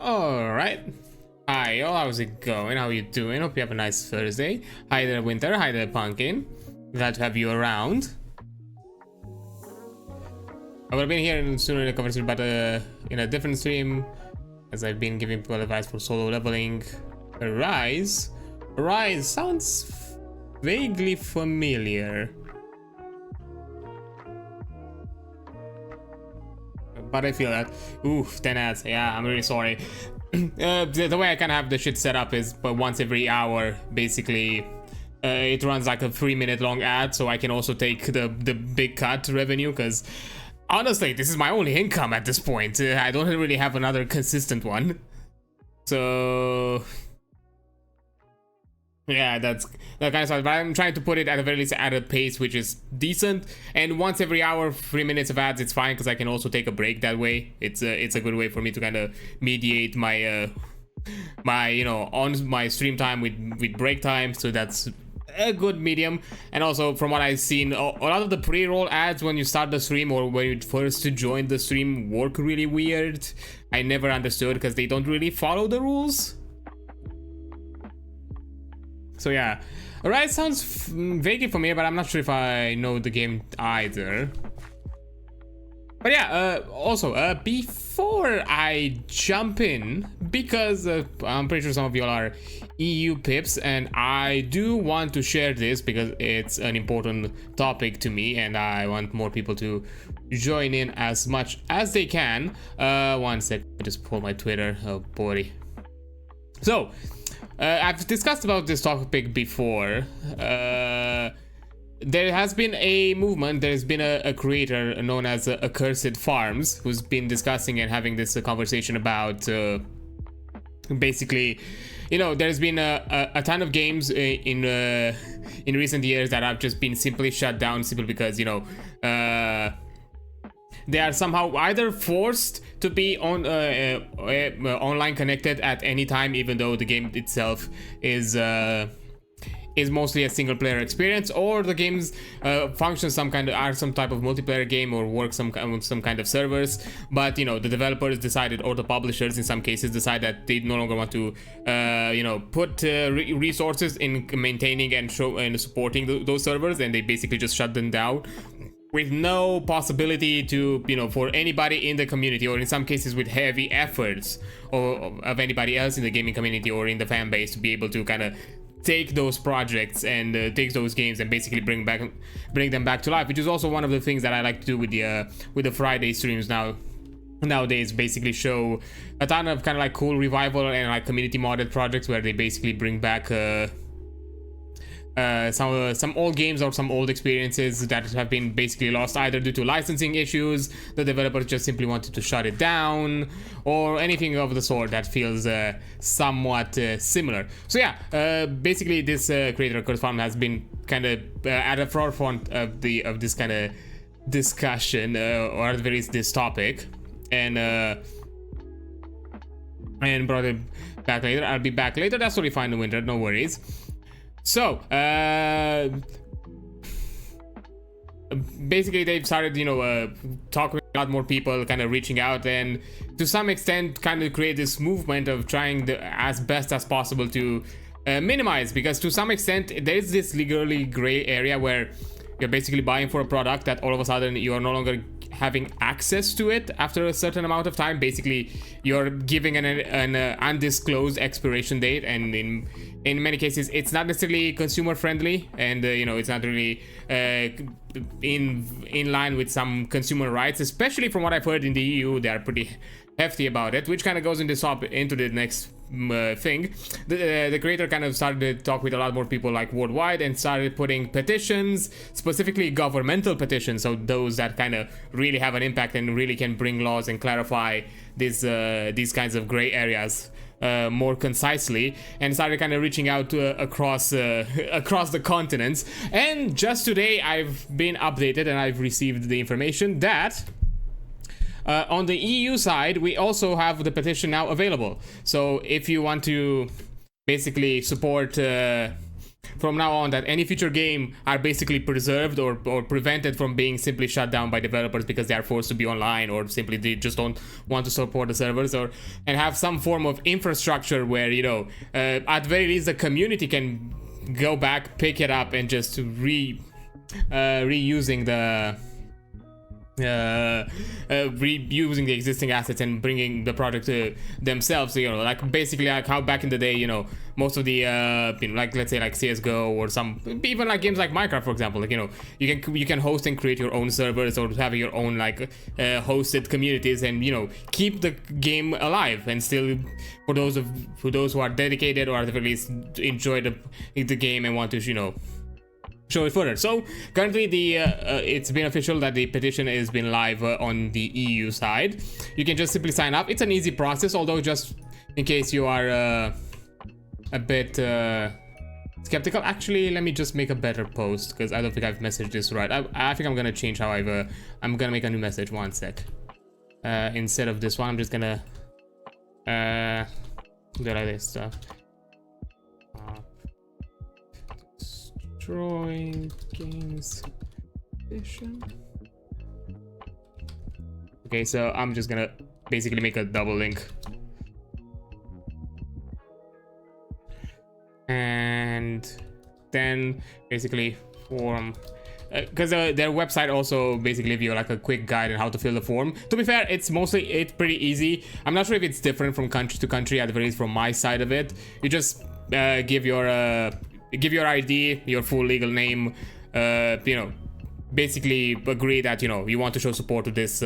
Alright. Hi y'all, how's it going? How you doing? Hope you have a nice Thursday. Hi there, Winter. Hi there, Pumpkin. Glad to have you around. I would have been here sooner in a conversation about in a different stream, as I've been giving people advice for solo leveling. Rise sounds vaguely familiar, but I feel that. Oof, 10 ads. Yeah, I'm really sorry. The way I kind of have the shit set up is, but once every hour, basically, it runs like a 3-minute long ad, so I can also take the big cut revenue, because honestly, this is my only income at this point. I don't really have another consistent one. So yeah, that kind of stuff. But I'm trying to put it at the very least at a pace which is decent. And once every hour, 3 minutes of ads, it's fine, because I can also take a break that way. It's a good way for me to kind of mediate my on my stream time with break time. So that's a good medium. And also, from what I've seen, a lot of the pre-roll ads when you start the stream or when you first join the stream work really weird. I never understood, because they don't really follow the rules. So yeah, Alright, sounds vaguely familiar, but I'm not sure if I know the game either. But yeah, also, before I jump in, because I'm pretty sure some of y'all are EU pips, and I do want to share this because it's an important topic to me, and I want more people to join in as much as they can. One sec, I just pull my Twitter, oh boy. So, I've discussed about this topic before. There has been a movement, there's been a creator known as Accursed Farms who's been discussing and having this conversation about basically, you know, there's been a ton of games in recent years that have just been simply shut down simply because, you know, they are somehow either forced to be on online connected at any time, even though the game itself is mostly a single player experience, or the games function some type of multiplayer game or work some kind of servers, but you know, the developers decided, or the publishers in some cases decide that they no longer want to you know, put resources in maintaining and supporting those servers, and they basically just shut them down with no possibility to, you know, for anybody in the community, or in some cases with heavy efforts of anybody else in the gaming community or in the fan base to be able to kind of take those projects and take those games and basically bring them back to life, which is also one of the things that I like to do with the Friday streams nowadays. Basically show a ton of kind of like cool revival and like community modded projects where they basically bring back some old games or some old experiences that have been basically lost either due to licensing issues, the developers just simply wanted to shut it down, or anything of the sort that feels somewhat similar. So yeah, basically this creator Accursed Farm has been kind of at the forefront of this kind of discussion, or at the very least this topic, and brought it back later. I'll be back later. That's totally fine, Winter, no worries. So, basically they've started, you know, talking with a lot more people, kind of reaching out, and to some extent kind of create this movement of trying as best as possible to minimize, because to some extent there is this legally gray area where you're basically buying for a product that all of a sudden you are no longer having access to it after a certain amount of time. Basically you're giving an undisclosed expiration date, and in many cases it's not necessarily consumer friendly, and you know, it's not really in line with some consumer rights, especially from what I've heard in the EU. They are pretty hefty about it, which kind of goes into the next thing. The creator kind of started to talk with a lot more people like worldwide, and started putting petitions, specifically governmental petitions, so those that kind of really have an impact and really can bring laws and clarify these kinds of gray areas more concisely, and started kind of reaching out to across the continents. And just today I've been updated and I've received the information that on the EU side, we also have the petition now available. So if you want to basically support from now on that any future game are basically preserved or prevented from being simply shut down by developers because they are forced to be online, or simply they just don't want to support the servers, or and have some form of infrastructure where, you know, at the very least the community can go back, pick it up, and just reusing the reusing the existing assets and bringing the product to themselves. So, you know, like basically like how back in the day, you know, most of the you know, like let's say like CS:GO or some even like games like Minecraft, for example, like, you know, you can host and create your own servers or have your own like hosted communities, and, you know, keep the game alive, and still for those who are dedicated or at least enjoy the game and want to, you know, show it further. So currently it's been official that the petition has been live on the EU side. You can just simply sign up. It's an easy process, although just in case you are a bit skeptical, actually let me just make a better post, because I don't think I've messaged this right. I think I'm gonna change how I'm gonna make a new message. One sec. Instead of this one, I'm just gonna do like this stuff. Destroying games edition. Okay, so I'm just gonna basically make a double link, and then basically form, because their website also basically give you like a quick guide on how to fill the form. To be fair, it's pretty easy. I'm not sure if it's different from country to country, at the very least from my side of it. You just give your ID, your full legal name, you know, basically agree that, you know, you want to show support to this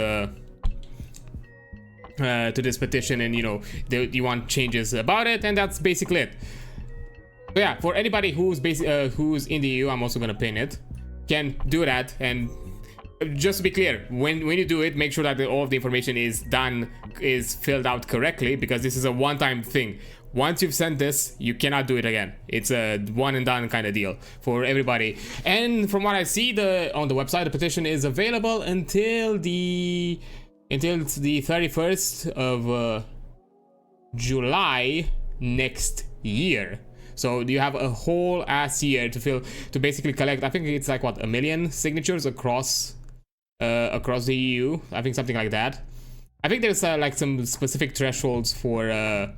petition, and, you know, you want changes about it, and that's basically it. But yeah, for anybody who's in the EU, I'm also gonna pin it, can do that. And just to be clear, when you do it, make sure that all of the information is filled out correctly, because this is a one-time thing. Once you've sent this, you cannot do it again. It's a one and done kind of deal for everybody. And from what I see on the website, the petition is available until the 31st of July next year. So you have a whole ass year to basically collect. I think it's like what, 1 million signatures across the EU. I think something like that. I think there's like some specific thresholds for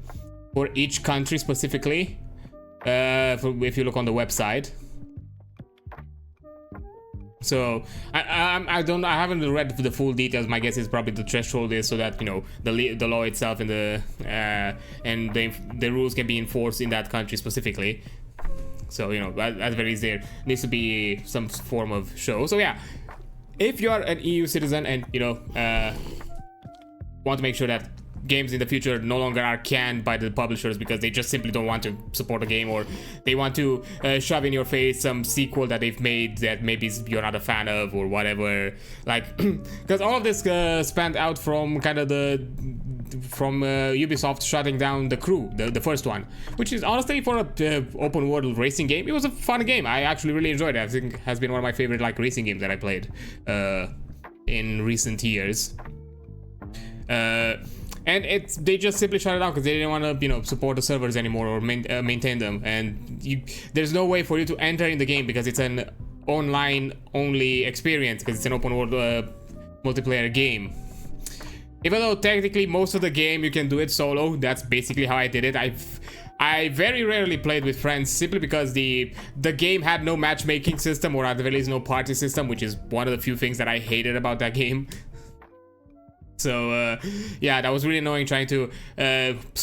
each country specifically, if you look on the website. So I haven't read the full details. My guess is probably the threshold is so that, you know, the law itself and the rules can be enforced in that country specifically. So, you know, at the very least there needs to be some form of show. So yeah, if you're an EU citizen and, you know, want to make sure that games in the future no longer are canned by the publishers because they just simply don't want to support a game, or they want to shove in your face some sequel that they've made that maybe you're not a fan of or whatever, like, because all of this spanned out from kind of Ubisoft shutting down The Crew, the first one, which is honestly, for a open world racing game, it was a fun game. I actually really enjoyed it. I think it has been one of my favorite like racing games that I played in recent years. And they just simply shut it down because they didn't want to, you know, support the servers anymore or maintain them. And there's no way for you to enter in the game because it's an online only experience, because it's an open world multiplayer game. Even though technically most of the game you can do it solo, that's basically how I did it. I very rarely played with friends simply because the game had no matchmaking system, or at the very least no party system, which is one of the few things that I hated about that game. So yeah, that was really annoying trying to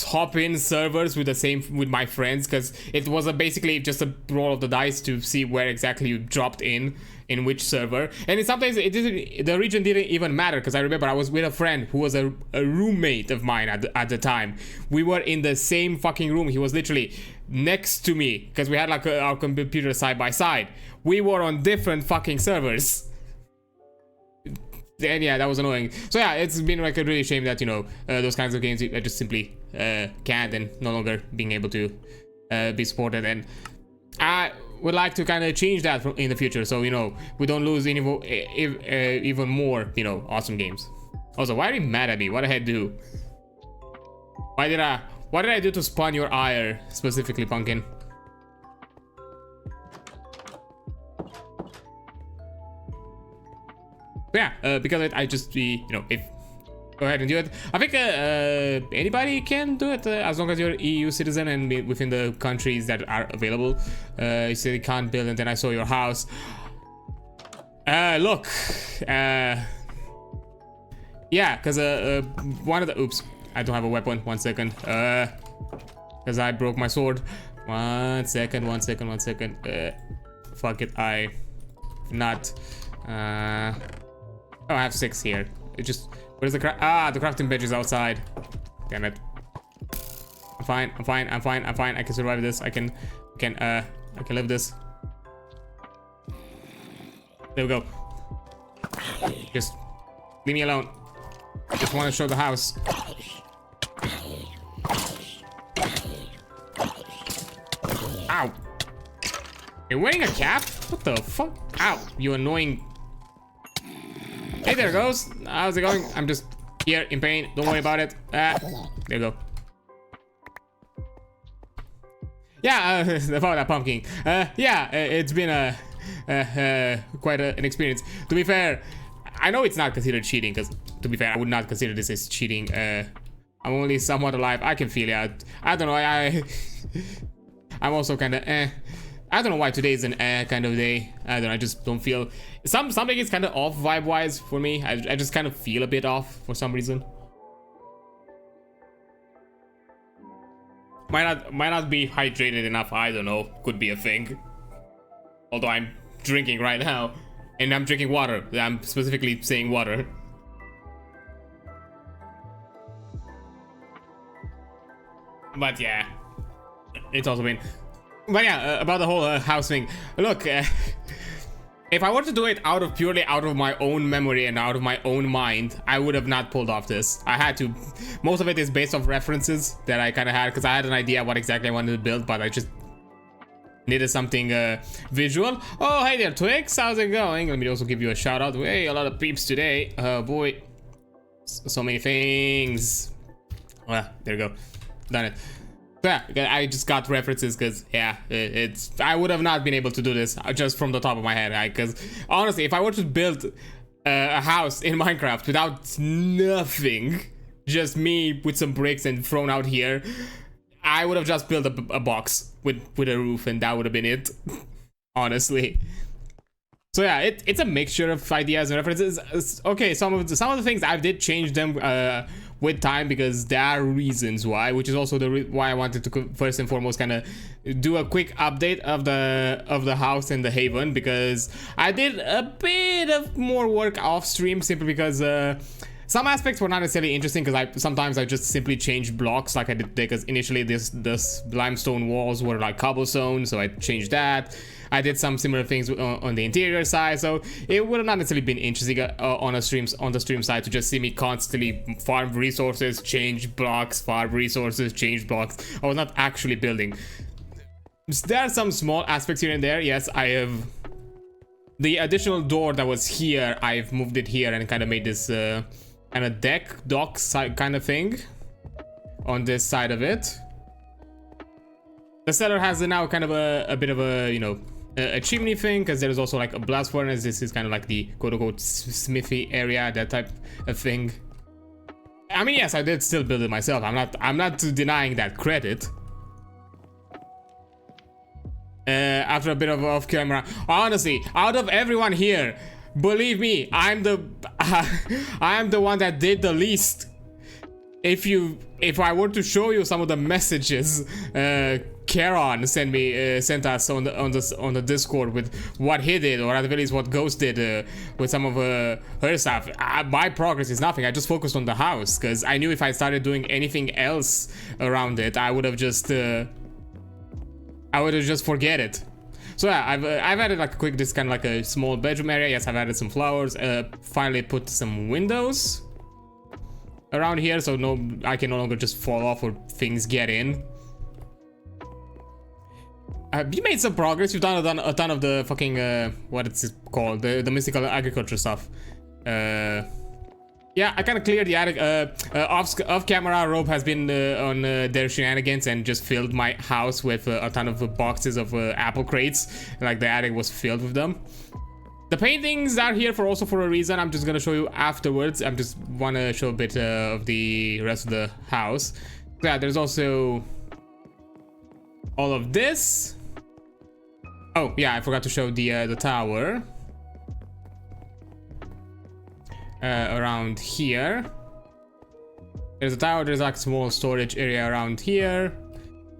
hop in servers with my friends, because it was basically just a roll of the dice to see where exactly you dropped in which server. And sometimes the region didn't even matter, because I remember I was with a friend who was a roommate of mine at the time. We were in the same fucking room. He was literally next to me because we had like our computer side by side. We were on different fucking servers. And yeah, that was annoying. So yeah, it's been like a really shame that, you know, those kinds of games are just simply can't and no longer being able to be supported. And I would like to kind of change that in the future, so, you know, we don't lose even more, you know, awesome games. Also, why are you mad at me? What did I do? What did I do to spawn your ire specifically, Pumpkin? yeah, because of it, I just be, you know, if go ahead and do it. I think anybody can do it as long as you're EU citizen and within the countries that are available. You said you can't build, and then I saw your house. Look, yeah, because one of the oops, I don't have a weapon. 1 second, because I broke my sword. 1 second. Fuck it, I not. Oh, I have 6 here. It just. Where's the the crafting bench is outside. Damn it. I'm fine. I can survive this. I can live this. There we go. Just leave me alone. I just want to show the house. Ow. You're wearing a cap? What the fuck? Ow, you annoying. Hey there, Ghost. How's it going? I'm just here in pain. Don't worry about it. There you go. Yeah, about that pumpkin. Yeah, it's been quite an experience. To be fair, I know it's not considered cheating, because to be fair, I would not consider this as cheating. I'm only somewhat alive. I can feel it. I don't know. I'm also kind of I don't know why today is an kind of day. I don't know, I just don't feel something is kind of off vibe wise for me. I just kind of feel a bit off for some reason. Might not be hydrated enough. I don't know, could be a thing. Although I'm drinking right now, and I'm drinking water. I'm specifically saying water. But yeah, it's also been. But yeah, about the whole house thing. Look, if I were to do it purely out of my own memory and out of my own mind, I would have not pulled off this. I had to. Most of it is based off references that I kind of had, because I had an idea what exactly I wanted to build, but I just needed something visual. Oh, hey there, Twix. How's it going? Let me also give you a shout out. Hey, a lot of peeps today. Oh boy, so many things. Well, there we go. Done it. Yeah, I just got references because yeah, I would have not been able to do this just from the top of my head. Because honestly, if I were to build a house in Minecraft without nothing, just me with some bricks and thrown out here, I would have just built a box with a roof, and that would have been it. Honestly. So yeah, it's a mixture of ideas and references. Okay, some of the things I did change them with time, because there are reasons why, which is also why I wanted to first and foremost kind of do a quick update of the house and the haven, because I did a bit of more work off stream simply because some aspects were not necessarily interesting, because sometimes I just simply changed blocks like I did, because initially this limestone walls were like cobblestone, so I changed that. I did some similar things on the interior side, so it would have not necessarily been interesting on the stream side to just see me constantly farm resources, change blocks, farm resources, change blocks. I was not actually building. There are some small aspects here and there. Yes, I have the additional door that was here. I've moved it here and kind of made this kind of dock side kind of thing on this side of it. The cellar has now kind of a bit of a, you know, a chimney thing, because there's also like a blast furnace. This is kind of like the quote-unquote smithy area, that type of thing. I mean, yes, I did still build it myself. I'm not denying that credit. After a bit of off camera, honestly, out of everyone here, believe me, I'm the one that did the least. If I were to show you some of the messages Karen sent us on the Discord with what he did, or at the very least what Ghost did with some of her stuff, my progress is nothing. I just focused on the house, because I knew if I started doing anything else around it, I would have just forget it. So yeah, I've added like a quick, this kind of like a small bedroom area. Yes, I've added some flowers. Finally put some windows around here, so I can no longer just fall off or things get in. You made some progress. You've done a ton of the fucking what is it called, the mystical agriculture stuff. Yeah, I kind of cleared the attic. Off camera, Rob has been on their shenanigans and just filled my house with a ton of boxes of apple crates. Like the attic was filled with them. The paintings are here for also for a reason. I'm just gonna show you afterwards. I'm just wanna show a bit of the rest of the house. So yeah, there's also all of this. Oh yeah, I forgot to show the tower around here. There's a tower. There's like a small storage area around here,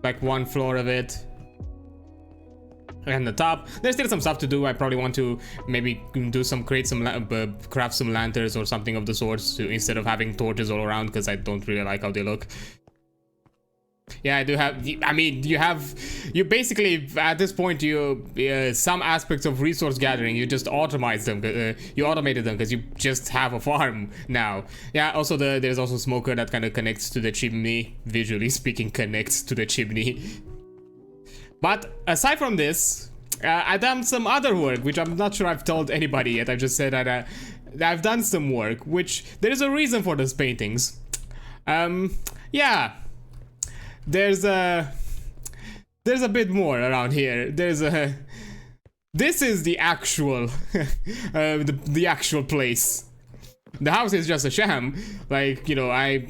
like one floor of it. And the top, there's still some stuff to do. I probably want to maybe do some craft some lanterns or something of the sorts to, instead of having torches all around, because I don't really like how they look. Yeah, I do have. I mean, you basically at this point some aspects of resource gathering you just automate them. You automated them because you just have a farm now. Yeah. Also, there's also smoker that kind of connects to the chimney. Visually speaking, connects to the chimney. But aside from this, I've done some other work, which I'm not sure I've told anybody yet. I've just said that I've done some work, which there is a reason for those paintings. Yeah, there's a bit more around here. This is the actual, the actual place. The house is just a sham. Like, you know, I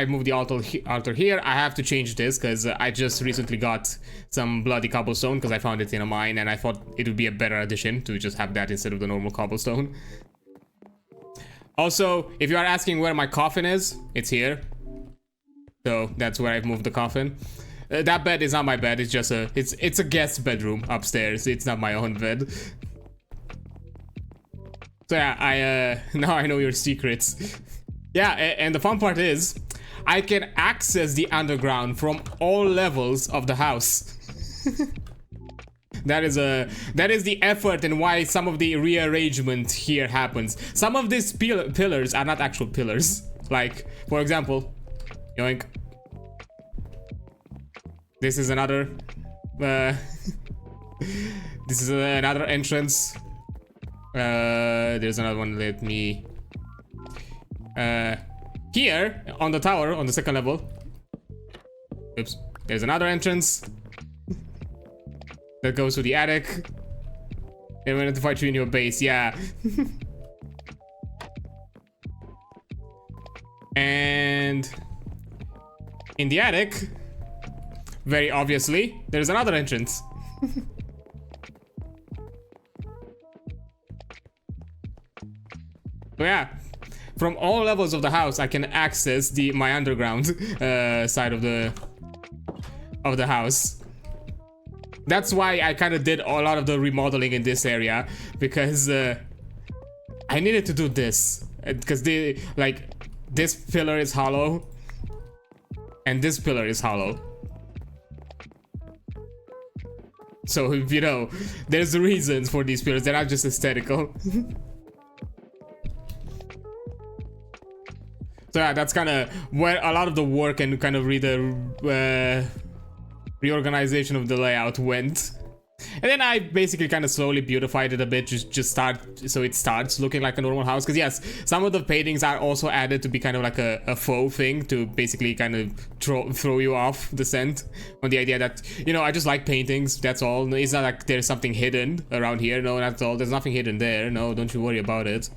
moved the altar here. I have to change this because I just recently got some bloody cobblestone because I found it in a mine, and I thought it would be a better addition to just have that instead of the normal cobblestone. Also, if you are asking where my coffin is, it's here. So that's where I've moved the coffin. That bed is not my bed. It's just it's a guest bedroom upstairs. It's not my own bed. So yeah, now I know your secrets. Yeah, and the fun part is, I can access the underground from all levels of the house. That is the effort and why some of the rearrangement here happens. Some of these pillars are not actual pillars. Like, for example, yoink. This is another. This is another entrance. There's another one. Let me. Here on the tower on the second level. Oops. There's another entrance that goes to the attic. And we're going to fight you in your base. Yeah. And in the attic, very obviously, there's another entrance. So yeah, from all levels of the house, I can access my underground side of the house. That's why I kind of did a lot of the remodeling in this area, because I needed to do this because this pillar is hollow and this pillar is hollow. So, you know, there's reasons for these pillars. They're not just aesthetical. So yeah, that's kind of where a lot of the work and kind of reorganization of the layout went. And then I basically kind of slowly beautified it a bit, so it starts looking like a normal house. Because yes, some of the paintings are also added to be kind of like a faux thing to basically kind of throw you off the scent on the idea that, you know, I just like paintings, that's all. It's not like there's something hidden around here. No, that's all. There's nothing hidden there. No, don't you worry about it.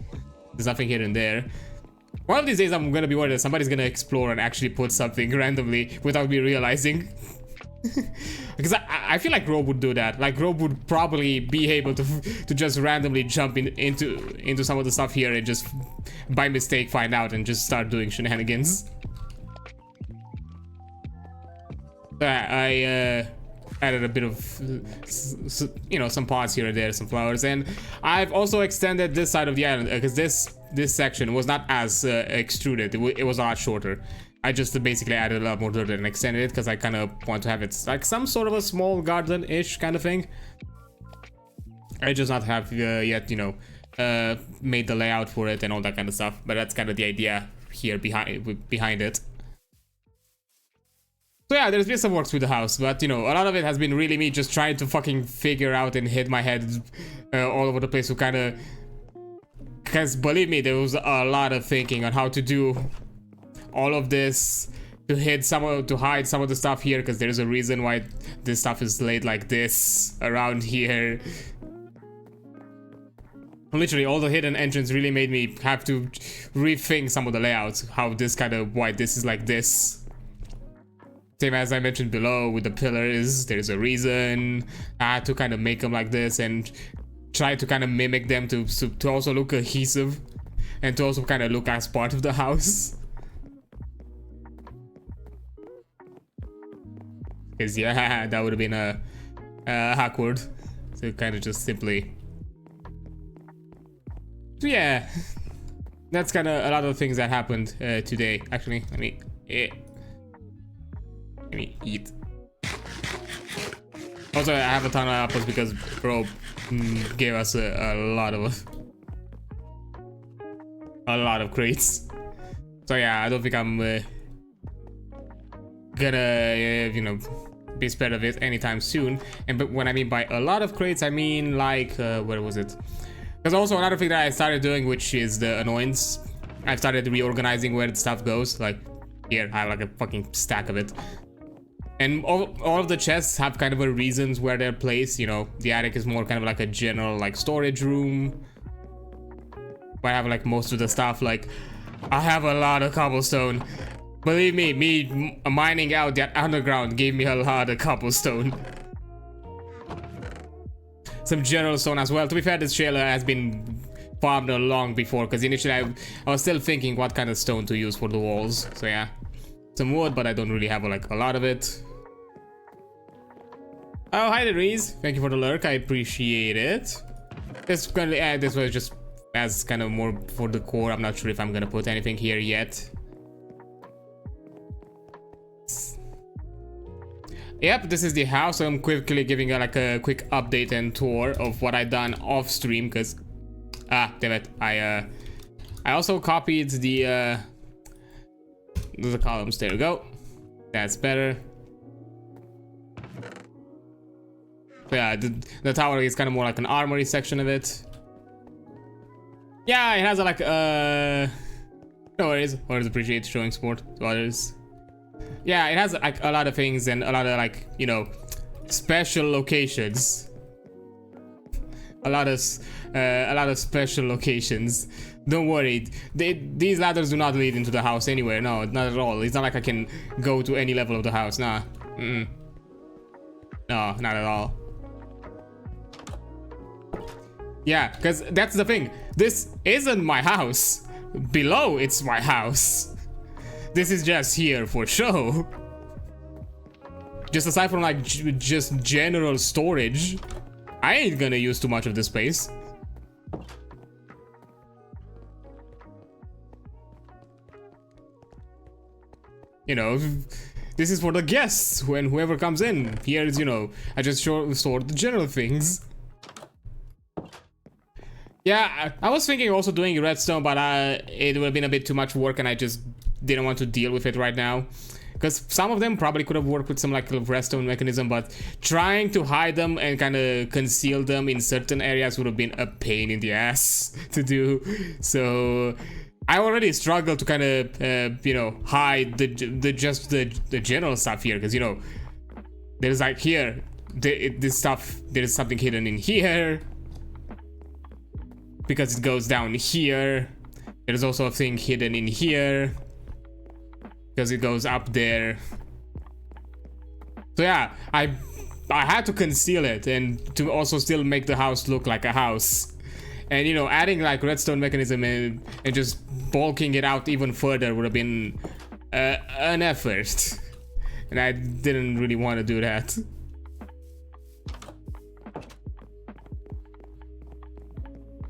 There's nothing hidden there. One of these days I'm gonna be worried that somebody's gonna explore and actually put something randomly without me realizing. Because I feel like Rob would do that. Like Rob would probably be able to just randomly jump into some of the stuff here and just by mistake find out and just start doing shenanigans. I added a bit of, you know, some pots here and there, some flowers, and I've also extended this side of the island because this section was not as extruded. It was a lot shorter. I just basically added a lot more dirt and extended it because I kind of want to have it like some sort of a small garden-ish kind of thing. I just not have yet, you know, made the layout for it and all that kind of stuff. But that's kind of the idea here behind it. So yeah, there's been some works with the house, but you know, a lot of it has been really me just trying to fucking figure out and hit my head all over the place to kind of... Because believe me, there was a lot of thinking on how to do all of this to hide some of the stuff here, because there's a reason why this stuff is laid like this around here. Literally, all the hidden entrance really made me have to rethink some of the layouts. How this kind of, why this is like this. Same as I mentioned below with the pillars, there's a reason. I had to kind of make them like this and try to kind of mimic them to also look cohesive and to also kind of look as part of the house. Because yeah, that would have been awkward. So kind of just simply. So yeah, that's kind of a lot of things that happened today. Actually, let me eat. Also, I have a ton of apples because bro gave us a lot of crates. So yeah, I don't think I'm gonna you know, be spared of it anytime soon. And but when I mean by a lot of crates, I mean like where was it? There's also another thing that I started doing, which is the annoyance. I've started reorganizing where the stuff goes. Like here, I have like a fucking stack of it. And all of the chests have kind of a reasons where they're placed. You know, the attic is more kind of like a general like storage room. Where I have like most of the stuff. Like I have a lot of cobblestone. Believe me mining out that underground gave me a lot of cobblestone. Some general stone as well. To be fair, this trailer has been farmed long before, because initially I was still thinking what kind of stone to use for the walls. So yeah, some wood, but I don't really have like a lot of it. Oh, hi Louise. Thank you for the lurk. I appreciate it. This was just as kind of more for the core. I'm not sure if I'm gonna put anything here yet. Yep, this is the house. So I'm quickly giving like a quick update and tour of what I done off stream, because damn it, I also copied the columns. There we go. That's better. Yeah, the tower is kind of more like an armory section of it. Yeah, it has a, like no worries. Always appreciate showing support to others. Yeah, it has like a lot of things and a lot of like, you know, special locations. A lot of special locations. Don't worry, these ladders do not lead into the house anywhere. No, not at all. It's not like I can go to any level of the house. Nah. No, not at all. Yeah, because that's the thing. This isn't my house. Below, it's my house. This is just here for show. Just aside from like just general storage, I ain't gonna use too much of this space. You know, this is for the guests when whoever comes in. Here's, you know, I just store the general things. Yeah, I was thinking also doing redstone, but it would have been a bit too much work and I just didn't want to deal with it right now. Because some of them probably could have worked with some like redstone mechanism, but trying to hide them and kind of conceal them in certain areas would have been a pain in the ass to do. So I already struggled to kind of, you know, hide the general stuff here. Because, you know, there's like here, this stuff, there's something hidden in here. Because it goes down here. There's also a thing hidden in here. Because it goes up there. So yeah, I had to conceal it and to also still make the house look like a house. And you know, adding like redstone mechanism and just bulking it out even further would have been an effort. And I didn't really want to do that.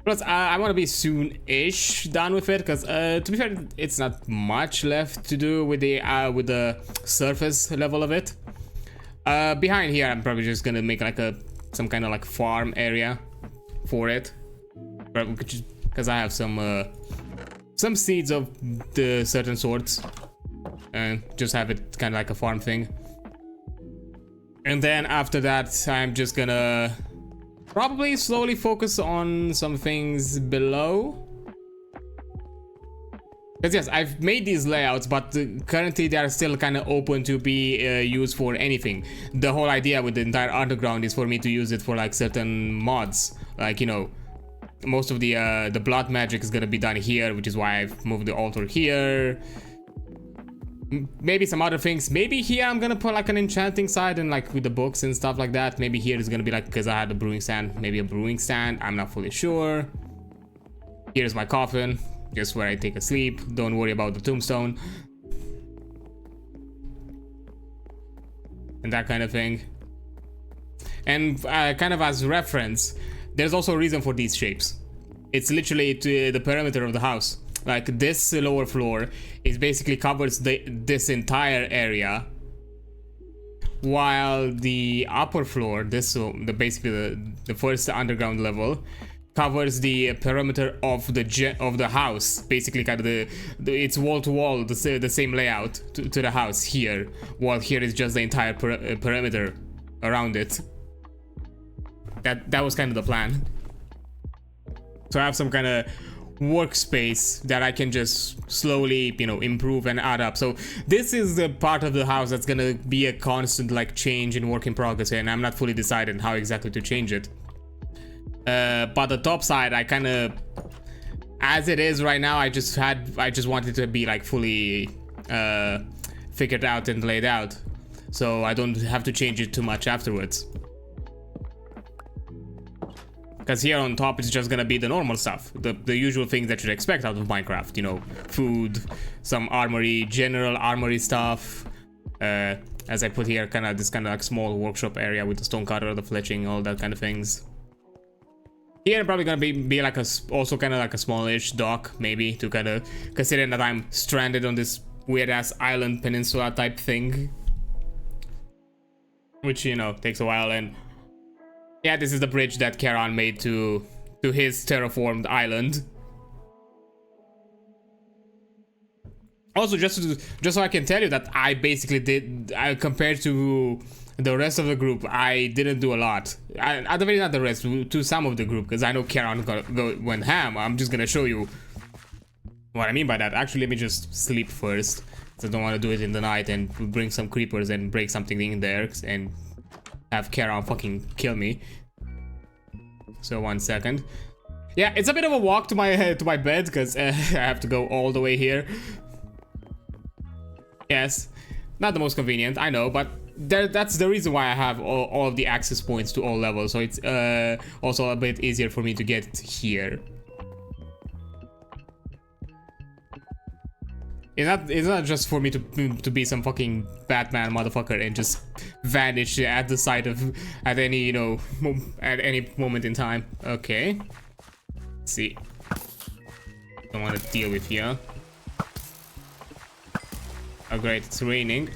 Plus, I want to be soon-ish done with it, because to be fair, it's not much left to do with the surface level of it. Behind here, I'm probably just gonna make like some kind of like farm area for it, because I have some seeds of the certain sorts, and just have it kind of like a farm thing. And then after that, I'm just gonna probably slowly focus on some things below. Because yes, I've made these layouts, but currently they are still kind of open to be used for anything. The whole idea with the entire underground is for me to use it for like certain mods. Like, you know, most of the blood magic is gonna be done here, which is why I've moved the altar here. Maybe some other things. Maybe here I'm gonna put like an enchanting side and like with the books and stuff like that. Maybe here is gonna be like, because I had a brewing stand, maybe a brewing stand. I'm not fully sure. Here's my coffin, just where I take a sleep. Don't worry about the tombstone. And that kind of thing. And kind of as reference, there's also a reason for these shapes. It's literally to the perimeter of the house. Like this lower floor is basically covers this entire area, while the upper floor, basically the first underground level, covers the perimeter of the house. Basically, kind of it's wall to wall, the same layout to the house here, while here is just the entire perimeter around it. That was kind of the plan. So I have some kind of workspace that I can just slowly, you know, improve and add up. So this is the part of the house that's gonna be a constant like change and work in progress here, and I'm not fully decided how exactly to change it. But the top side, I kind of, as it is right now, I just wanted to be like fully figured out and laid out, so I don't have to change it too much afterwards. Because here on top it's just gonna be the normal stuff, the usual things that you'd expect out of Minecraft, you know, food, some armory, general armory stuff. As I put here, this kind of like small workshop area with the stone cutter, the fletching, all that kind of things. Here probably gonna be like also kind of like a smallish dock, maybe, to kind of considering that I'm stranded on this weird ass island peninsula type thing, which, you know, takes a while. And yeah, this is the bridge that Karan made to his terraformed island. Also, just so I can tell you that I basically compared to the rest of the group, I didn't do a lot. At the very not the rest, to some of the group, because I know Karan went ham. I'm just gonna show you what I mean by that. Actually, let me just sleep first, because I don't want to do it in the night and bring some creepers and break something in there and have Karan fucking kill me. So 1 second. Yeah, it's a bit of a walk to my bed, because I have to go all the way here. Yes, not the most convenient, I know, but that's the reason why I have all of the access points to all levels, so it's also a bit easier for me to get here. It's not just for me to be some fucking Batman motherfucker and just vanish at the sight of at any, you know, at any moment in time. Okay, let's see. Don't want to deal with you. Oh great, it's raining.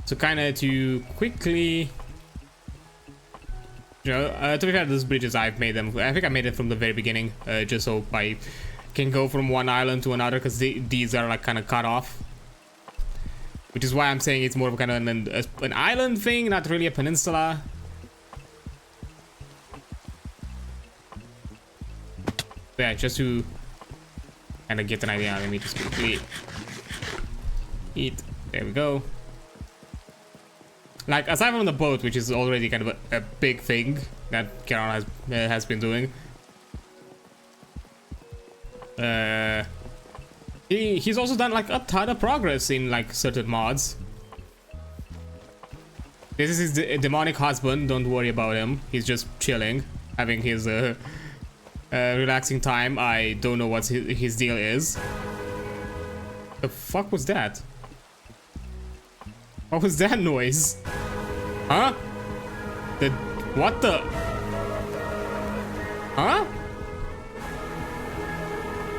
So kind of to quickly, you know, to be fair, those bridges, I've made them. I think I made it from the very beginning, just so I can go from one island to another, because these are like kind of cut off. Which is why I'm saying it's more of kind of an island thing, not really a peninsula. But yeah, just to kind of get an idea. Let me just quickly eat. There we go. Like, aside from the boat, which is already kind of a big thing that Karan has been doing, he's also done like a ton of progress in like certain mods. This is his demonic husband. Don't worry about him. He's just chilling, having his relaxing time. I don't know what his deal is. The fuck was that? What was that noise? Huh? What the? Huh?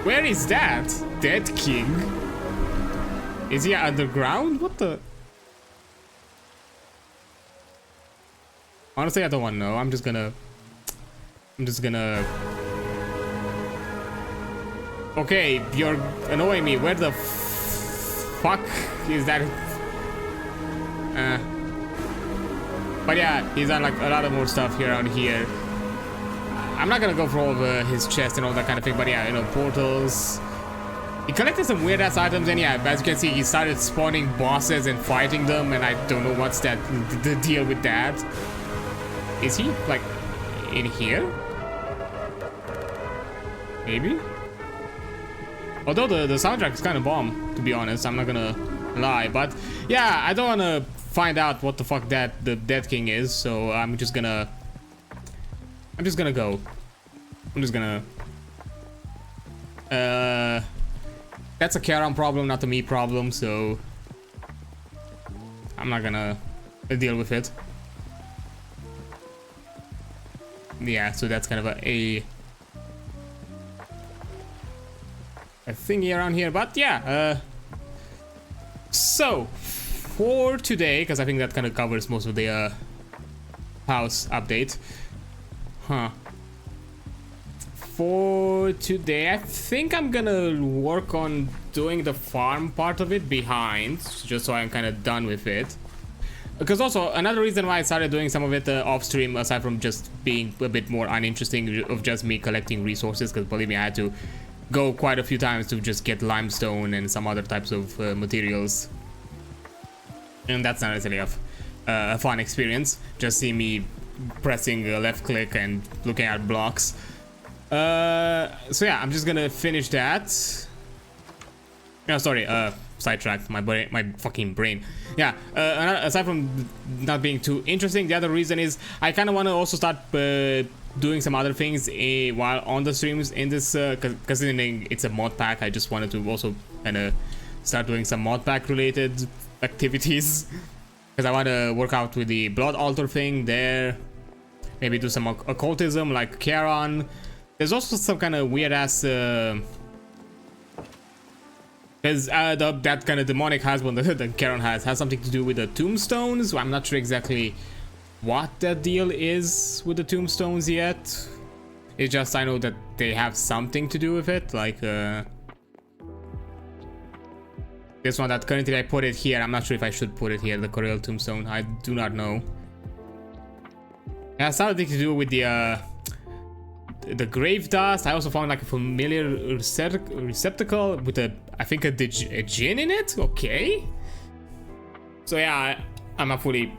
Where is that? Dead King? Is he underground? What the? Honestly, I don't want to know. I'm just gonna... Okay, you're annoying me. Where the fuck is that? But yeah, he's done like a lot of more stuff here around here. I'm not gonna go for all of his chest and all that kind of thing, but yeah, you know, portals. He collected some weird ass items, and yeah, as you can see, he started spawning bosses and fighting them, and I don't know what's the deal with that. Is he like in here? Maybe? Although the soundtrack is kind of bomb, to be honest, I'm not gonna lie. But yeah, I don't wanna find out what the fuck the Dead King is, so I'm just gonna go. I'm just gonna that's a Charon problem, not a me problem, so I'm not gonna deal with it. Yeah, so that's kind of a thingy around here, but yeah, so for today, because I think that kind of covers most of the house update. For today, I think I'm gonna work on doing the farm part of it behind, just so I'm kind of done with it. Because also, another reason why I started doing some of it off stream, aside from just being a bit more uninteresting of just me collecting resources, because believe me, I had to go quite a few times to just get limestone and some other types of materials. And that's not necessarily a fun experience, just see me pressing left click and looking at blocks. So yeah, I'm just gonna finish that. Oh, sorry, sidetracked my fucking brain. Yeah, aside from not being too interesting, the other reason is I kind of want to also start doing some other things while on the streams in this, considering it's a mod pack. I just wanted to also kind of start doing some mod pack related activities, because I want to work out with the blood altar thing there, maybe do some occultism like Charon. There's also some kind of weird ass because that kind of demonic husband that Charon has something to do with the tombstones. I'm not sure exactly what that deal is with the tombstones yet. It's just I know that they have something to do with it, like this one that currently I put it here. I'm not sure if I should put it here, the Corel tombstone. I do not know. It has something to do with the grave dust. I also found like a familiar receptacle with I think a djinn in it. Okay. So yeah, I'm not fully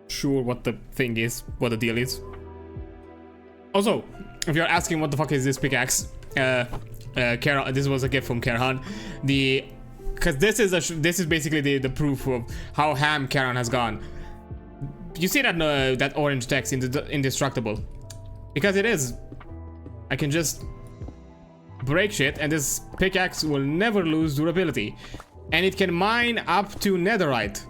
sure what the thing is, what the deal is. Also, if you're asking what the fuck is this pickaxe, Charon, this was a gift from Charon. Because this is basically the proof of how ham Charon has gone. You see that that orange text in the indestructible? Because it is. I can just break shit and this pickaxe will never lose durability. And it can mine up to netherite.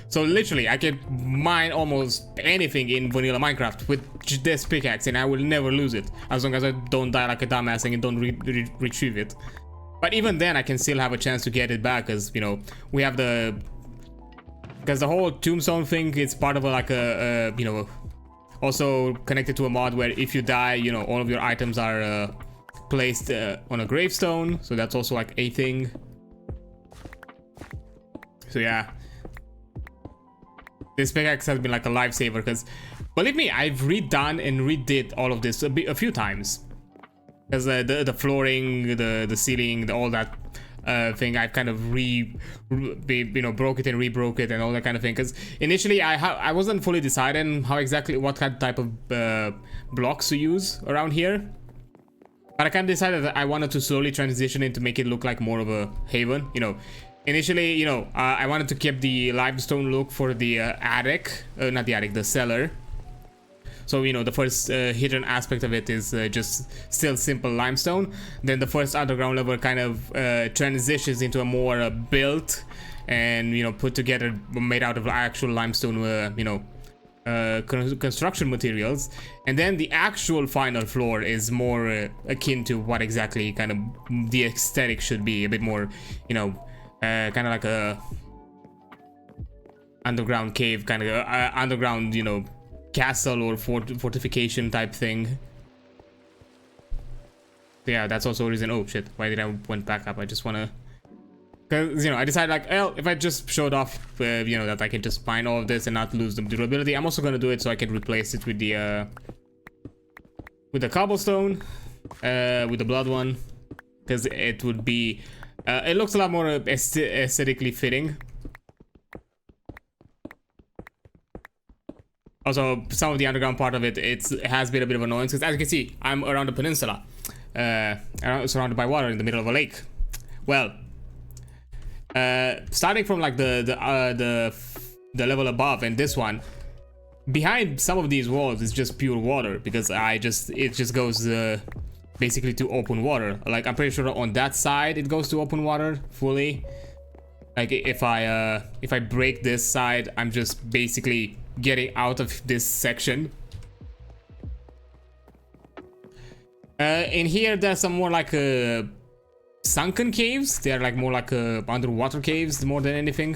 So literally I can mine almost anything in vanilla Minecraft with this pickaxe and I will never lose it. As long as I don't die like a dumbass and don't retrieve it. But even then I can still have a chance to get it back, because, you know, we have because the whole tombstone thing is part of like a you know, also connected to a mod where if you die, you know, all of your items are placed on a gravestone. So that's also like a thing. So yeah, this pickaxe has been like a lifesaver, because believe me, I've redone and redid all of this a few times. Because the flooring, the ceiling, all that thing, I've kind of broke it and rebroke it and all that kind of thing. Because initially I wasn't fully deciding what kind of type of blocks to use around here. But I kind of decided that I wanted to slowly transition it to make it look like more of a haven. You know, initially, you know, I wanted to keep the limestone look for the attic, not the attic, the cellar. So, you know, the first hidden aspect of it is just still simple limestone. Then the first underground level kind of transitions into a more built and, you know, put together, made out of actual limestone, you know, construction materials. And then the actual final floor is more akin to what exactly kind of the aesthetic should be. A bit more, you know, kind of like a underground cave, kind of underground, you know, castle or fortification type thing. Yeah, that's also a reason. Oh shit, why did I went back up? I just want to, because, you know, I decided like, well, if I just showed off, you know, that I can just find all of this and not lose the durability, I'm also going to do it so I can replace it with the cobblestone, with the blood one, because it would be, it looks a lot more aesthetically fitting. Also, some of the underground part of it, it has been a bit of annoyance because, as you can see, I'm around a peninsula, surrounded by water in the middle of a lake. Well, starting from like the level above and this one, behind some of these walls is just pure water because it just goes basically to open water. Like I'm pretty sure on that side it goes to open water fully. Like if I break this side, I'm just basically getting out of this section. In here there's some more like sunken caves. They're like more like underwater caves more than anything.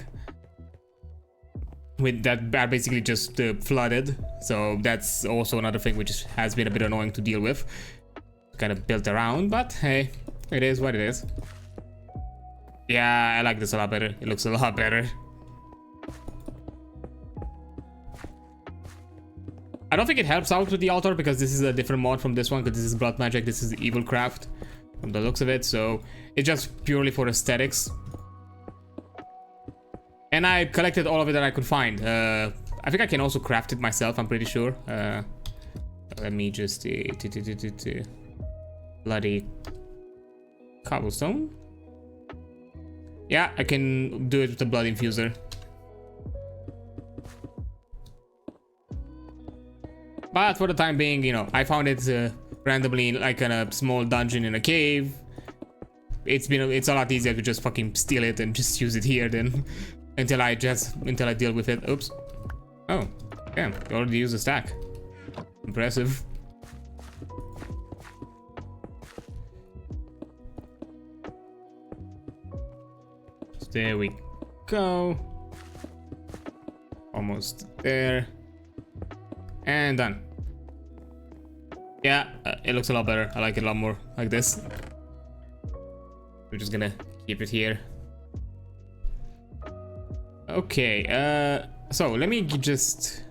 With that are basically just flooded. So that's also another thing which has been a bit annoying to deal with. Kind of built around, but hey, it is what it is. Yeah, I like this a lot better. It looks a lot better. I don't think it helps out with the altar because this is a different mod from this one, because this is blood magic, this is evil craft from the looks of it, so it's just purely for aesthetics. And I collected all of it that I could find. I think I can also craft it myself, I'm pretty sure. Let me just bloody cobblestone. Yeah, I can do it with the blood infuser. But for the time being, you know, I found it randomly in like in a small dungeon in a cave. It's a lot easier to just fucking steal it and just use it here than until I deal with it. Oops. Oh, damn, you already used a stack. Impressive. So there we go. Almost there. And done. Yeah, it looks a lot better. I like it a lot more like this. We're just gonna keep it here. Okay, so let me just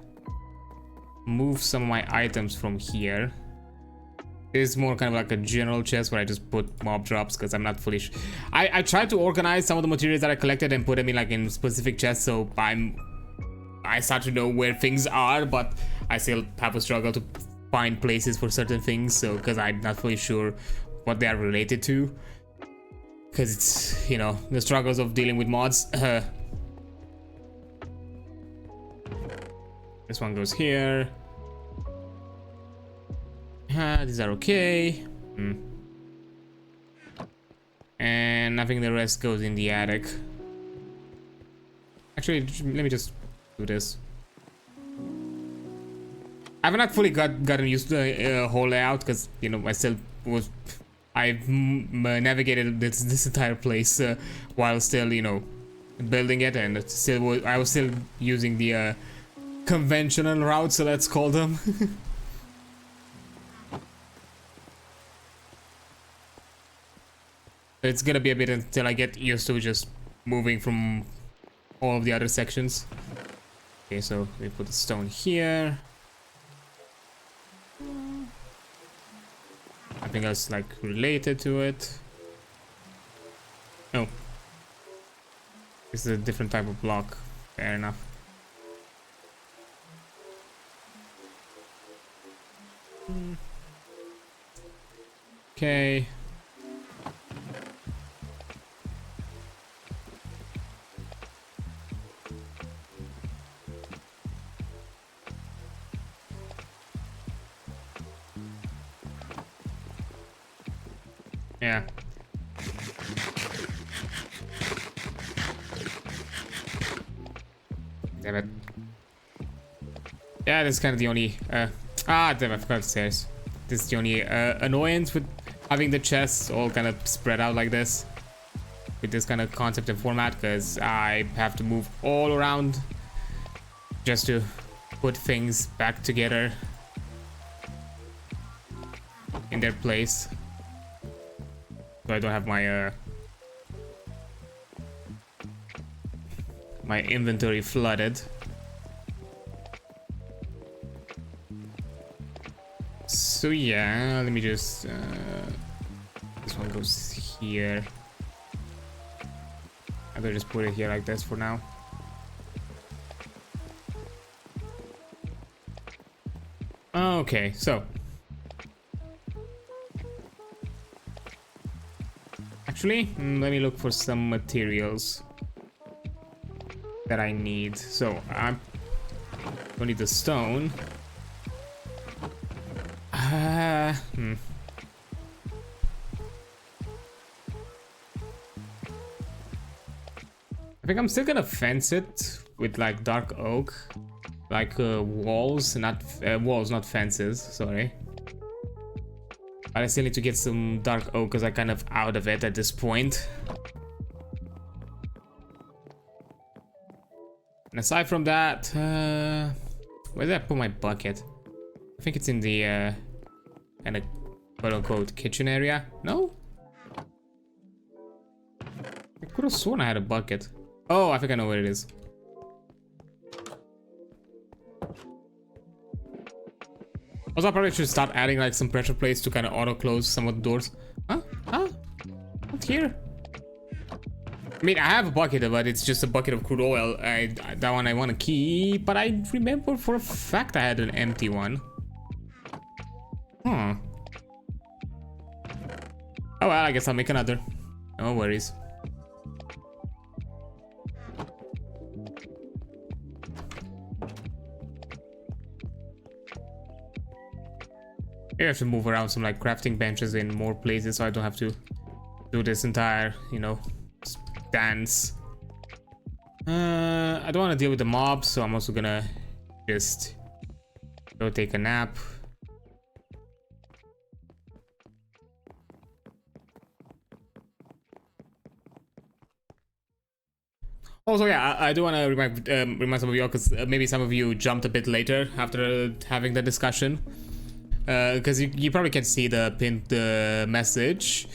move some of my items from here. It's more kind of like a general chest where I just put mob drops because I'm not fully sure. I tried to organize some of the materials that I collected and put them in like in specific chests, so I start to know where things are, but I still have a struggle to find places for certain things, so because I'm not fully sure what they are related to, because it's, you know, the struggles of dealing with mods. This one goes here. These are okay. And I think the rest goes in the attic. Actually, let me just do this. I've not fully gotten used to the whole layout because, you know, I've navigated this entire place while still, you know, building it, and I was still using the conventional route, so let's call them. It's gonna be a bit until I get used to just moving from all of the other sections. Okay, so we put the stone here. Nothing else like related to it. No. This is a different type of block. Fair enough. Okay. Yeah. Damn it. Yeah, that's kind of the only damn, I forgot the stairs. This is the only annoyance with having the chests all kind of spread out like this with this kind of concept and format, because I have to move all around just to put things back together in their place. So I don't have my my inventory flooded. So yeah, let me just this one goes here. I'm gonna just put it here like this for now. Okay, so actually, let me look for some materials that I need. So I don't need the stone. I think I'm still gonna fence it with like dark oak, like walls, not fences. Sorry. But I still need to get some dark oak because I'm kind of out of it at this point. And aside from that, where did I put my bucket? I think it's in the kind of quote-unquote kitchen area. No? I could have sworn I had a bucket. Oh, I think I know where it is. Also, I probably should start adding like some pressure plates to kind of auto-close some of the doors. Huh? Huh? Not here. I mean, I have a bucket, but it's just a bucket of crude oil. That one I want to keep, but I remember for a fact I had an empty one. Huh. Oh well, I guess I'll make another. No worries. Maybe I have to move around some like crafting benches in more places so I don't have to do this entire, you know, dance. I don't want to deal with the mobs, so I'm also gonna just go take a nap. Also, yeah, I do want to remind some of you, because maybe some of you jumped a bit later after having the discussion. Because you probably can see the pinned message.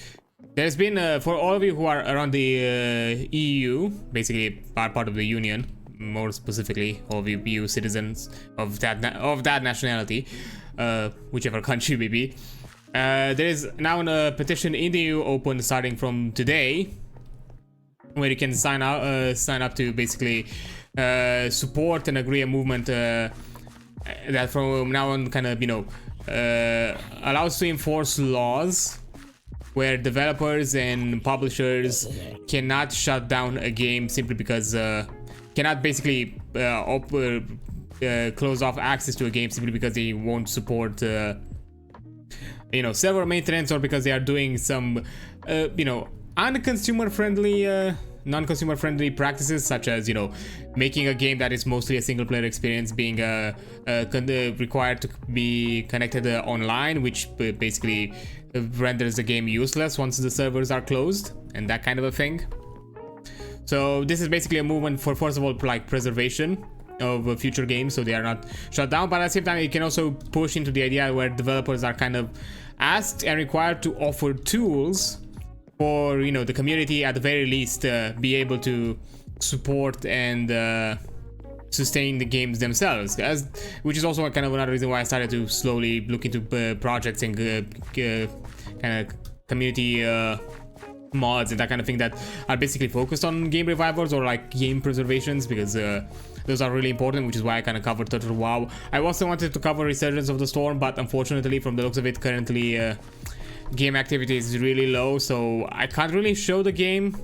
There's been, for all of you who are around the EU, basically part of the Union, more specifically, all of you EU citizens of that nationality, whichever country may be, there is now a petition in the EU open starting from today, where you can sign up to basically support and agree a movement that from now on kind of, you know, allows to enforce laws where developers and publishers cannot shut down a game simply because cannot basically close off access to a game simply because they won't support you know, server maintenance, or because they are doing some you know, non-consumer friendly practices, such as, you know, making a game that is mostly a single player experience being required to be connected online, which basically renders the game useless once the servers are closed, and that kind of a thing. So this is basically a movement for, first of all, like preservation of future games so they are not shut down, but at the same time it can also push into the idea where developers are kind of asked and required to offer tools for, you know, the community at the very least be able to support and sustain the games themselves, which is also kind of another reason why I started to slowly look into projects and kind of community mods and that kind of thing that are basically focused on game revivals or like game preservations, because those are really important, which is why I kind of covered Total WoW. I also wanted to cover Resurgence of the Storm, but unfortunately, from the looks of it, currently game activity is really low, so I can't really show the game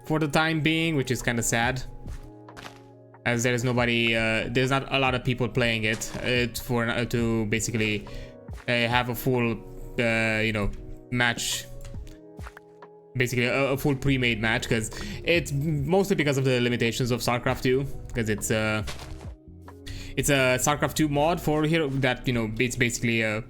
for the time being, which is kind of sad, as there is nobody, there's not a lot of people playing it to basically have a full, you know, match, basically a full pre-made match, because it's mostly because of the limitations of StarCraft 2, because it's a StarCraft 2 mod for Hero that, you know, it's basically a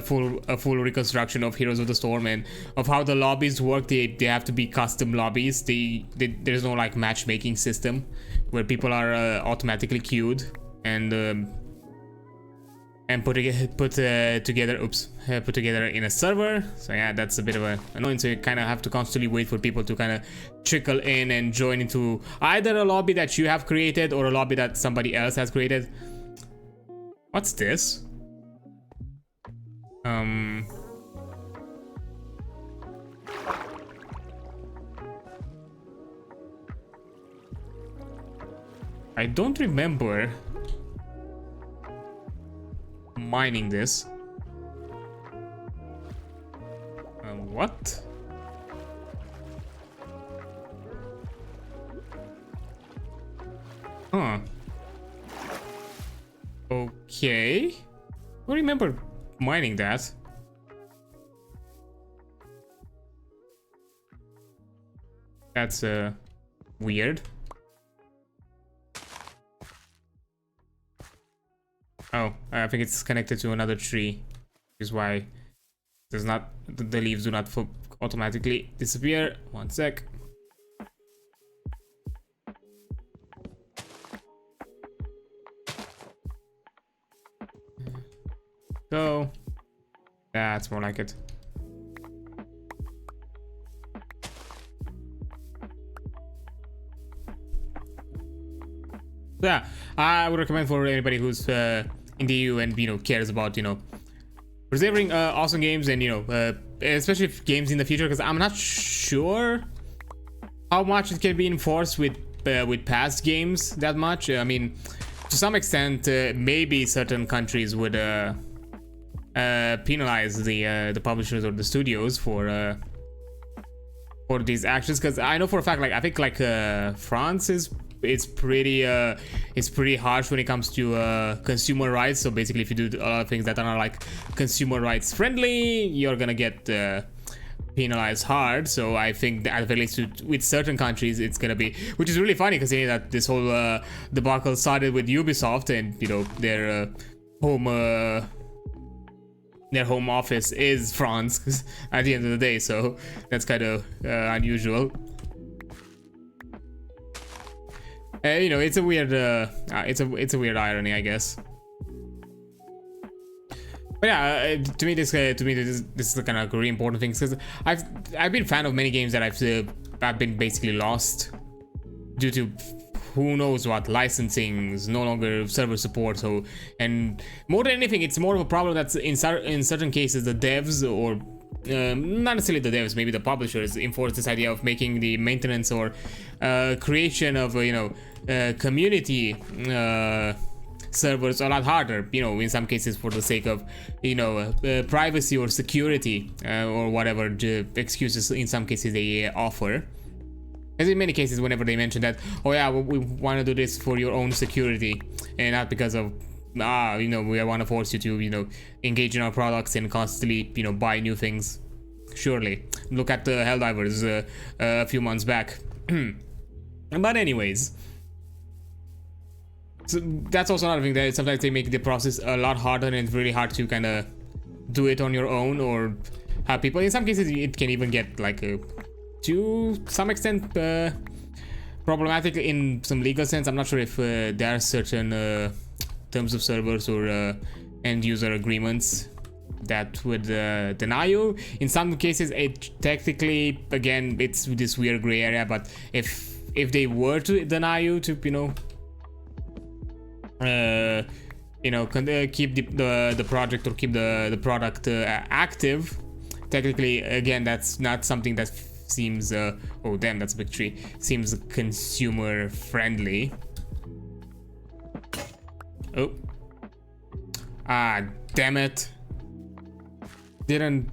full reconstruction of Heroes of the Storm and of how the lobbies work. They have to be custom lobbies. There's no like matchmaking system where people are automatically queued and put together in a server. So yeah, that's a bit of a annoying. So you kind of have to constantly wait for people to kind of trickle in and join into either a lobby that you have created or a lobby that somebody else has created. What's this? I don't remember mining this. What? Huh. Okay. I don't remember mining that. That's weird. Oh, I think it's connected to another tree, which is why there's not the leaves do not automatically disappear. One sec. So that's more like it. Yeah, I would recommend for anybody who's in the EU and cares about preserving awesome games and especially if games in the future, because I'm not sure how much it can be enforced with past games that much. I mean, to some extent, maybe certain countries would penalize the publishers or the studios for these actions, because I know for a fact, like I think like France it's pretty harsh when it comes to consumer rights. So basically, if you do a lot of things that are not like consumer rights friendly, you're gonna get penalized hard. So I think that at least with certain countries, it's gonna be, which is really funny considering that this whole debacle started with Ubisoft and their home office is France at the end of the day. So that's kind of unusual. It's a weird it's a weird irony, I guess. But yeah, to me this is the kind of really important thing, because I've been a fan of many games that I've been basically lost due to who knows what, licensings, no longer server support. So, and more than anything, it's more of a problem that's in certain cases the devs, or not necessarily the devs, maybe the publishers, enforce this idea of making the maintenance or creation of community servers a lot harder, in some cases for the sake of privacy or security, or whatever excuses in some cases they offer. As in many cases, whenever they mention that, oh yeah, we want to do this for your own security and not because of we want to force you to engage in our products and constantly buy new things. Surely look at the Helldivers a few months back. But anyways, so that's also another thing, that sometimes they make the process a lot harder, and it's really hard to kind of do it on your own or have people. In some cases it can even get like to some extent problematic in some legal sense. I'm not sure if there are certain terms of service or end user agreements that would deny you. In some cases it technically, again, it's this weird gray area, but if they were to deny you to keep the project or keep the product active, technically, again, that's not something that seems oh damn, that's a big tree, seems consumer friendly. Oh, damn it, didn't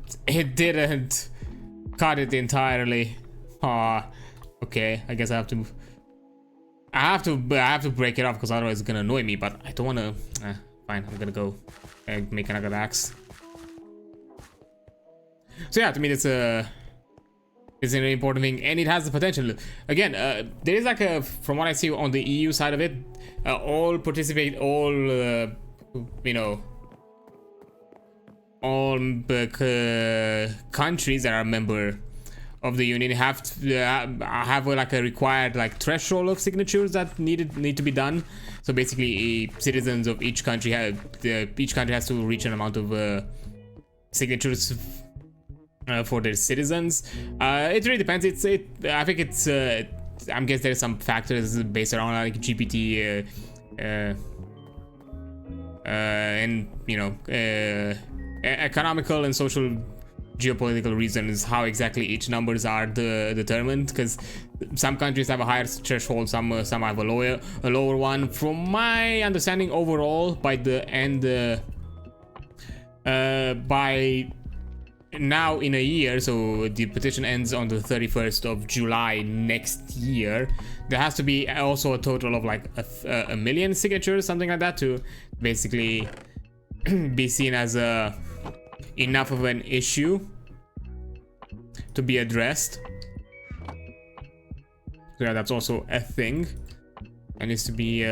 cut it entirely. Okay, I guess I have to break it off, because otherwise it's gonna annoy me. But I don't want to. Fine, I'm gonna go make another axe. So yeah, to me it's an really important thing, and it has the potential. Again, there is like from what I see on the EU side of it, all countries that are a member of the union have like a required like threshold of signatures that need to be done. So basically, citizens of each country has to reach an amount of signatures for their citizens. It really depends. I think it's I'm guessing there's some factors based around like GPT and economical and social geopolitical reasons how exactly each numbers are determined, because some countries have a higher threshold, some have a lower one. From my understanding, overall, by the end by now in a year, so the petition ends on the 31st of July next year, there has to be also a total of like a million signatures, something like that, to basically be seen as enough of an issue to be addressed. So yeah, that's also a thing that needs to be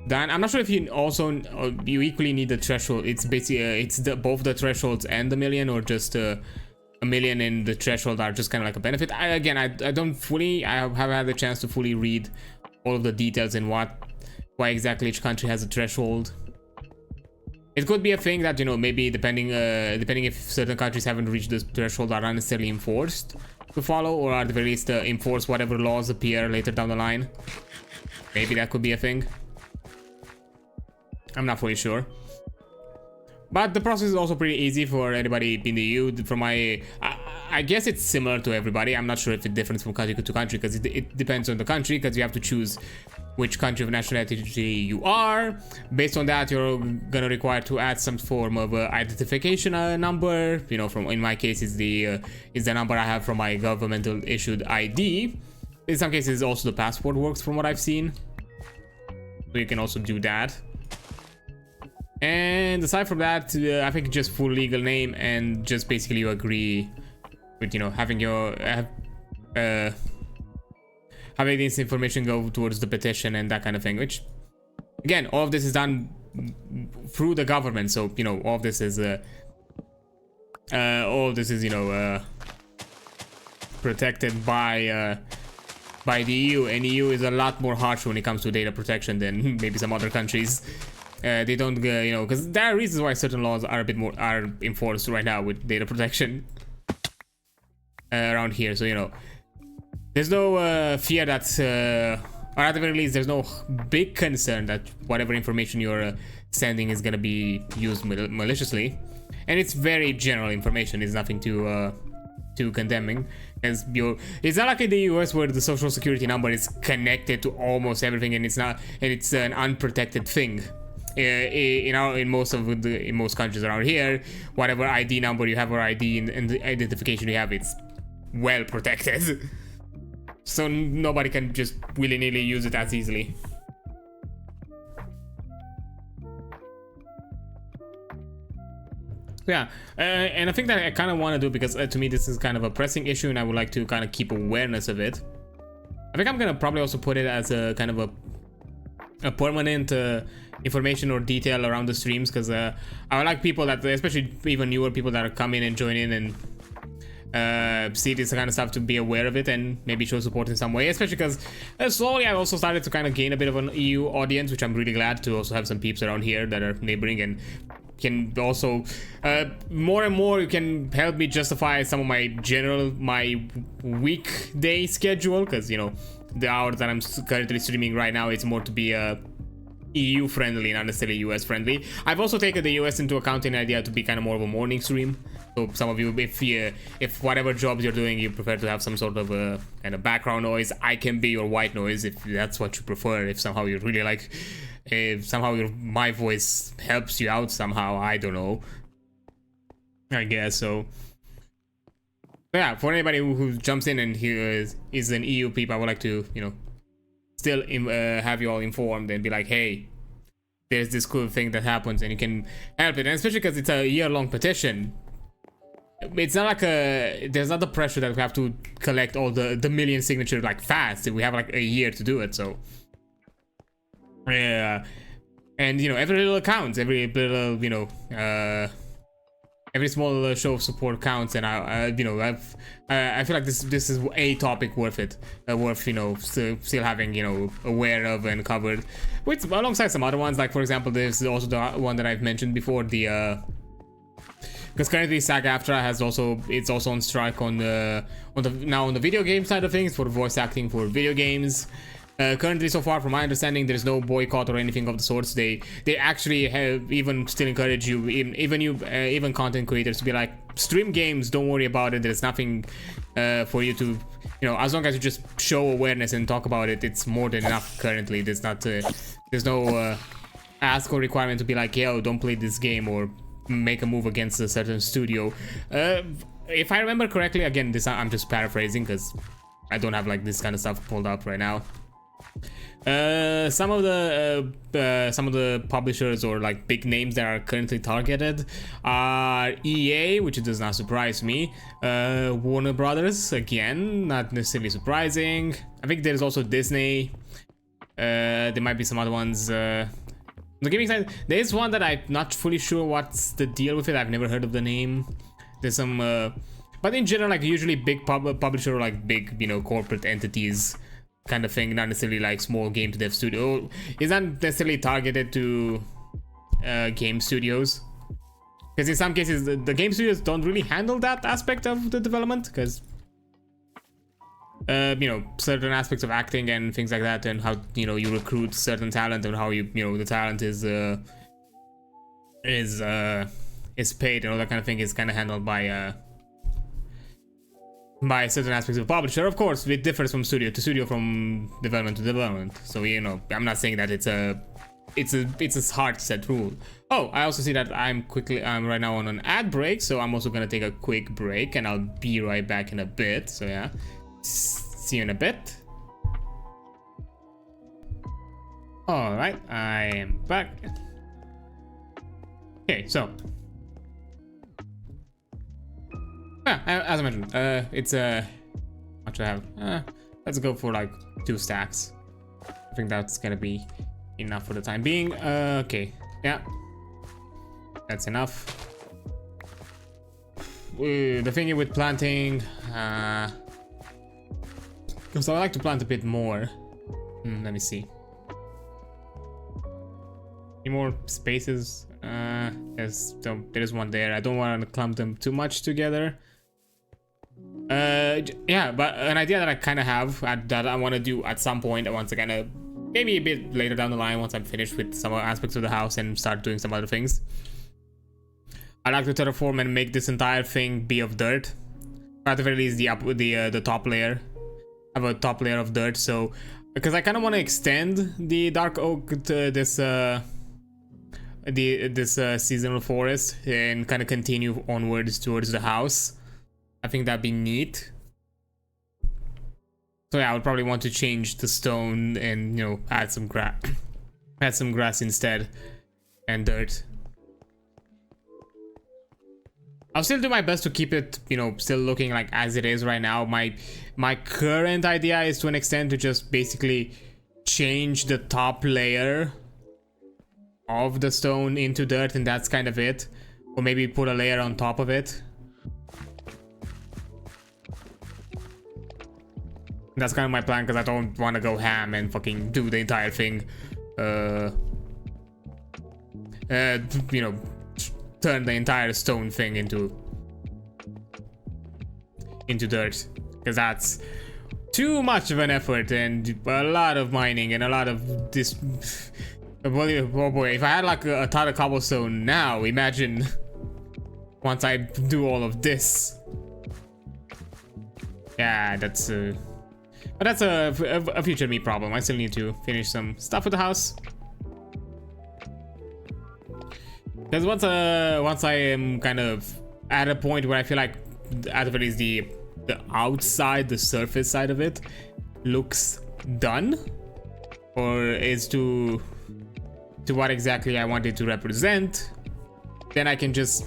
done. I'm not sure if you also you equally need the threshold. It's basically it's both the thresholds and the million, or just a million and the threshold are just kind of like a benefit. I don't fully, I haven't had the chance to fully read all of the details in why exactly each country has a threshold. It could be a thing that, you know, maybe depending if certain countries haven't reached the threshold, are not necessarily enforced to follow, or at the very least enforce whatever laws appear later down the line. Maybe that could be a thing. I'm not fully sure. But the process is also pretty easy for anybody in the EU. From I guess it's similar to everybody. I'm not sure if it differs from country to country, because it depends on the country, because you have to choose which country of nationality you are. Based on that, you're gonna require to add some form of identification number. You know, in my case, is the number I have from my governmental issued ID. In some cases, also the passport works, from what I've seen. So you can also do that. And aside from that, I think just full legal name, and just basically you agree with, you know, having your having this information go towards the petition and that kind of thing. Which, again, all of this is done through the government, so, you know, all of this is you know, protected by the EU, and EU is a lot more harsh when it comes to data protection than maybe some other countries. They don't, you know, because there are reasons why certain laws are a bit more enforced right now with data protection around here. So, you know, there's no fear that, or at the very least, there's no big concern that whatever information you're sending is gonna be used maliciously. And it's very general information. It's nothing too condemning. As it's not like in the US where the social security number is connected to almost everything, and it's an unprotected thing. In most countries around here, whatever ID number you have or ID and the identification you have, it's well protected. So nobody can just willy-nilly use it as easily. Yeah, and I think that I kind of want to do, because to me this is kind of a pressing issue, and I would like to kind of keep awareness of it. I think I'm gonna probably also put it as a kind of a permanent information or detail around the streams, because I would like people that, especially even newer people that are coming and join in and see this kind of stuff, to be aware of it and maybe show support in some way, especially because slowly I also started to kind of gain a bit of an EU audience, which I'm really glad to also have some peeps around here that are neighboring and can also more and more you can help me justify some of my weekday schedule, because, you know, the hours that I'm currently streaming right now, it's more to be EU friendly, not necessarily US friendly. I've also taken the US into account in the idea to be kind of more of a morning stream. So some of you, if whatever jobs you're doing, you prefer to have some sort of kind of background noise, I can be your white noise if that's what you prefer. If somehow you really like, if somehow my voice helps you out somehow, I don't know, I guess so. Yeah, for anybody who jumps in and is an EU peep, I would like to, you know, still have you all informed and be like, hey, there's this cool thing that happens and you can help it. And especially because it's a year-long petition, it's not like there's not the pressure that we have to collect all the million signatures like fast. We have like a year to do it, so yeah. And, you know, every little counts, every little, you know, every small show of support counts, and I feel like this is a topic worth it, worth, you know, still having, you know, aware of and covered, with alongside some other ones. Like, for example, there's also the one that I've mentioned before, the because currently SAG-AFTRA has it's also on strike on the video game side of things, for voice acting for video games. Currently, so far, from my understanding, there's no boycott or anything of the sorts. They actually have even still encourage you, even content creators, to be like, stream games, don't worry about it. There's nothing for you to, you know, as long as you just show awareness and talk about it, it's more than enough. Currently, there's no ask or requirement to be like, yo, don't play this game, or make a move against a certain studio. If I remember correctly, again, this I'm just paraphrasing because I don't have like this kind of stuff pulled up right now. Some of the publishers or like big names that are currently targeted are EA, which does not surprise me. Warner Brothers, again, not necessarily surprising. I think there's also Disney. There might be some other ones. The gaming side, there is one that I'm not fully sure what's the deal with it. I've never heard of the name. There's some, but in general, like usually big publisher or like big, you know, corporate entities kind of thing, not necessarily like small game dev studio. Is not necessarily targeted to game studios, because in some cases the game studios don't really handle that aspect of the development, because you know, certain aspects of acting and things like that, and how, you know, you recruit certain talent and how you know, the talent is paid and all that kind of thing is kind of handled by certain aspects of the publisher. Of course, it differs from studio to studio, from development to development. So, you know, I'm not saying that it's a hard set rule. Oh, I also see that I'm right now on an ad break, so I'm also gonna take a quick break, and I'll be right back in a bit. So yeah, see you in a bit. All right, I am back. Okay, so. Yeah, as I mentioned, it's what do I have? Let's go for like 2 stacks. I think that's gonna be enough for the time being. Okay, yeah, that's enough. The thingy with planting, because I like to plant a bit more. Let me see. Any more spaces? There's one there. I don't want to clump them too much together. Yeah, but an idea that I kind of have that I want to do at some point, once I kind of, maybe a bit later down the line, once I'm finished with some aspects of the house and start doing some other things, I like to terraform and make this entire thing be of dirt. Or at the very least, the top layer. I have a top layer of dirt, so because I kind of want to extend the dark oak to this seasonal forest and kind of continue onwards towards the house. I think that'd be neat. So yeah, I would probably want to change the stone and, you know, add some grass instead, and dirt. I'll still do my best to keep it, you know, still looking like as it is right now. My current idea is to an extent to just basically change the top layer of the stone into dirt, and that's kind of it. Or maybe put a layer on top of it. That's kind of my plan, because I don't want to go ham and fucking do the entire thing. You know, turn the entire stone thing into dirt, because that's too much of an effort and a lot of mining and a lot of this. Oh boy, if I had like a ton of cobblestone now, imagine once I do all of this. Yeah, that's but that's a future me problem. I still need to finish some stuff with the house, because once I am kind of at a point where I feel like at the very least the outside, the surface side of it looks done, or is to what exactly I want it to represent, then I can just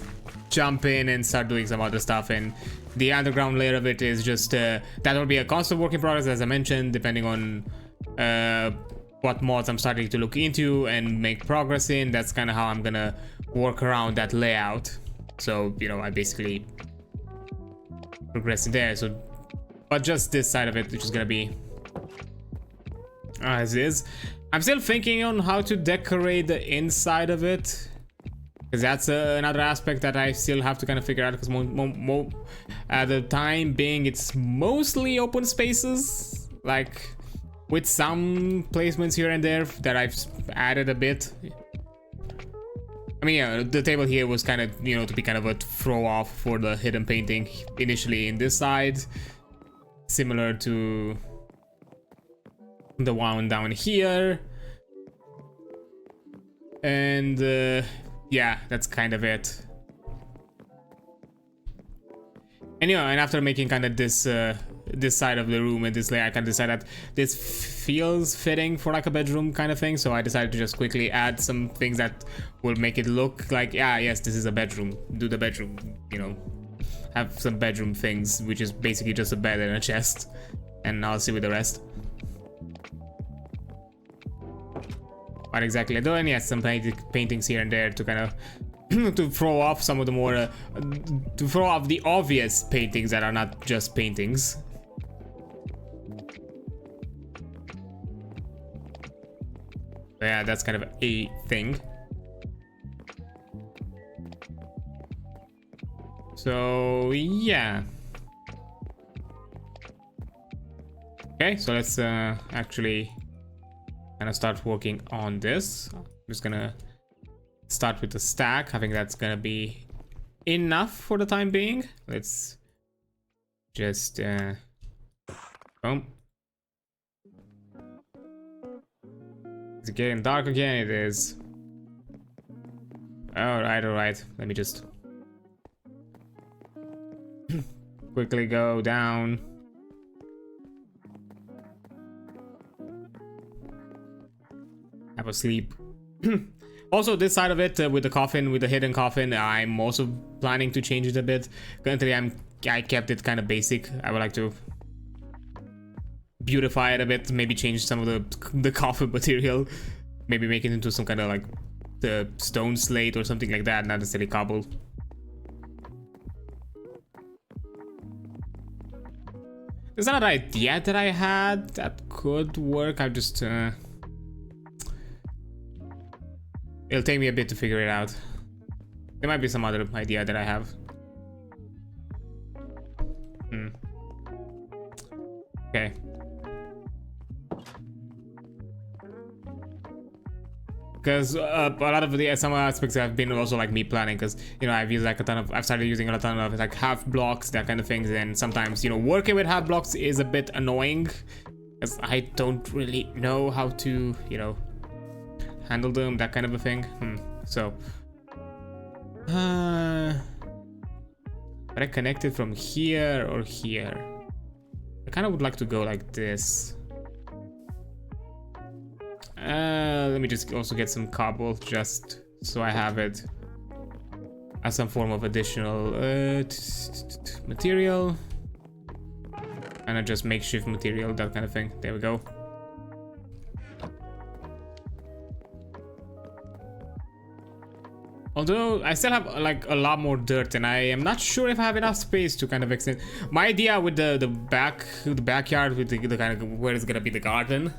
jump in and start doing some other stuff. And the underground layer of it is just that will be a constant work in progress, as I mentioned, depending on what mods I'm starting to look into and make progress in. That's kind of how I'm gonna work around that layout. So, you know, I basically progress in there. So, but just this side of it, which is gonna be as is. I'm still thinking on how to decorate the inside of it, because that's another aspect that I still have to kind of figure out, because at the time being, it's mostly open spaces, like with some placements here and there that I've added a bit. I mean, yeah, the table here was kind of, you know, to be kind of a throw off for the hidden painting initially in this side, similar to the one down here. And yeah, that's kind of it. And you know, and after making kind of this this side of the room and this layer, I kind of decided that this feels fitting for like a bedroom kind of thing. So I decided to just quickly add some things that will make it look like, yeah, yes, this is a bedroom. Do the bedroom, you know, have some bedroom things, which is basically just a bed and a chest. And I'll see with the rest. What exactly I'm doing? Yes, some paintings here and there to kind of to throw off some of the more to throw off the obvious paintings that are not just paintings. But yeah, that's kind of a thing. So yeah. Okay, so let's actually kind of start working on this. I'm just gonna start with the stack. I think that's gonna be enough for the time being. Let's just boom. Is it getting dark again? It is. All right. Let me just quickly go down. Have a sleep. Also, this side of it with the coffin, with the hidden coffin, I'm also planning to change it a bit. Currently, I kept it kind of basic. I would like to beautify it a bit, maybe change some of the coffin material, maybe make it into some kind of like the stone slate or something like that, not necessarily cobble. There's another idea that I had that could work. I just it'll take me a bit to figure it out. There might be some other idea that I have. Okay. Because a lot of the some aspects have been also like me planning, because you know I've started using a ton of like half blocks, that kind of things, and sometimes, you know, working with half blocks is a bit annoying because I don't really know how to, you know, handle them, that kind of a thing. So but I connect it from here or here. I kind of would like to go like this. Let me just also get some cobble just so I have it as some form of additional material, and I just makeshift material, that kind of thing. There we go. Although I still have like a lot more dirt, and I am not sure if I have enough space to kind of extend. My idea with the backyard with the kind of where it's gonna be the garden.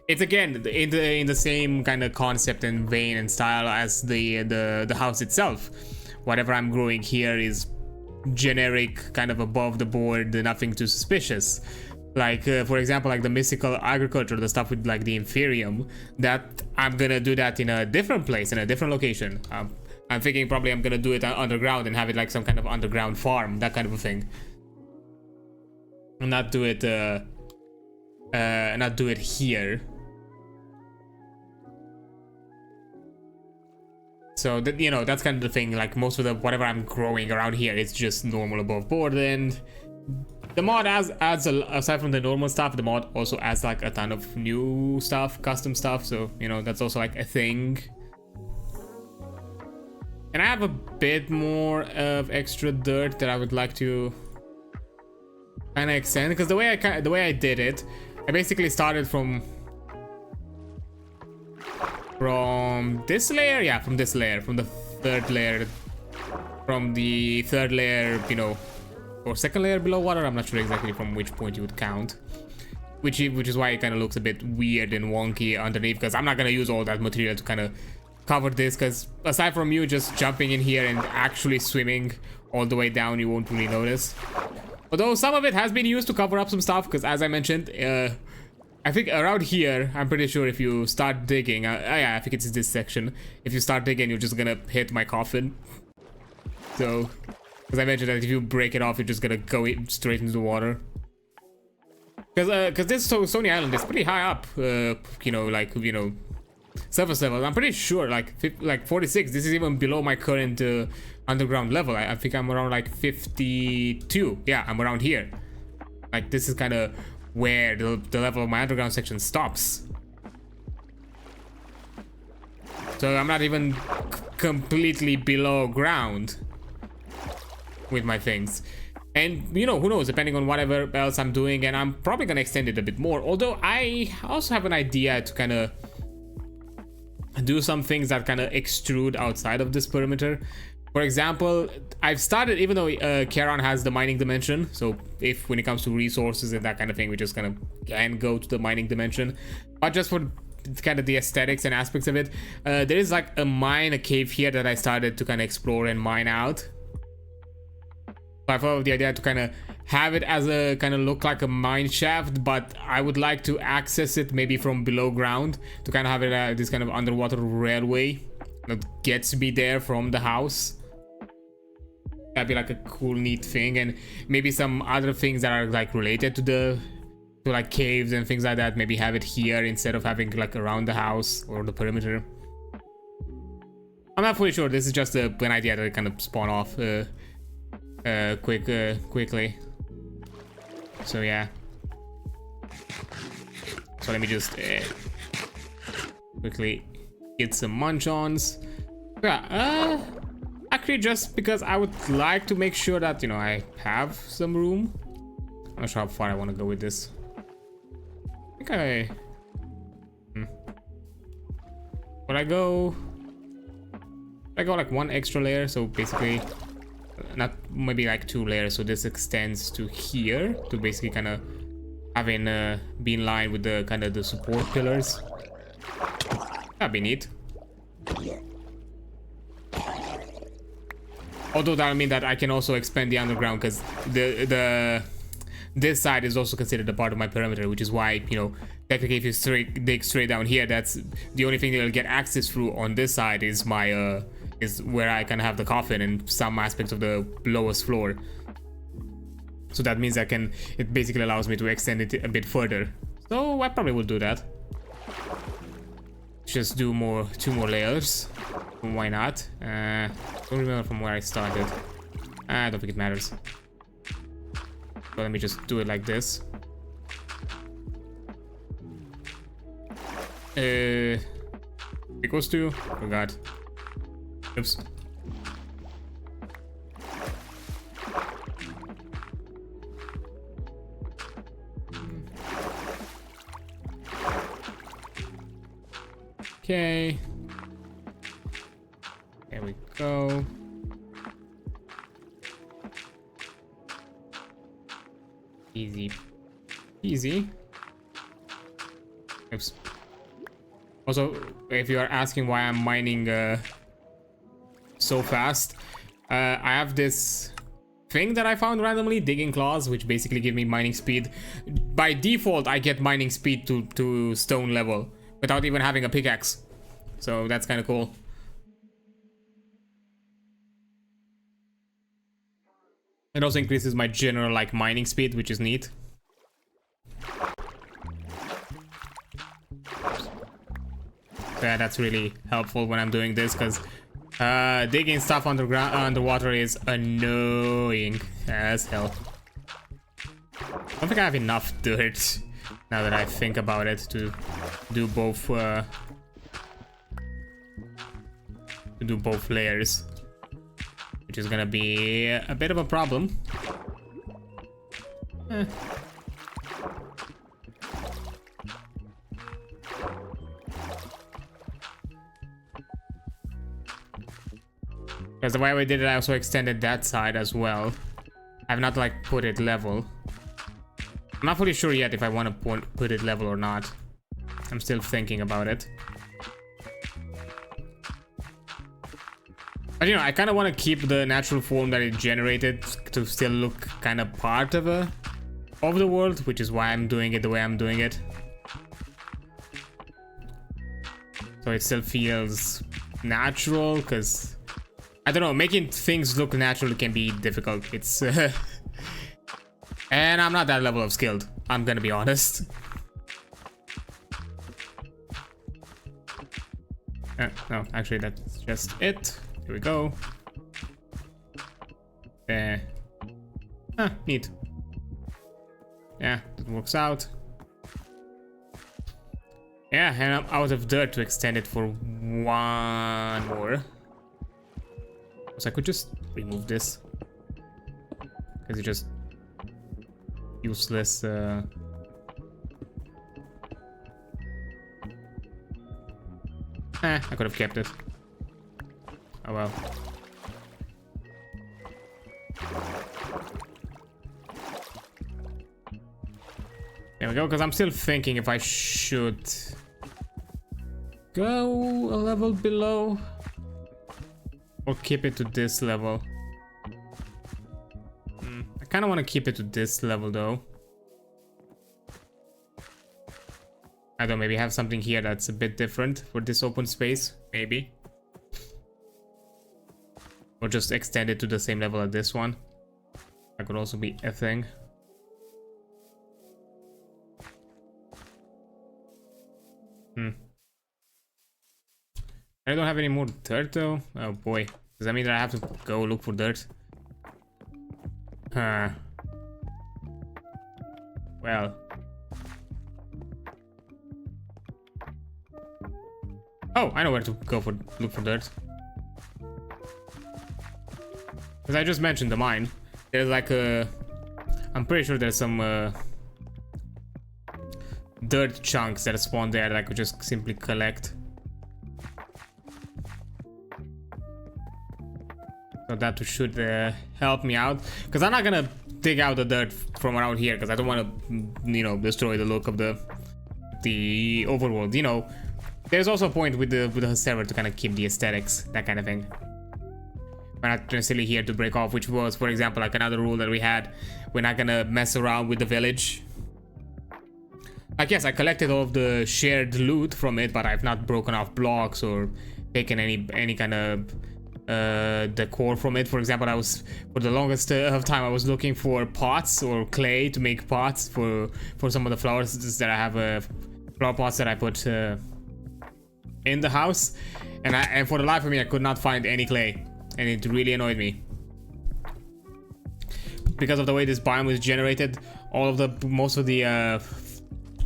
It's again in the same kind of concept and vein and style as the house itself. Whatever I'm growing here is generic, kind of above the board, nothing too suspicious. Like for example, like the mystical agriculture, the stuff with like the Inferium, that I'm gonna do that in a different place, in a different location. I'm thinking probably I'm gonna do it underground and have it like some kind of underground farm, that kind of a thing. And not do it here. So that, you know, that's kind of the thing. Like most of the whatever I'm growing around here, it's just normal above board, and the mod adds aside from the normal stuff, the mod also adds like a ton of new stuff, custom stuff. So you know, that's also like a thing. And I have a bit more of extra dirt that I would like to kind of extend, because the way I did it, I basically started from this layer, yeah, from this layer, from the third layer, you know, or second layer below water. I'm not sure exactly from which point you would count, which is why it kind of looks a bit weird and wonky underneath, because I'm not gonna use all that material to kind of cover this, because aside from you just jumping in here and actually swimming all the way down, you won't really notice. Although some of it has been used to cover up some stuff, because as I mentioned, I think around here, I'm pretty sure if you start digging, yeah, I think it's this section. If you start digging, you're just gonna hit my coffin. So, because I mentioned that if you break it off, you're just gonna go straight into the water. Because this Stony Island is pretty high up, you know, like, you know, surface level. I'm pretty sure like 46. This is even below my current underground level. I think I'm around like 52. Yeah, I'm around here. Like this is kind of where the level of my underground section stops. So I'm not even completely below ground with my things. And you know, who knows, depending on whatever else I'm doing, and I'm probably gonna extend it a bit more. Although I also have an idea to kind of do some things that kind of extrude outside of this perimeter. For example, I've started, even though Charon has the mining dimension, so if when it comes to resources and that kind of thing, we just kind of can go to the mining dimension. But just for kind of the aesthetics and aspects of it, there is like a cave here that I started to kind of explore and mine out. So I thought of the idea to kind of have it as a kind of look like a mine shaft, but I would like to access it maybe from below ground to kind of have it this kind of underwater railway that gets me there from the house. That'd be like a cool, neat thing, and maybe some other things that are like related to like caves and things like that. Maybe have it here instead of having like around the house or the perimeter. I'm not fully sure. This is just an idea that kind of spawn off quickly. So yeah. So let me just quickly get some munch-ons. Yeah. Actually, just because I would like to make sure that, you know, I have some room. I'm not sure how far I want to go with this. I think Would I go like one extra layer? So basically, not maybe like 2 layers. So this extends to here to basically kind of having be in line with the kind of the support pillars. That'd be neat. Although that would mean that I can also expand the underground, because this side is also considered a part of my perimeter, which is why, you know, technically if you dig straight down here, that's the only thing that you'll get access through on this side is my is where I can have the coffin and some aspects of the lowest floor. So that means it basically allows me to extend it a bit further. So I probably will do that. Just do 2 more layers. Why not? Don't remember from where I started. I don't think it matters. So let me just do it like this. Equals to? Forgot. Oops. Okay. There we go. Easy peasy. Oops. Also, if you are asking why I'm mining so fast, I have this thing that I found randomly, digging claws, which basically give me mining speed. By default, I get mining speed to stone level without even having a pickaxe. So that's kind of cool. It also increases my general like mining speed, which is neat. So yeah, that's really helpful when I'm doing this, because digging stuff underwater is annoying as hell. I don't think I have enough dirt now that I think about it to do both layers, which is gonna be a bit of a problem. Because the way we did it, I also extended that side as well. I've not like put it level. I'm not fully sure yet if I want to put it level or not. I'm still thinking about it. But you know, I kind of want to keep the natural form that it generated to still look kind of part of the world, which is why I'm doing it the way I'm doing it. So it still feels natural, because I don't know, making things look natural can be difficult. It's and I'm not that level of skilled, I'm gonna be honest. No, actually that's just it. Here we go. There. Neat. Yeah, that works out. Yeah, and I'm out of dirt to extend it for one more. So I could just remove this. Because it's just useless. I could have kept it. Oh well. There we go, because I'm still thinking if I should go a level below or keep it to this level. I kind of want to keep it to this level though. I don't know, maybe have something here that's a bit different for this open space, maybe. Or just extend it to the same level as this one. That could also be a thing. I don't have any more dirt though. Oh boy. Does that mean that I have to go look for dirt? Huh. Well. Oh, I know where to go for look for dirt. Because I just mentioned the mine. There's like a... I'm pretty sure there's some dirt chunks that spawn there that I could just simply collect. So that should help me out. Because I'm not gonna dig out the dirt from around here. Because I don't want to, you know, destroy the look of the overworld. You know, there's also a point with the server to kind of keep the aesthetics, that kind of thing. We're not necessarily here to break off, which was, for example, like another rule that we had. We're not gonna mess around with the village. Like, yes, I collected all of the shared loot from it, but I've not broken off blocks or taken any kind of decor from it. For example, I was, for the longest of time, I was looking for pots or clay to make pots for some of the flowers that I have, flower pots that I put in the house, and for the life of me I could not find any clay, and it really annoyed me because of the way this biome is generated. Most of the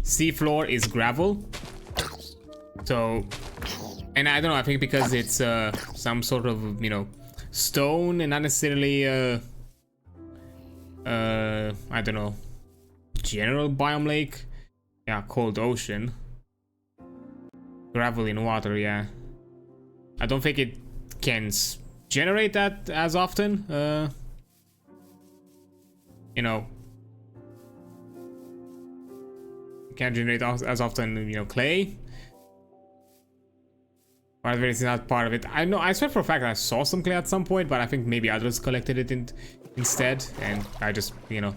sea floor is gravel, so, and I don't know, I think because it's some sort of, you know, stone and not necessarily I don't know, general biome lake. Yeah, cold ocean. Gravel in water, yeah. I don't think it can generate that as often. You know, can't generate as often, you know, clay. But it's not part of it. I know, I swear for a fact I saw some clay at some point, but I think maybe others collected it instead, and I just, you know,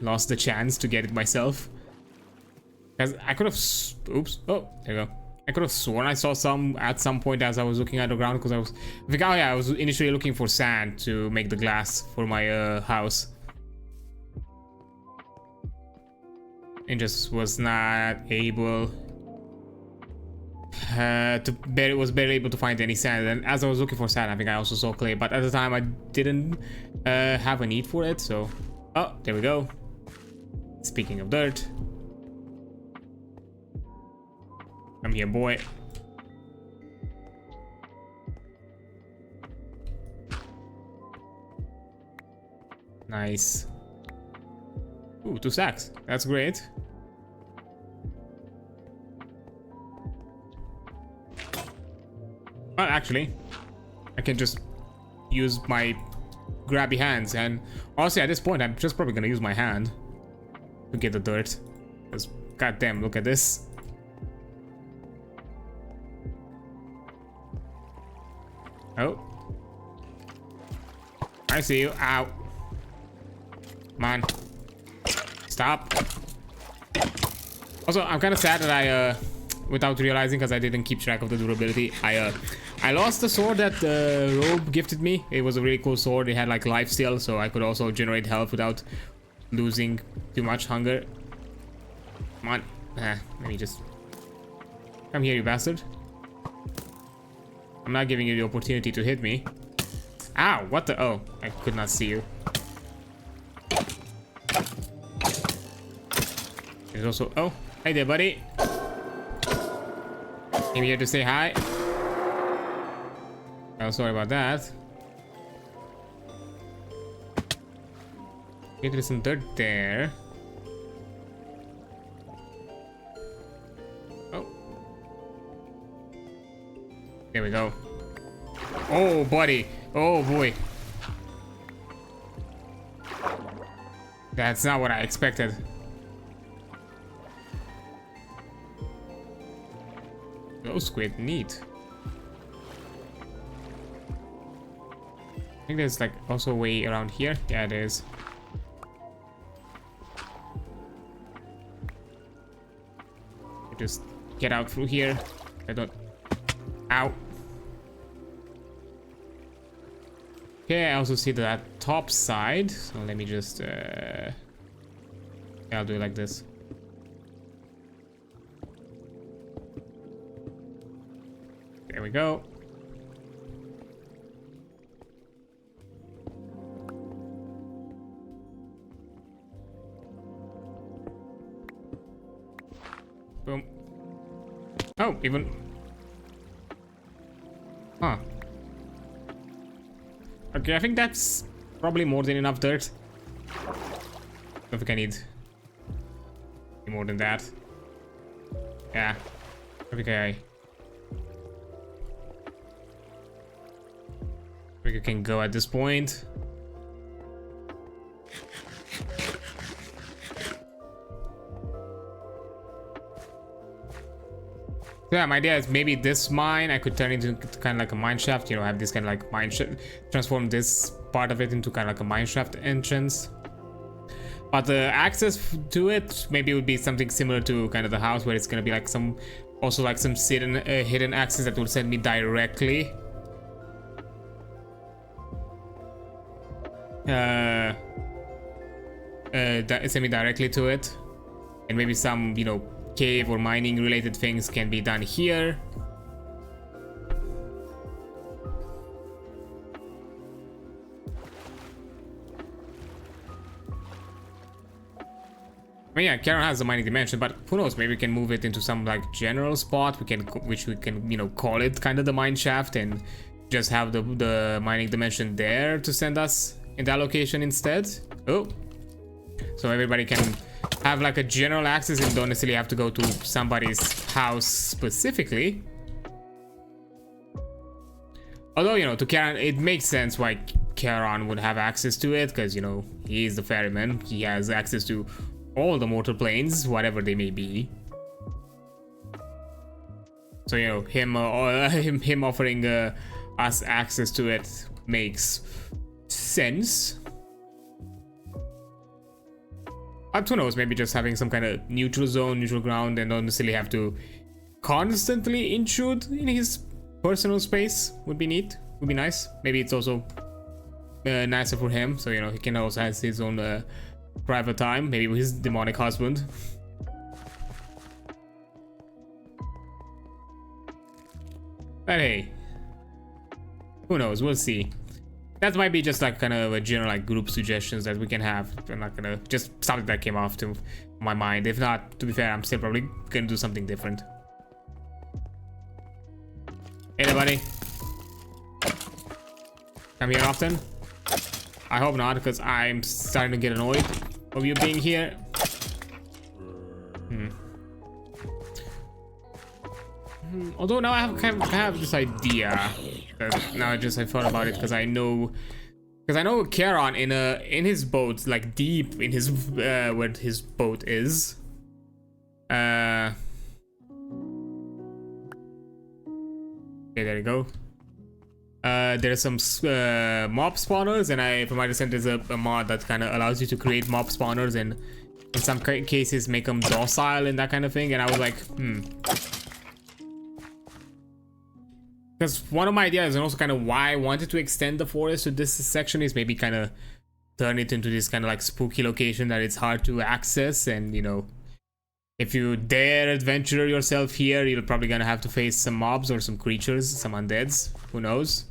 lost the chance to get it myself. Because I could have, oops, oh, there you go. I could have sworn I saw some at some point as I was looking at the ground, because I think, oh yeah, I was initially looking for sand to make the glass for my house. And just was not able was barely able to find any sand. And as I was looking for sand, I think I also saw clay, but at the time I didn't have a need for it, so, oh, there we go. Speaking of dirt, come here, boy. Nice. Ooh, 2 stacks. That's great. Well, actually, I can just use my grabby hands, and honestly, at this point, I'm just probably gonna use my hand to get the dirt. Because, goddamn, look at this. Oh. I see you. Ow. Come on. Stop. Also, I'm kind of sad that I, without realizing, because I didn't keep track of the durability, I lost the sword that Robe gifted me. It was a really cool sword. It had like lifesteal, so I could also generate health without losing too much hunger. Come on. Let me just... Come here, you bastard. I'm not giving you the opportunity to hit me. Ow, what the? Oh, I could not see you. There's also, oh, hey there, buddy. Came here to say hi. Oh, sorry about that. Okay, there's some dirt there. Oh. There we go. Oh, buddy. Oh, boy. That's not what I expected. Oh, squid, neat. I think there's like also a way around here. Yeah, it is. Just get out through here. I don't. Ow. Okay, I also see that top side. So let me just. Yeah, I'll do it like this. There we go. Boom. Oh, even. Huh. Okay, I think that's probably more than enough dirt. I don't think I need more than that. Yeah. I think I can go at this point. Yeah, my idea is maybe this mine I could turn into kind of like a mine shaft, you know, have this kind of like mine shaft, transform this part of it into kind of like a mine shaft entrance. But the access to it maybe would be something similar to kind of the house, where it's gonna be like some, also like some hidden access that will send me directly. Send me directly to it, and maybe some, you know, cave or mining related things can be done here. But yeah, Karen has the mining dimension, but who knows, maybe we can move it into some like general spot which we can, you know, call it kind of the mine shaft, and just have the mining dimension there to send us in that location instead. Oh, so everybody can have like a general access and don't necessarily have to go to somebody's house specifically. Although, you know, to Karen, it makes sense why Karen would have access to it, because, you know, he is the ferryman. He has access to all the mortal planes, whatever they may be. So, you know, him offering us access to it makes sense. But who knows, maybe just having some kind of neutral zone, neutral ground, and don't necessarily have to constantly intrude in his personal space would be neat, would be nice. Maybe it's also nicer for him, so, you know, he can also have his own private time, maybe with his demonic husband. But hey, who knows, we'll see. That might be just like kind of a general like group suggestions that we can have. I'm not gonna, just something that came off to my mind. If not, to be fair, I'm still probably gonna do something different. Hey there, buddy. Come here often? I hope not, because I'm starting to get annoyed of you being here. Although now I have this idea. Now I thought about it, because I know Charon in his boat, like deep in his where his boat is. Okay, there you go. There's some mob spawners, and from my understanding, there's a mod that kind of allows you to create mob spawners and in some cases make them docile and that kind of thing. And I was like, because one of my ideas, and also kind of why I wanted to extend the forest to this section, is maybe kind of turn it into this kind of like spooky location that it's hard to access, and, you know, if you dare adventure yourself here, you're probably gonna have to face some mobs or some creatures, some undeads. Who knows?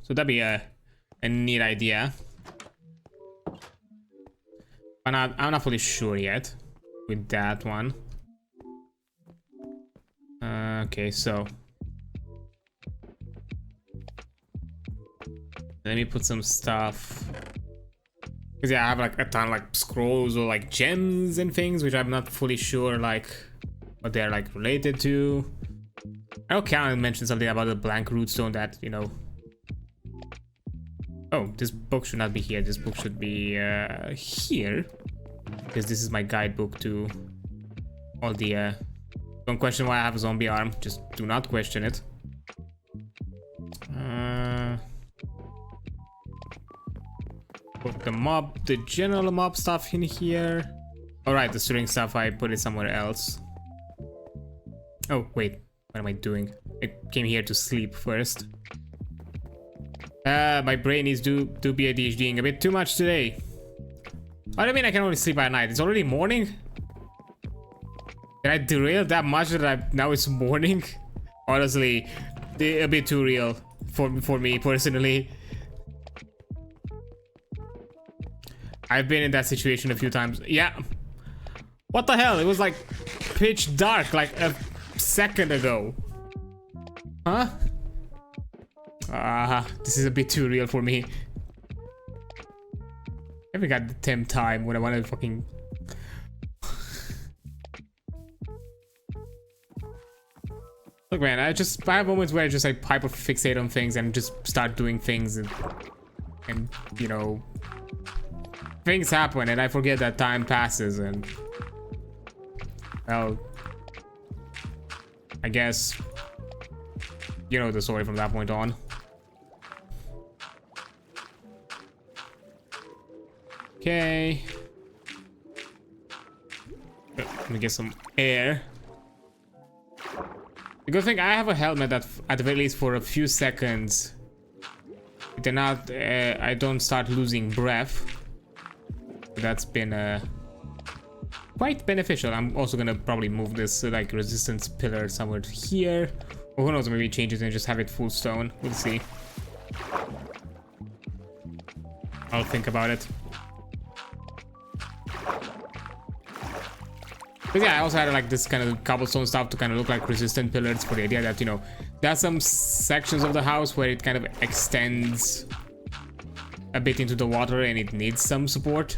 So that'd be a neat idea. But I'm not fully sure yet with that one. Okay, so let me put some stuff. Cause yeah, I have like a ton of like scrolls or like gems and things, which I'm not fully sure like what they're like related to. I know Karen mentioned something about the blank root stone that, you know. Oh, this book should not be here. This book should be here. Because this is my guidebook to all the... Don't question why I have a zombie arm. Just do not question it. Put the general mob stuff in here. Alright, the string stuff, I put it somewhere else. Oh, wait. What am I doing? I came here to sleep first. My brain is do be ADHDing a bit too much today. What do you mean I can only sleep at night? It's already morning? Did I derail that much that now it's morning? Honestly, a bit too real for me personally. I've been in that situation a few times. Yeah. What the hell? It was like pitch dark like a second ago. Huh? This is a bit too real for me. I haven't got the temp time when I want to fucking... Look, man, I have moments where I just like hyper fixate on things and just start doing things and you know, things happen and I forget that time passes and, well, I guess you know the story from that point on. Okay. Let me get some air. The good thing, I have a helmet that at the very least for a few seconds they're not I don't start losing breath. That's been quite beneficial. I'm also gonna probably move this like resistance pillar somewhere here, or who knows, maybe change it and just have it full stone. We'll see. I'll think about it. But yeah, I also had like this kind of cobblestone stuff to kind of look like resistant pillars for the idea that, you know, there are some sections of the house where it kind of extends a bit into the water and it needs some support,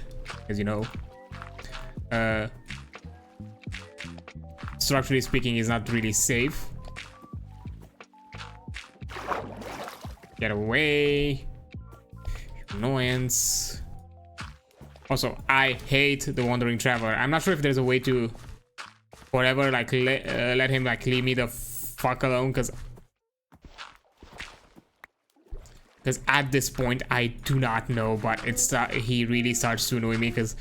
as you know. Structurally speaking, is not really safe. Get away. Annoyance. Also, I hate the Wandering Traveler. I'm not sure if there's a way to forever like let him like leave me the fuck alone, because at this point I do not know, but he really starts to annoy me, because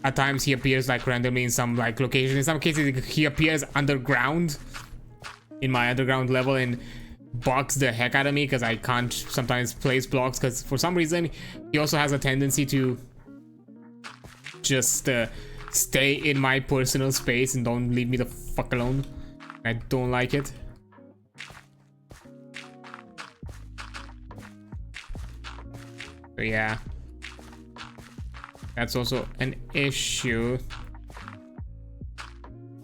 at times he appears like randomly in some like location. In some cases he appears underground in my underground level and bugs the heck out of me, because I can't sometimes place blocks, because for some reason he also has a tendency to just stay in my personal space and don't leave me the fuck alone. I don't like it. So yeah, that's also an issue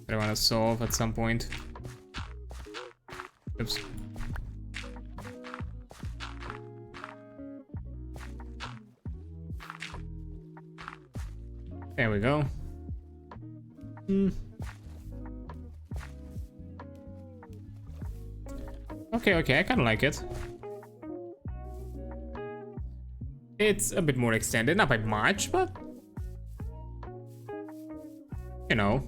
that I want to solve at some point. Oops. There we go. Okay, I kind of like it. It's a bit more extended, not by much, but you know,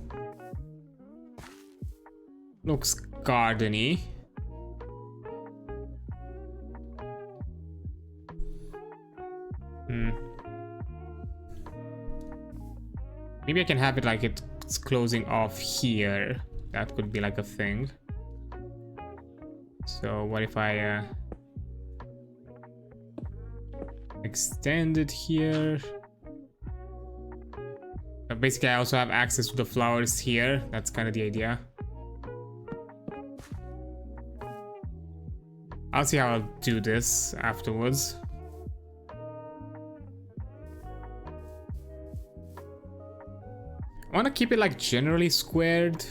looks gardeny. Maybe I can have it like it's closing off here. That could be like a thing. So what if I extend it here. Basically, I also have access to the flowers here. That's kind of the idea. I'll see how I'll do this afterwards. I want to keep it like generally squared.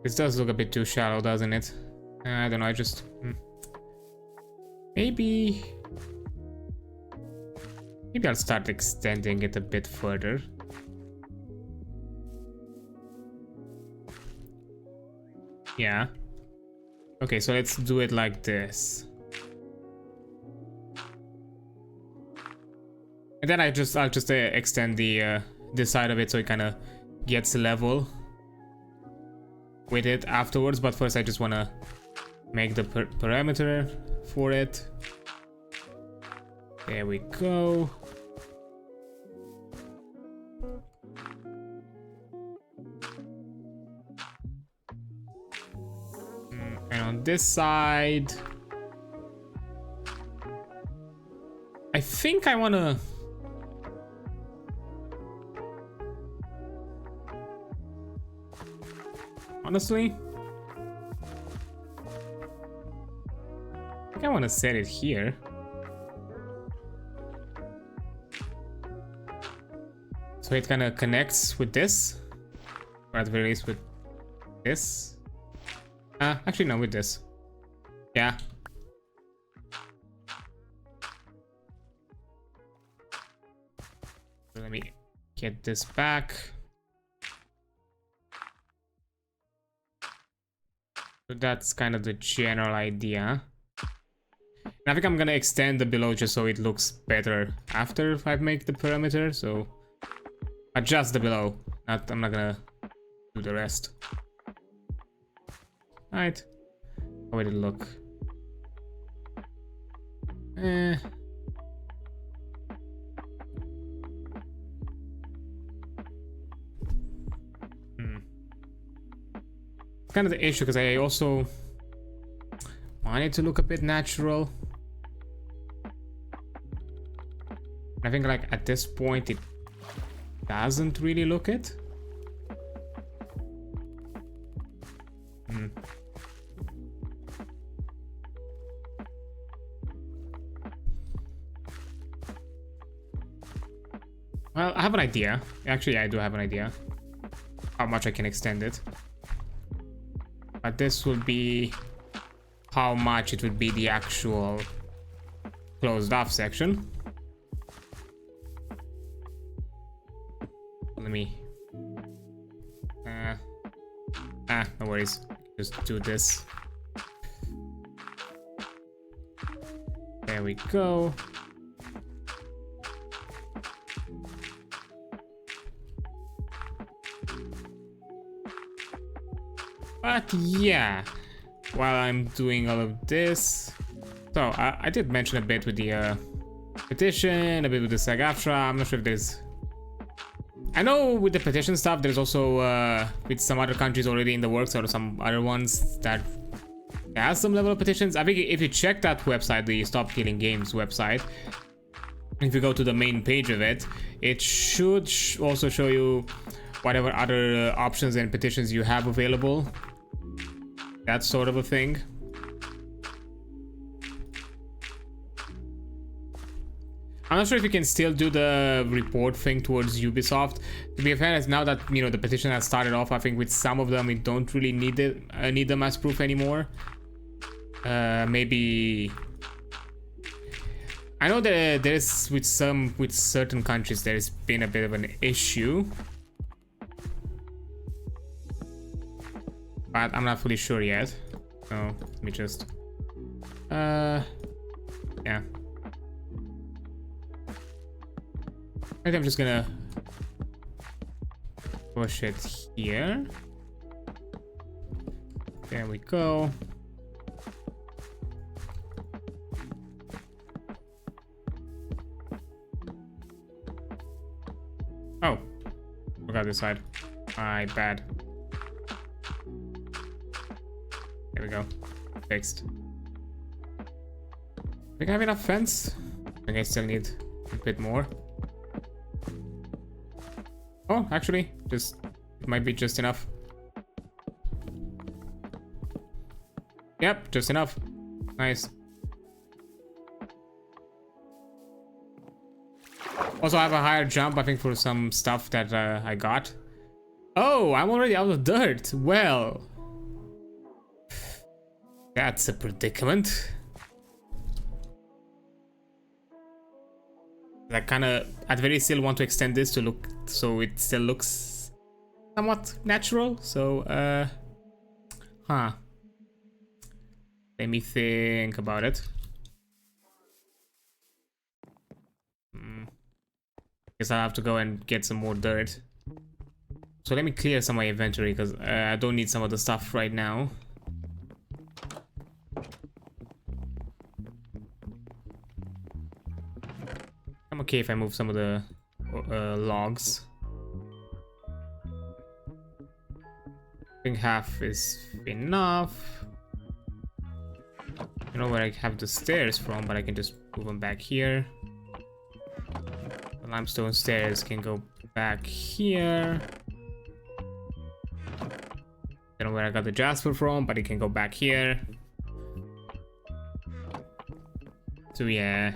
This does look a bit too shallow, doesn't it? I don't know, I just... Maybe I'll start extending it a bit further. Yeah. Okay, so let's do it like this. And then I'll just extend the this side of it so it kind of gets level with it afterwards. But first I just want to make the parameter for it. There we go. And on this side, I think I want to... Honestly, I think I want to set it here. So it kind of connects with this, or at the very least with this. Actually no, with this. Yeah. So let me get this back. So that's kind of the general idea. And I think I'm gonna extend the below just so it looks better after I make the perimeter. So adjust the below. I'm not gonna do the rest. Alright. How would it look? Kind of the issue because I also want it to look a bit natural. I think like at this point it doesn't really look it. Well, I have an idea. Actually, I do have an idea how much I can extend it. But this will be how much it would be the actual closed off section. Let me... no worries. Just do this. There we go. But yeah, while I'm doing all of this, so I did mention a bit with the petition, a bit with the SAG-AFTRA. I'm not sure if there's... I know with the petition stuff, there's also with some other countries already in the works, or some other ones that has some level of petitions. I think if you check that website, the Stop Killing Games website, if you go to the main page of it, it should also show you whatever other options and petitions you have available. That sort of a thing. I'm not sure if you can still do the report thing towards Ubisoft. To be fair, now that the petition has started off, I think with some of them we don't really need them as proof anymore. Maybe I know that there's with certain countries there's been a bit of an issue, but I'm not fully sure yet. So let me just yeah. I think I'm just gonna push it here. There we go. Oh, forgot this side. My bad. There we go. Fixed. Think I have enough fence? I think I still need a bit more. Oh, actually, just it might be just enough. Yep, just enough. Nice. Also, I have a higher jump, I think, for some stuff that I got. Oh, I'm already out of dirt. Well, that's a predicament. I kind of, at the very least, still want to extend this to look so it still looks somewhat natural. So, huh. Let me think about it. Guess I'll have to go and get some more dirt. So let me clear some of my inventory because I don't need some of the stuff right now. I'm okay if I move some of the logs. I think half is enough. I don't know where I have the stairs from, but I can just move them back here. The limestone stairs can go back here. I don't know where I got the jasper from, but it can go back here. So yeah.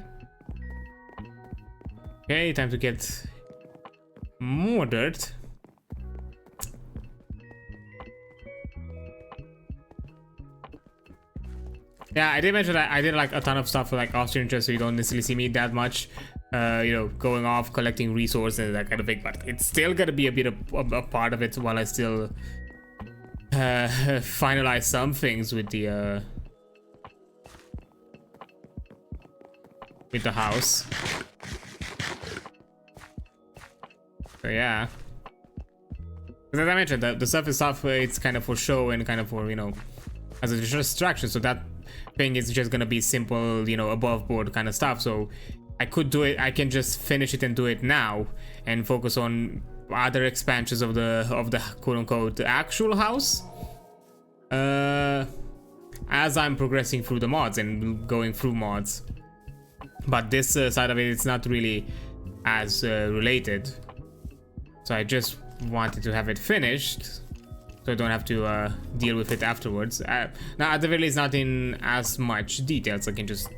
Okay, time to get more dirt. Yeah, I did mention that I did like a ton of stuff for like off-stream just so you don't necessarily see me that much, you know, going off, collecting resources and that kind of thing, but it's still gonna be a bit of a part of it while I still finalize some things with the house. So yeah. As I mentioned, the surface stuff, it's kind of for show and kind of for, you know, as a distraction, so that thing is just gonna be simple, you know, above board kind of stuff. So I could do it, I can just finish it and do it now and focus on other expansions of the quote-unquote actual house as I'm progressing through the mods and going through mods. But this side of it, it's not really as related, so I just wanted to have it finished so I don't have to deal with it afterwards. Now at the very least, not in as much details. I can just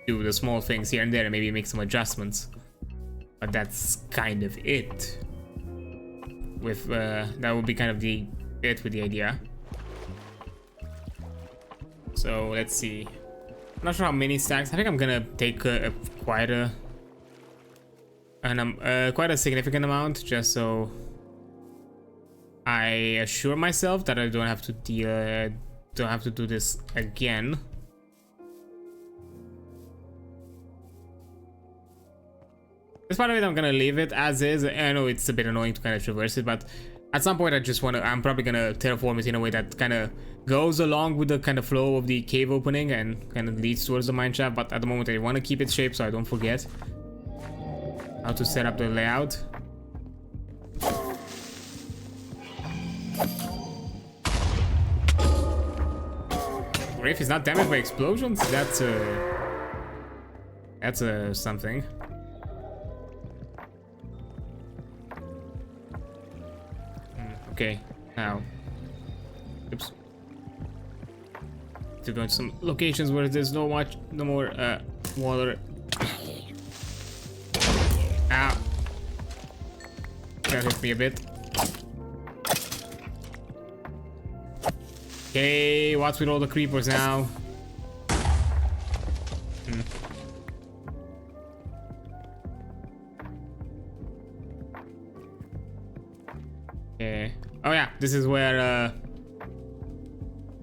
do the small things here and there and maybe make some adjustments, but that's kind of it. With that would be kind of it with the idea. So let's see. I'm not sure how many stacks. I think I'm gonna take quite a significant amount, just so I assure myself that I don't have to do this again. This part of it, I'm gonna leave it as is. I know it's a bit annoying to kind of traverse it, but at some point I'm probably gonna terraform it in a way that kind of goes along with the kind of flow of the cave opening and kind of leads towards the mineshaft. But at the moment I want to keep its shape so I don't forget how to set up the layout. If it's not damaged by explosions, that's something. Okay, now, oops. To go into some locations where there's no more water. Ow. That hit me a bit. Okay, what's with all the creepers now? Okay. Oh yeah, this is where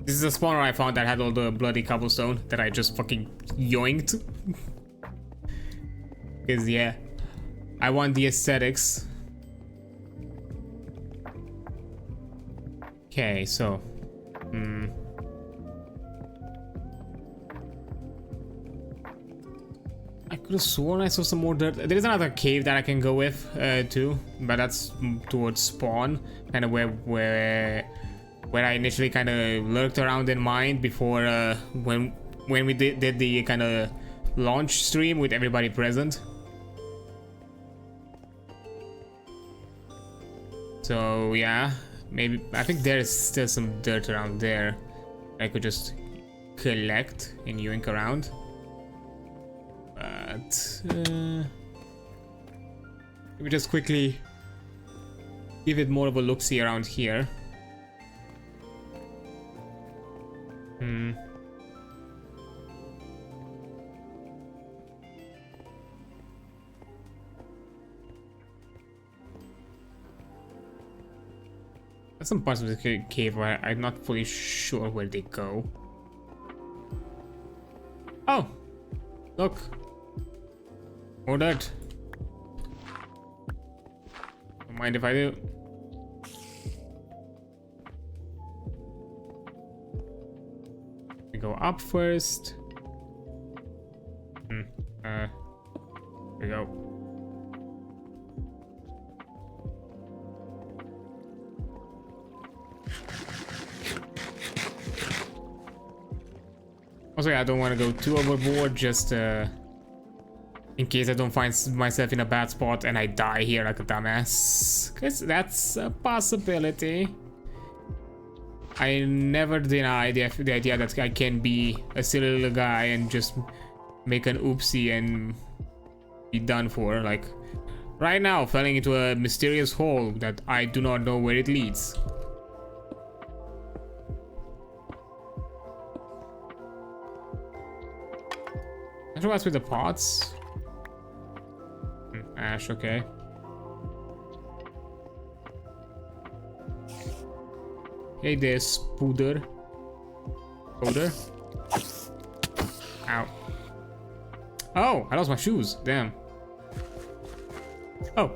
this is a spawner I found that had all the bloody cobblestone that I just fucking yoinked. Because yeah, I want the aesthetics. Okay, so I could have sworn I saw some more dirt. There is another cave that I can go with too, but that's towards spawn, kind of where I initially kind of lurked around in mind before when we did the kind of launch stream with everybody present. So yeah, maybe I think there is still some dirt around there I could just collect and yoink around. But let me just quickly give it more of a look-see around here. There's some parts of the cave where I'm not fully sure where they go. Oh, look. More dirt. Don't mind if I do. We go up first. Here we go. Also, yeah, I don't want to go too overboard, just in case I don't find myself in a bad spot and I die here like a dumbass. Because that's a possibility. I never deny the idea that I can be a silly little guy and just make an oopsie and be done for. Like, right now, falling into a mysterious hole that I do not know where it leads. What's with the pots? Ash, okay. Hey there, Spooder. Spooder. Ow. Oh, I lost my shoes. Damn. Oh.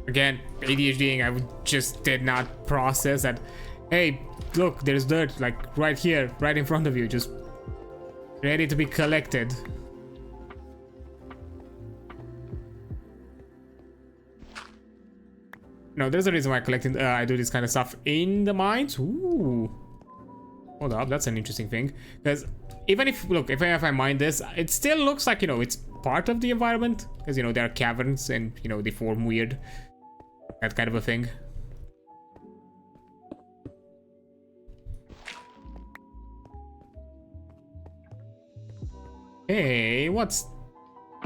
Again, ADHDing, I just did not process that. Hey, look, there's dirt, like right here, right in front of you, just ready to be collected. No, there's a reason why I do this kind of stuff in the mines. Ooh. Hold up, that's an interesting thing. Because even if, look, if I mine this, it still looks like, you know, it's part of the environment. Because, you know, there are caverns and, you know, they form weird. That kind of a thing. Hey, what's...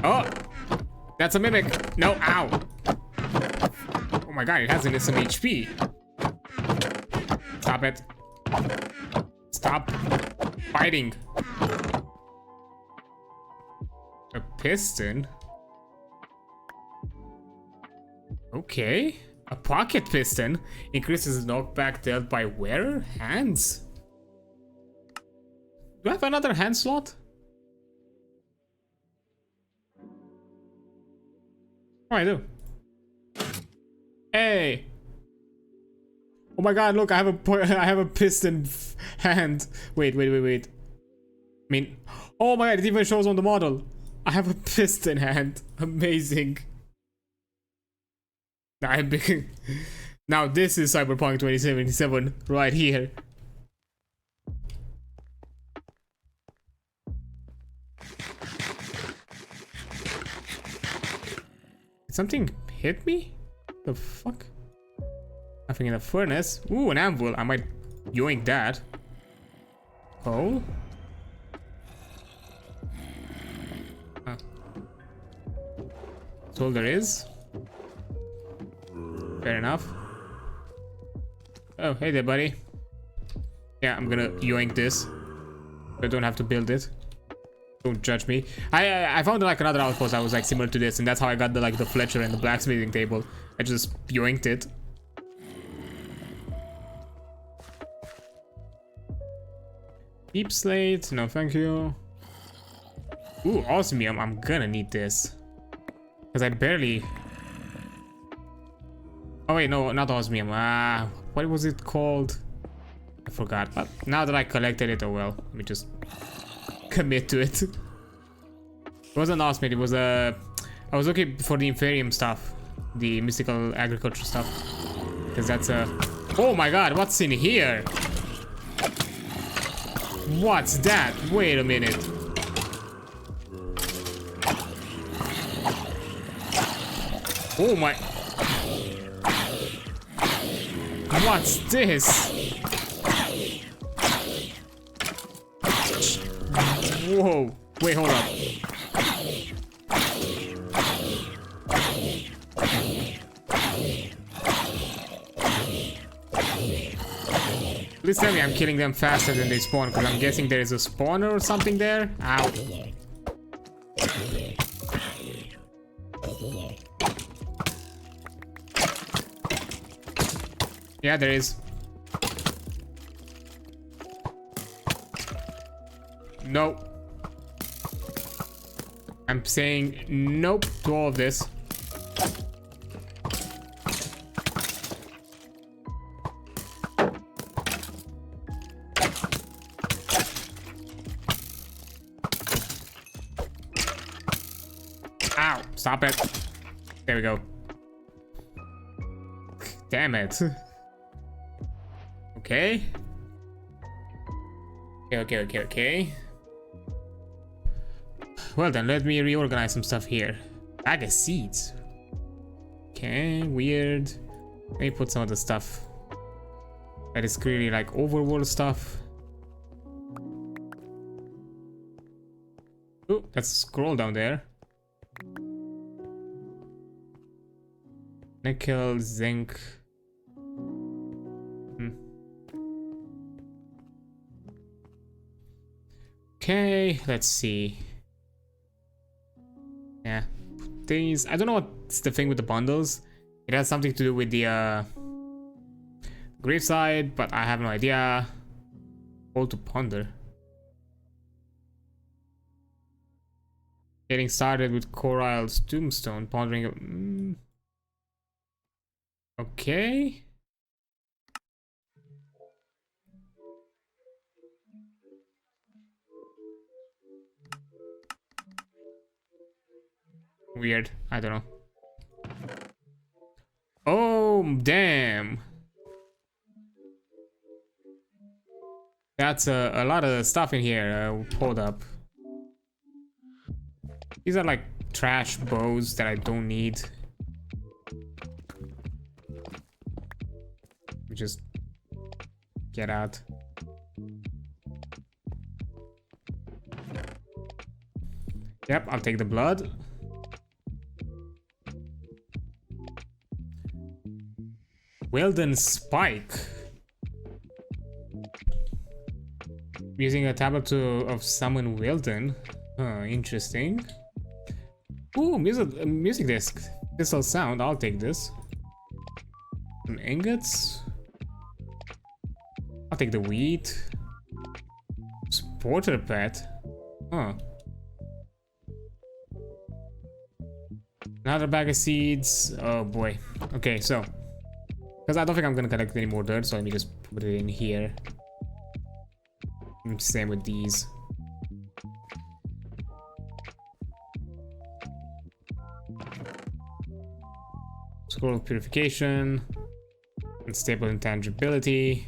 Oh! That's a mimic! No, ow! Oh my god, it has some HP. Stop it. Stop fighting. A piston? Okay. A pocket piston increases knockback dealt by wearer hands. Do I have another hand slot? Oh, I do. Hey. Oh my god, look, I have a piston hand. Wait. I mean, oh my god, it even shows on the model. I have a piston hand. Amazing. Now this is Cyberpunk 2077 right here. Something hit me? The fuck? Nothing in the furnace. Ooh, an anvil. I might yoink that. Coal? Huh. That's all there is. Fair enough. Oh, hey there, buddy. Yeah, I'm gonna yoink this. I don't have to build it. Don't judge me. I found like another outpost that was like similar to this, and that's how I got the like the Fletcher and the blacksmithing table. I just yoinked it. Deep slate, no thank you. Ooh, osmium, I'm gonna need this. Because I barely... Oh wait, no, not osmium. What was it called? I forgot, but now that I collected it, oh well. Let me just commit to it. It wasn't Osmate, it was a... I was looking for the Inferium stuff. The mystical agriculture stuff. Because that's a... Oh my god, what's in here? What's that? Wait a minute. Oh my... What's this? Whoa. Wait, hold up. Please tell me I'm killing them faster than they spawn, because I'm guessing there is a spawner or something there. Ow. Yeah, there is. No. I'm saying nope to all of this. Ow, stop it. There we go. Damn it. Okay. Okay. Well then, let me reorganize some stuff here. Bag of seeds. Okay, weird. Let me put some of the stuff that is clearly like overworld stuff. Oh, that's a scroll down there. Nickel, zinc. Okay, let's see. Yeah, these. I don't know what's the thing with the bundles. It has something to do with the graveside, but I have no idea. All to ponder. Getting started with Coral's tombstone, pondering. Okay. Weird. I don't know. Oh, damn. That's a lot of stuff in here. Hold up. These are like trash bows that I don't need. Just get out. Yep, I'll take the blood. Weldon Spike. Using a tablet of summon Weldon. Interesting. Ooh, music disc. This'll sound. I'll take this. Some ingots. I'll take the wheat. Sporter pet. Huh. Another bag of seeds. Oh boy. Okay, so. Because I don't think I'm gonna collect any more dirt, so let me just put it in here. Same with these. Scroll of purification. Unstable intangibility.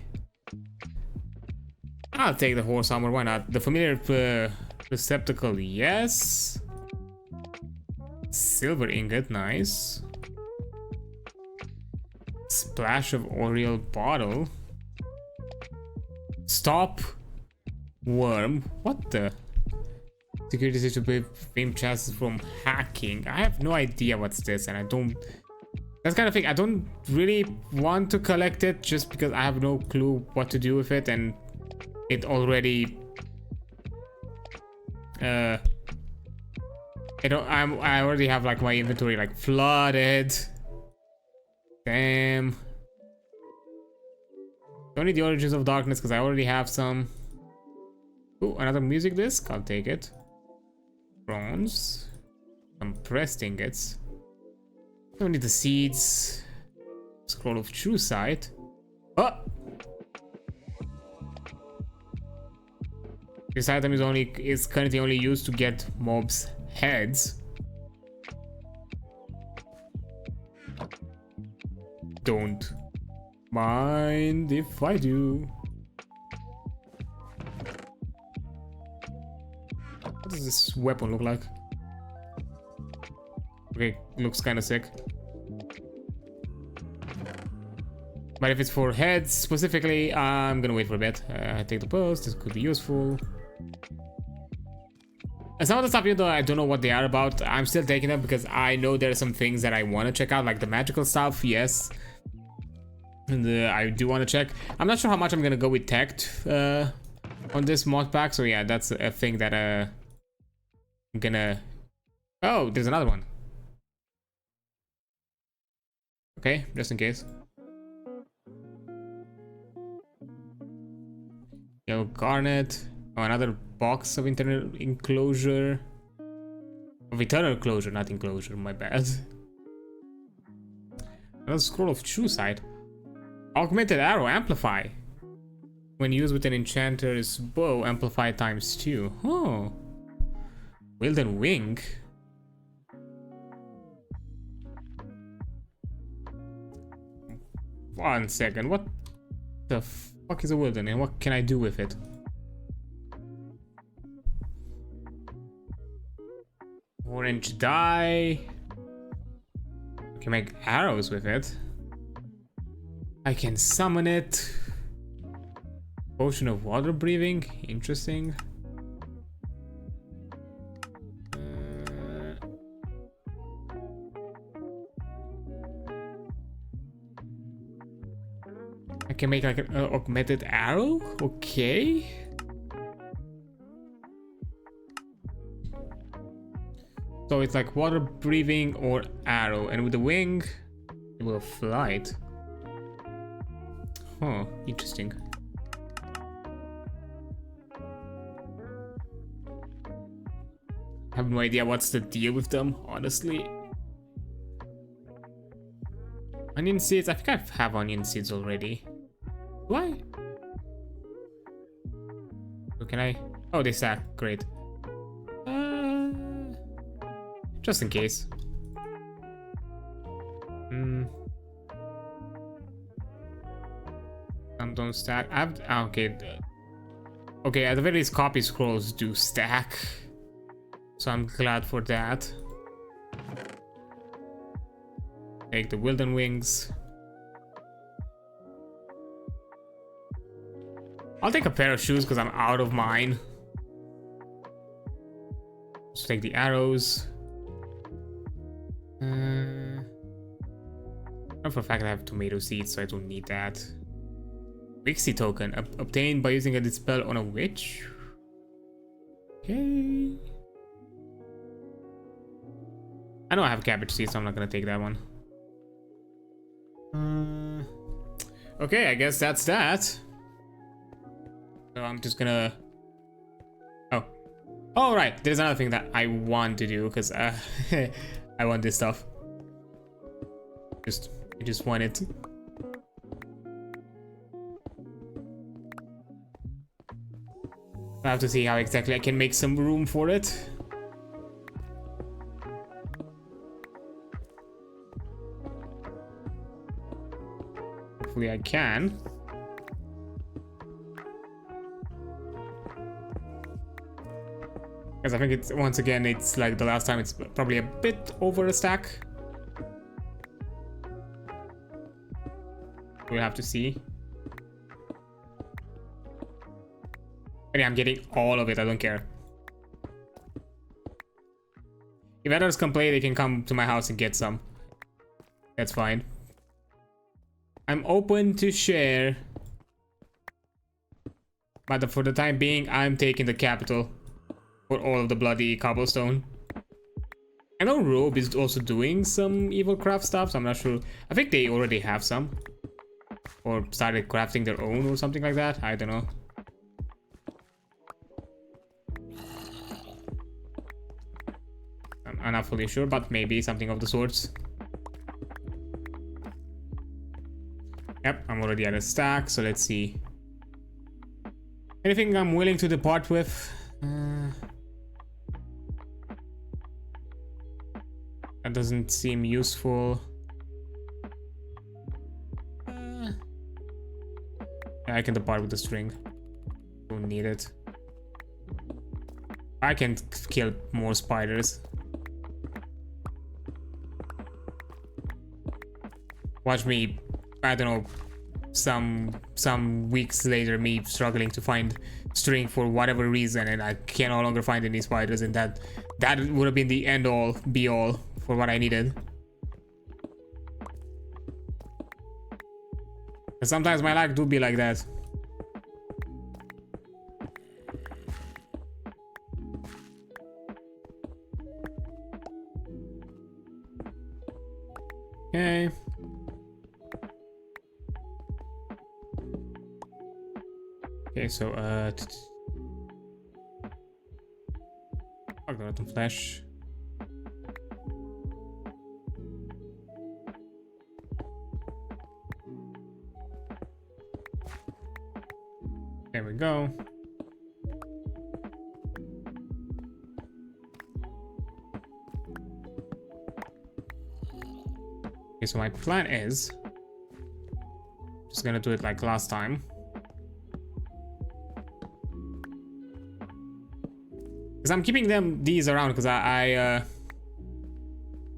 I'll take the horse armor, why not? The familiar receptacle, yes. Silver ingot, nice. Splash of Oriole bottle. Stop worm. What the? Security system to prevent chances from hacking. I have no idea what's this, and I don't. That's kind of thing. I don't really want to collect it just because I have no clue what to do with it, and it already. I already have like my inventory like flooded. Damn. Don't need the Origins of Darkness because I already have some. Ooh, another music disc. I'll take it. Bronze. Some pressed ingots. Don't need the seeds. Scroll of True Sight. Oh! This item is currently only used to get mobs' heads. Don't mind if I do. What does this weapon look like? Okay, looks kind of sick. But if it's for heads specifically, I'm gonna wait for a bit. Take the post, this could be useful. And some of the stuff, even though I don't know what they are about, I'm still taking them because I know there are some things that I want to check out, like the magical stuff, yes. And I do want to check. I'm not sure how much I'm gonna go with tech on this mod pack, so yeah, that's a thing that I'm gonna... Oh, there's another one. Okay, just in case. Yellow garnet. Oh, another box of internal enclosure. Of eternal closure, not enclosure, my bad. Another scroll of true sight. Augmented arrow amplify. When used with an enchanter's bow, amplify ×2. Oh. Wilden wing. One second, what the fuck is a wilden and what can I do with it? Orange dye. I can make arrows with it. I can summon it. Potion of water breathing. Interesting. I can make like an augmented arrow. Okay. So it's like water breathing or arrow, and with the wing, it will flight. Huh, interesting. I have no idea what's the deal with them, honestly. Onion seeds, I think I have onion seeds already. Do I? So can I? Oh, they stack, great. Just in case. Some don't stack. I have, okay. Okay, at the very least, copy scrolls do stack. So I'm glad for that. Take the Wilden Wings. I'll take a pair of shoes because I'm out of mine. Let's take the arrows. For a fact I have tomato seeds, so I don't need that. Vixie token obtained by using a dispel on a witch. Okay. I know I have cabbage seeds, so I'm not gonna take that one. Okay, I guess that's that. So I'm just gonna... Oh, right. There's another thing that I want to do, because I want this stuff. I just want it. I have to see how exactly I can make some room for it. Hopefully I can. Because I think it's, once again, it's like the last time, it's probably a bit over a stack. We'll have to see. But yeah, I'm getting all of it, I don't care. If others can play, they can come to my house and get some. That's fine. I'm open to share. But for the time being, I'm taking the capital. For all of the bloody cobblestone. I know Robe is also doing some evil craft stuff, so I'm not sure. I think they already have some. Or started crafting their own or something like that. I don't know. I'm not fully sure, but maybe something of the sorts. Yep, I'm already at a stack, so let's see. Anything I'm willing to depart with? That doesn't seem useful. Yeah, I can depart with the string. Don't need it. I can kill more spiders. Watch me, I don't know, some weeks later, me struggling to find string for whatever reason, and I can no longer find any spiders, and that would have been the end all be all for what I needed. And sometimes my luck do be like that. Okay. Okay, so I'll go to flash. There we go. Okay, so my plan is just gonna do it like last time. Because I'm keeping these around because I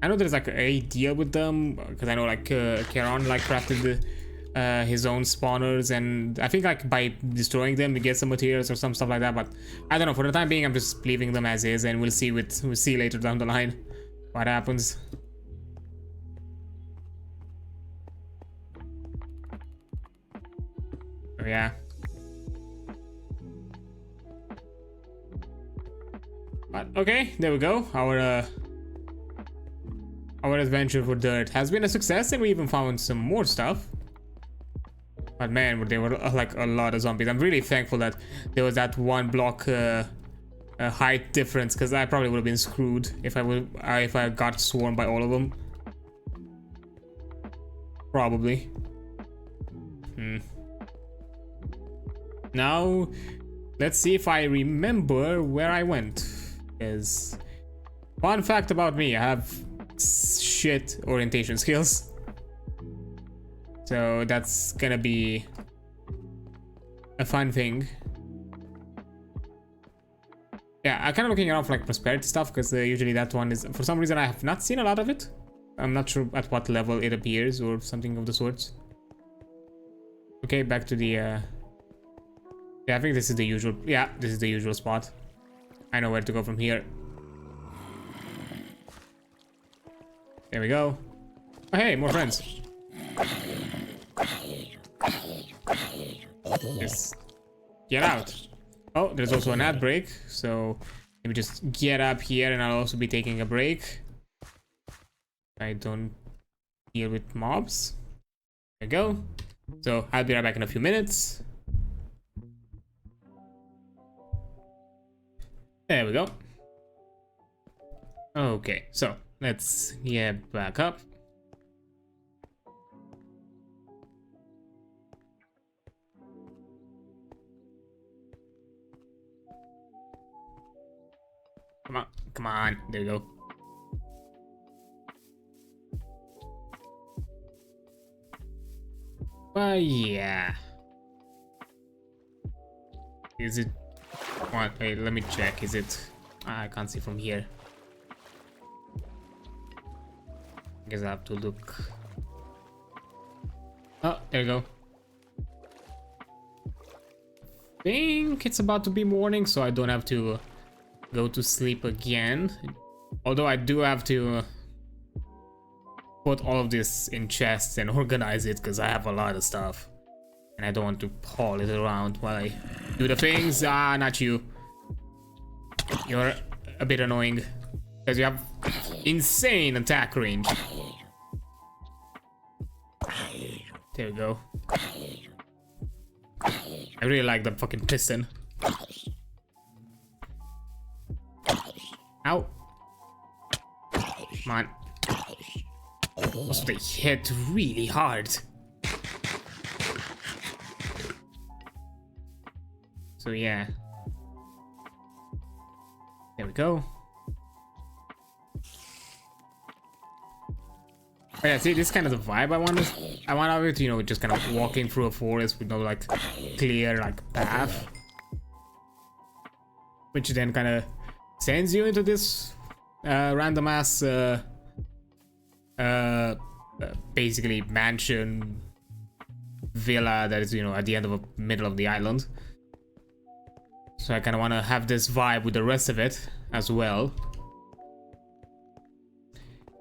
know there's like a deal with them, because I know like Keron like crafted his own spawners, and I think like by destroying them we get some materials or some stuff like that, but I don't know. For the time being I'm just leaving them as is, and we'll see later down the line what happens. Oh yeah. But okay, there we go. Our adventure for dirt has been a success, and we even found some more stuff. But man, there were like a lot of zombies. I'm really thankful that there was that one block height difference, because I probably would have been screwed if I got swarmed by all of them. Probably. Now, let's see if I remember where I went. Because fun fact about me, I have shit orientation skills. So that's gonna be a fun thing. Yeah, I'm kind of looking around for like prosperity stuff, because usually that one is, for some reason I have not seen a lot of it. I'm not sure at what level it appears or something of the sorts. Okay, back to the yeah, I think this is the usual. Yeah, this is the usual spot. I know where to go from here. There we go. Oh, hey, more friends. Just get out. Oh, there's also an ad break, so let me just get up here, and I'll also be taking a break. I don't deal with mobs. There we go. So I'll be right back in a few minutes. There we go. Okay, so let's get back up. Come on, come on. There we go. Yeah. Is it? What? Wait, let me check. Is it? I can't see from here. I guess I have to look. Oh, there you go. I think it's about to be morning, so I don't have to go to sleep again. Although I do have to put all of this in chests and organize it, because I have a lot of stuff. And I don't want to haul it around while I do the things. Ah, not you. You're a bit annoying, because you have insane attack range. There we go. I really like the fucking piston. Ow. Come on. Also, they hit really hard. So So yeah. There we go. Oh yeah, see, this is kind of the vibe I want out of it, you know, just kind of walking through a forest with no like clear like path, which then kind of sends you into this random ass basically mansion villa that is, you know, at the end of the middle of the island. So I kind of want to have this vibe with the rest of it as well.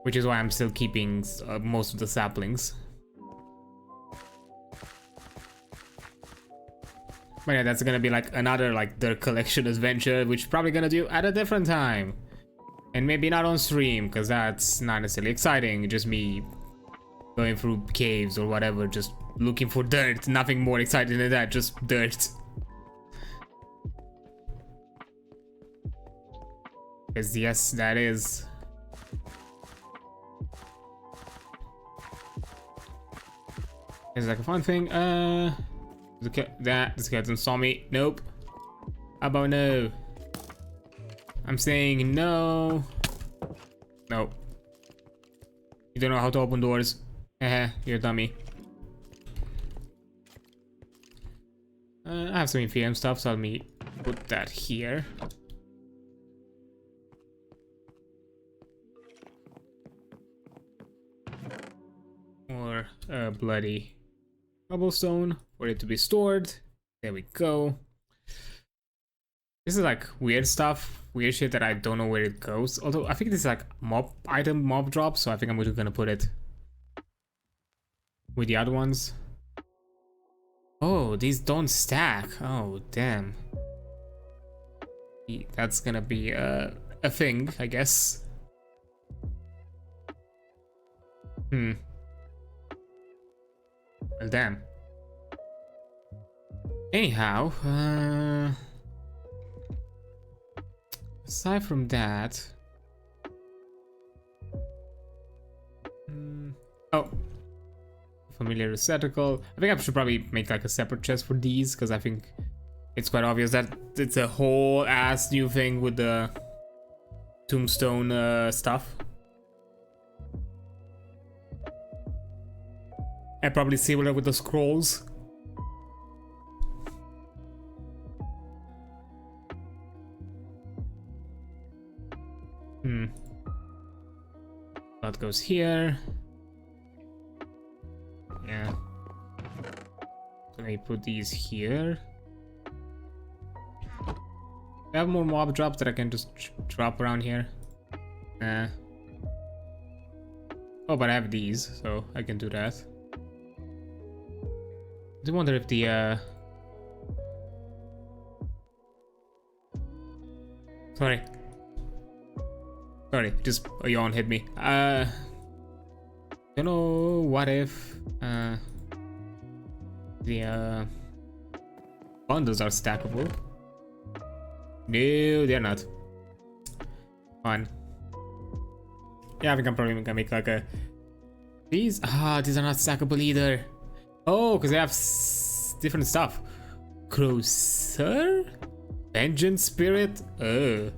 Which is why I'm still keeping most of the saplings. But yeah, that's gonna be like another like their collection adventure, which probably gonna do at a different time. And maybe not on stream, because that's not necessarily exciting. Just me going through caves or whatever, just looking for dirt. Nothing more exciting than that, just dirt. Because yes, that is... It's like a fun thing. This skeleton saw me. Nope. How about no? I'm saying no. Nope. You don't know how to open doors. Haha, you're a dummy. I have some inferior stuff, so let me put that here. More bloody cobblestone for it to be stored. There we go. This is like weird stuff, weird shit that I don't know where it goes. Although I think this is like mob drop, so I think I'm just gonna put it with the other ones. Oh, these don't stack. Oh, damn. That's gonna be a thing, I guess. Well, damn. Anyhow, aside from that, oh, familiar receptacle. I think I should probably make like a separate chest for these, because I think it's quite obvious that it's a whole ass new thing with the tombstone stuff. And probably similar with the scrolls. That goes here. Yeah. So I put these here. I have more mob drops that I can just drop around here. Oh, but I have these, so I can do that. I do wonder if the Sorry, just a yawn hit me. Don't know what if the bundles are stackable. No, they're not. Fine. Yeah, I think I'm probably gonna make like a... These are not stackable either. Oh, because they have different stuff. Closer? Vengeance Spirit? Oh.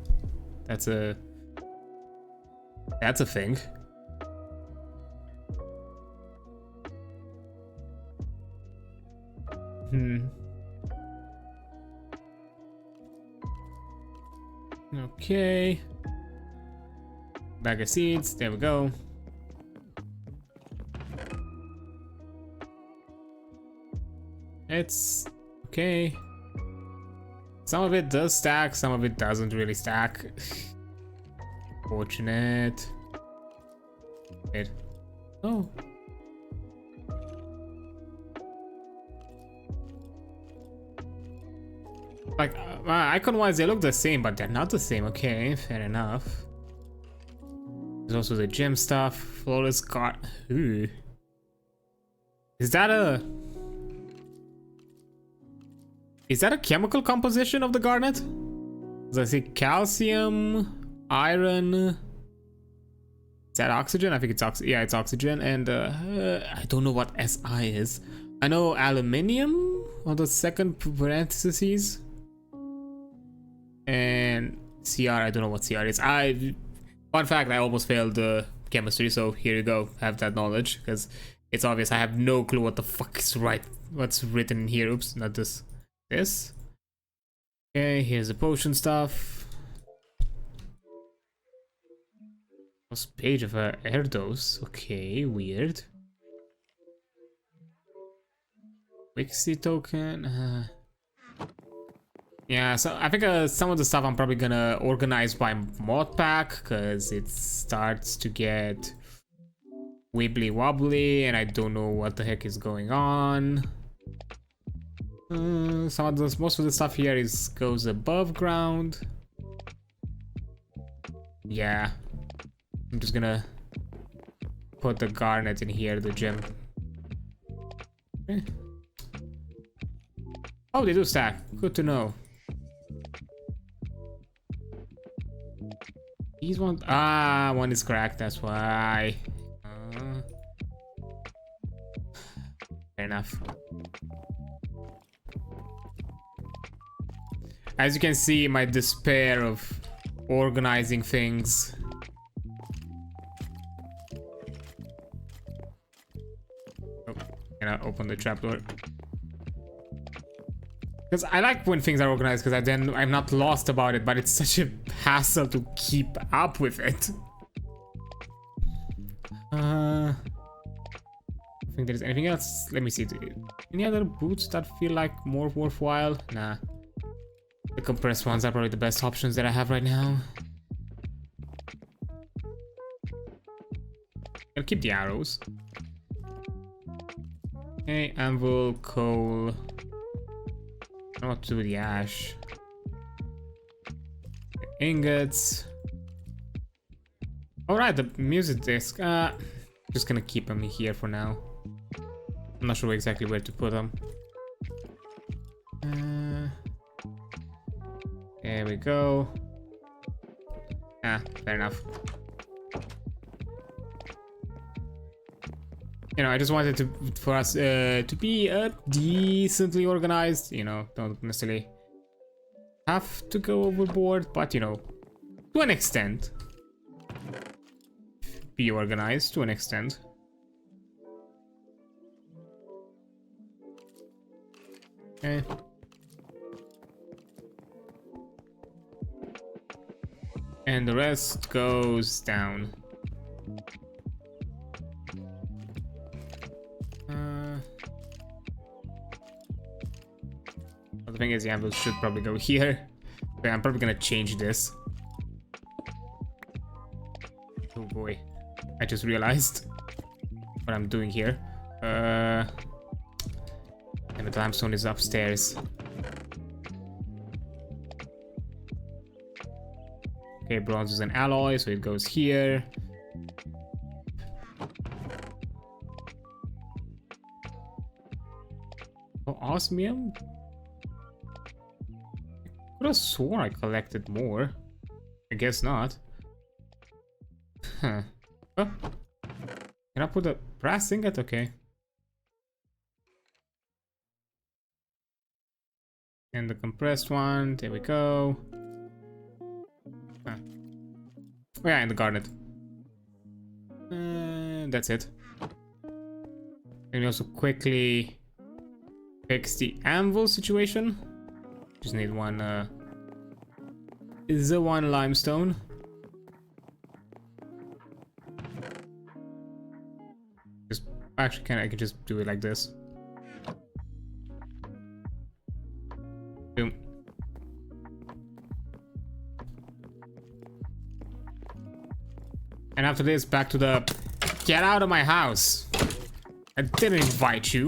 That's a thing. Okay. Bag of seeds, there we go. It's okay. Some of it does stack, some of it doesn't really stack. Fortunate. Wait. Oh. Like, icon-wise, they look the same, but they're not the same. Okay, fair enough. There's also the gem stuff. Flawless card. Ooh. Is that a chemical composition of the garnet? Does I see calcium, iron? Is that oxygen? I think it's oxygen. Yeah, it's oxygen. And I don't know what Si is. I know aluminium on the second parentheses. And CR, I don't know what CR is. Fun fact, I almost failed chemistry, so here you go. Have that knowledge, because it's obvious I have no clue what the fuck is what's written in here. Oops, not this. This. Okay, here's the potion stuff. First page of a air dose. Okay, weird. Wixie token. Yeah, so I think some of the stuff I'm probably gonna organize by mod pack, because it starts to get wibbly wobbly and I don't know what the heck is going on. Most of the stuff here goes above ground. Yeah, I'm just gonna put the garnet in here, the gem. Okay. Oh, they do stack. Good to know. These ones, one is cracked, that's why. Fair enough. As you can see, my despair of organizing things. Oh, can I open the trapdoor? Because I like when things are organized, because I'm not lost about it, but it's such a hassle to keep up with it. I think there's anything else. Let me see. Any other boots that feel like more worthwhile? Nah. The compressed ones are probably the best options that I have right now. I'll keep the arrows. Okay, anvil, coal. I don't know what to do with the ash. The ingots. Alright, the music disc. Just gonna keep them here for now. I'm not sure exactly where to put them. There we go. Fair enough. You know, I just wanted for us to be decently organized. You know, don't necessarily have to go overboard, but you know, to an extent, be organized to an extent. Okay. And the rest goes down. The thing is, the anvil should probably go here. But I'm probably gonna change this. Oh boy, I just realized what I'm doing here. And the limestone is upstairs. Okay, bronze is an alloy, so it goes here. Oh, osmium? I could have sworn I collected more. I guess not. Huh. Oh. Can I put a brass ingot? Okay. And the compressed one, there we go. Huh. Oh yeah, and the garnet. That's it. And we also quickly fix the anvil situation. Just need one one limestone. Just actually I can just do it like this. Boom. And after this, back to the get out of my house. I didn't invite you.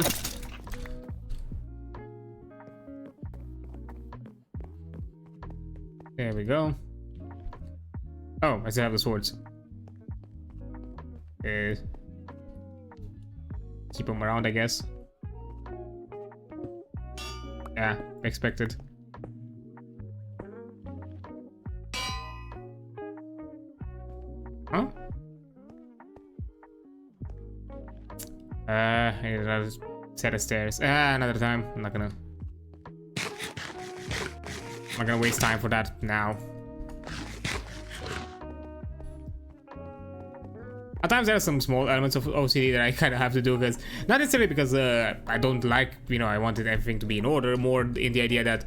There we go. Oh, I still have the swords. Keep them around, I guess. Yeah, expected. Huh? I need another set of stairs. Another time. I'm not gonna. I'm not gonna waste time for that now. At times there are some small elements of OCD that I kind of have to do, because not necessarily because I don't like, you know, I wanted everything to be in order, more in the idea that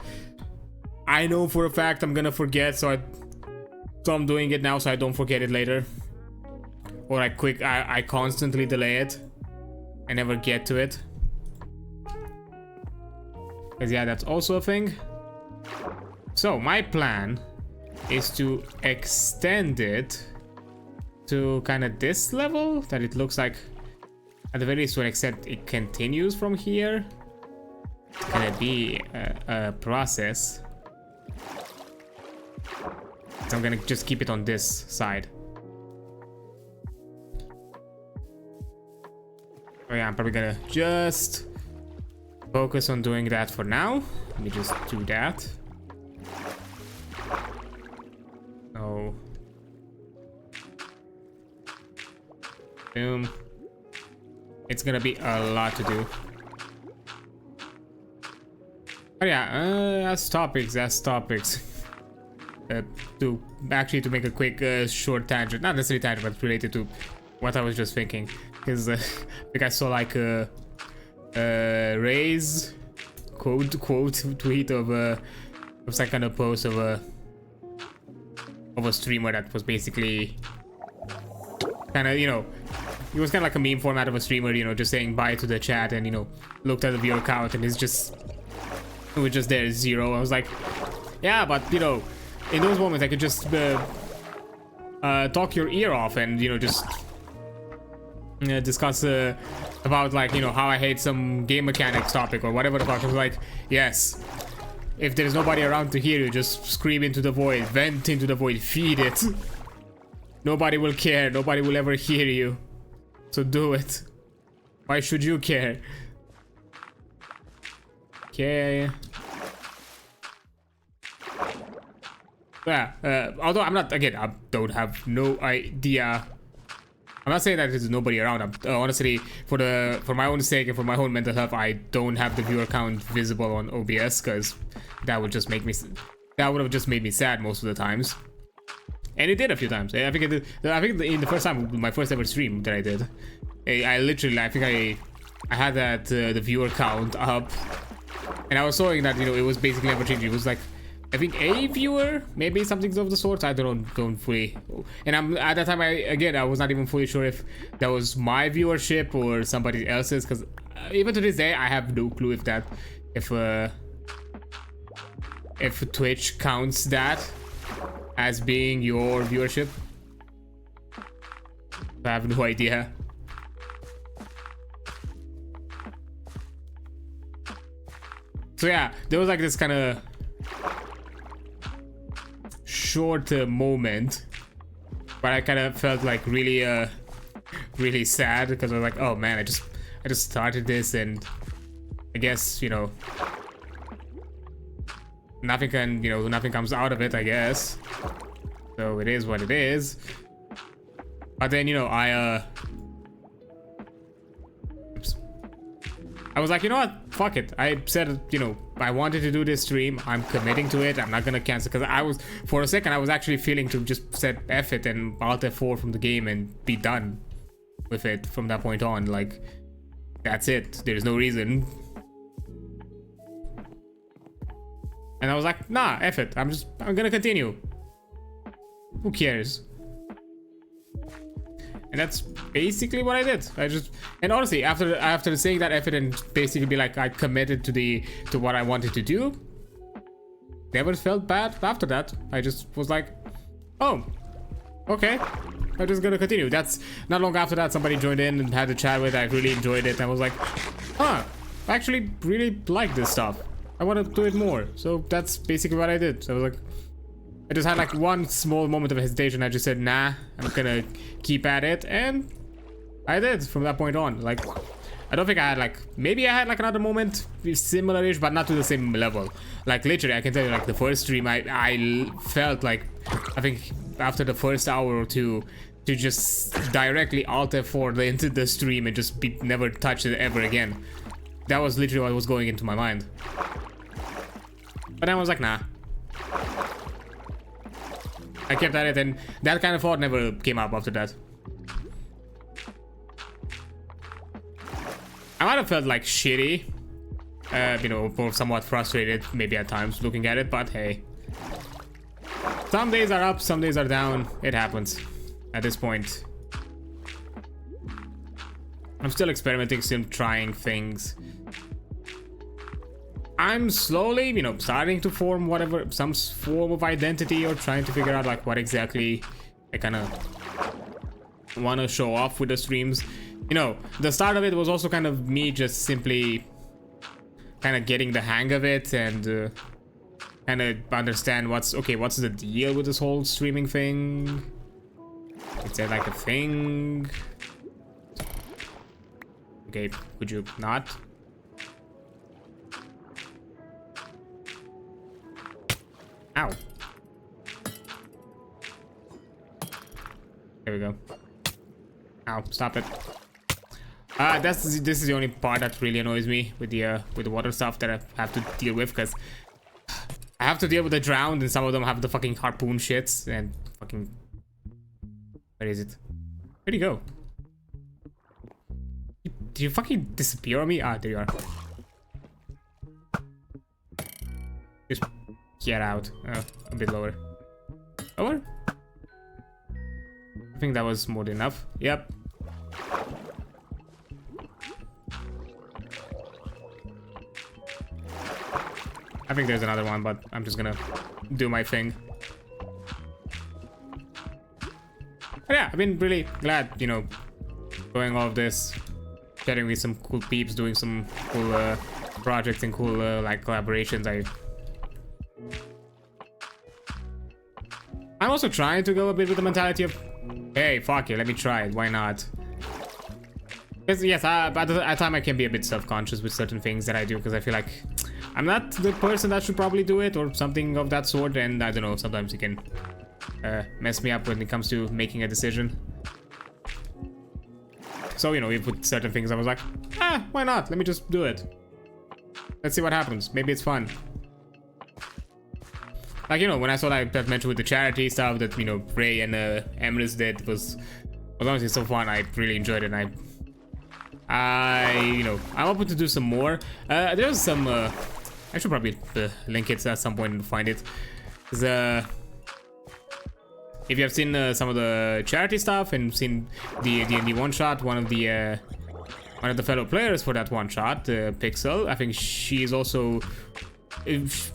I know for a fact I'm gonna forget, so I'm doing it now so I don't forget it later. Or I constantly delay it. I never get to it. Because yeah, that's also a thing. So my plan is to extend it to kind of this level, that it looks like at the very least to an extent it continues from here. It's gonna be a process. So I'm gonna just keep it on this side. Oh yeah, I'm probably gonna just focus on doing that for now. Let me just do that. Oh. Boom. It's gonna be a lot to do. But yeah, that's topics. To make a quick short tangent, not necessarily tangent, but related to what I was just thinking, because I think I saw like a Ray's quote tweet of some kind of post of a streamer that was basically kind of, you know, it was kind of like a meme format of a streamer, you know, just saying bye to the chat, and, you know, looked at the viewer count and it was just there 0. I was like, yeah, but, you know, in those moments I could just talk your ear off and, you know, just discuss about, like, you know, how I hate some game mechanics topic or whatever the fuck. I was like, yes, if there's nobody around to hear you, just scream into the void, vent into the void, feed it. Nobody will care, nobody will ever hear you, so do it. Why should you care? Okay. Yeah, although I'm not, again, I don't have no idea. I'm not saying that there's nobody around. Honestly, for my own sake and for my own mental health, I don't have the viewer count visible on OBS, because that would just make me, that would have just made me sad most of the times. And it did a few times. I think it did, in the first time, my first ever stream that I did, I literally, I think I had that the viewer count up, and I was showing that, you know, it was basically never changing. It was like, I think a viewer, maybe something of the sort. I don't fully. And at that time, I was not even fully sure if that was my viewership or somebody else's, because even to this day I have no clue if Twitch counts that as being your viewership. I have no idea. So yeah, there was like this kind of short moment, but I kind of felt like really really sad, because I was like, oh man, I just started this, and I guess, you know, nothing comes out of it, I guess. So it is what it is. But then, you know, I was like, you know what, fuck it. I said, you know, I wanted to do this stream, I'm committing to it, I'm not gonna cancel, because for a second I was actually feeling to just set F it and Alt F4 from the game and be done with it from that point on. Like, that's it, there's no reason. And I was like, nah, F it, I'm gonna continue. Who cares? And that's basically what I did. And honestly, after saying that effort and basically be like, I committed to what I wanted to do, never felt bad after that. I just was like, oh, okay, I'm just gonna continue. That's not long after that, somebody joined in and had a chat with. I really enjoyed it. I was like, huh, I actually really like this stuff. I want to do it more. So that's basically what I did. So I was like, I just had like one small moment of hesitation. I just said, nah, I'm gonna keep at it, and I did from that point on. Like, I don't think I had like, maybe I had like another moment similar-ish, but not to the same level. Like, literally, I can tell you, like, the first stream, I felt like, I think after the first hour or two, to just directly Alt F4 into the stream and just never touch it ever again. That was literally what was going into my mind. But then I was like, nah, I kept at it, and that kind of thought never came up after that. I might have felt like shitty, you know, or somewhat frustrated maybe at times looking at it, but hey. Some days are up, some days are down. It happens at this point. I'm still experimenting, still trying things. I'm slowly, you know, starting to form whatever, some form of identity, or trying to figure out like what exactly I kind of want to show off with the streams. You know, the start of it was also kind of me just simply kind of getting the hang of it and kind of understand what's the deal with this whole streaming thing. Is there like a thing? Okay, could you not? Ow. There we go. Ow, stop it. This is the only part that really annoys me with the water stuff that I have to deal with, because I have to deal with the drowned, and some of them have the fucking harpoon shits and fucking. Where is it? Where'd he go? Did you fucking disappear on me? Ah, there you are. Just get out. A bit lower. Lower? I think that was more than enough. Yep. I think there's another one, but I'm just gonna do my thing. But yeah, I've been really glad, you know, doing all of this, chatting with some cool peeps, doing some cool projects and cool like collaborations. I'm also trying to go a bit with the mentality of, hey, fuck it, let me try it, why not? Because yes, at times I can be a bit self-conscious with certain things that I do, because I feel like I'm not the person that should probably do it, or something of that sort, and I don't know, sometimes it can mess me up when it comes to making a decision. So, you know, with certain things I was like, why not? Let me just do it. Let's see what happens. Maybe it's fun. Like, you know, when I saw that mention with the charity stuff that, you know, Ray and Emrys did was honestly so fun. I really enjoyed it, and you know, I'm open to do some more. There's some, I should probably link it at some point and find it. Because, if you have seen some of the charity stuff and seen the D&D one-shot, one of the fellow players for that one-shot, Pixel, I think she's also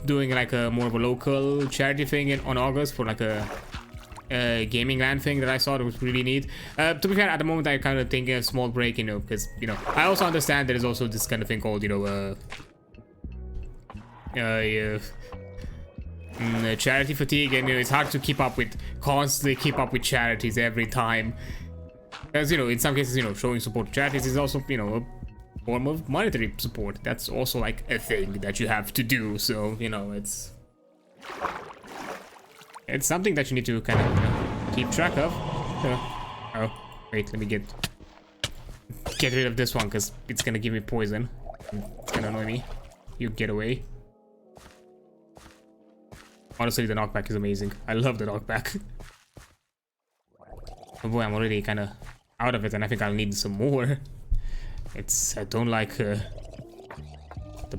doing like a more of a local charity thing on August for like a gaming land thing that I saw that was really neat. To be fair, at the moment I kind of think a small break, you know, because, you know, I also understand there is also this kind of thing called, you know, charity fatigue, and, you know, it's hard to constantly keep up with charities every time, as, you know, in some cases, you know, showing support to charities is also, you know, a form of monetary support. That's also like a thing that you have to do, so, you know, it's something that you need to kind of, you know, keep track of. Oh wait, let me get rid of this one, because it's gonna give me poison. It's gonna annoy me. You get away. Honestly, the knockback is amazing. I love the knockback. Oh boy, I'm already kind of out of it, and I think I'll need some more. I don't like the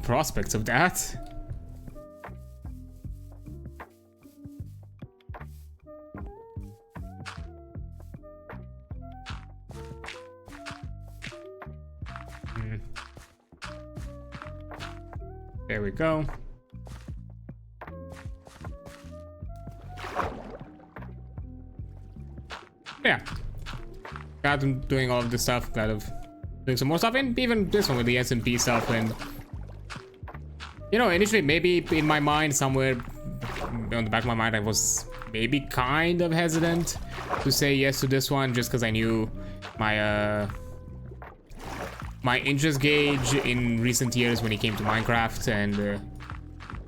prospects of that. There we go. Yeah, glad I'm doing all of this stuff, glad of doing some more stuff, and even this one with the SMP stuff. And, you know, initially maybe in my mind, somewhere on the back of my mind, I was maybe kind of hesitant to say yes to this one, just because I knew my my interest gauge in recent years when it came to Minecraft, and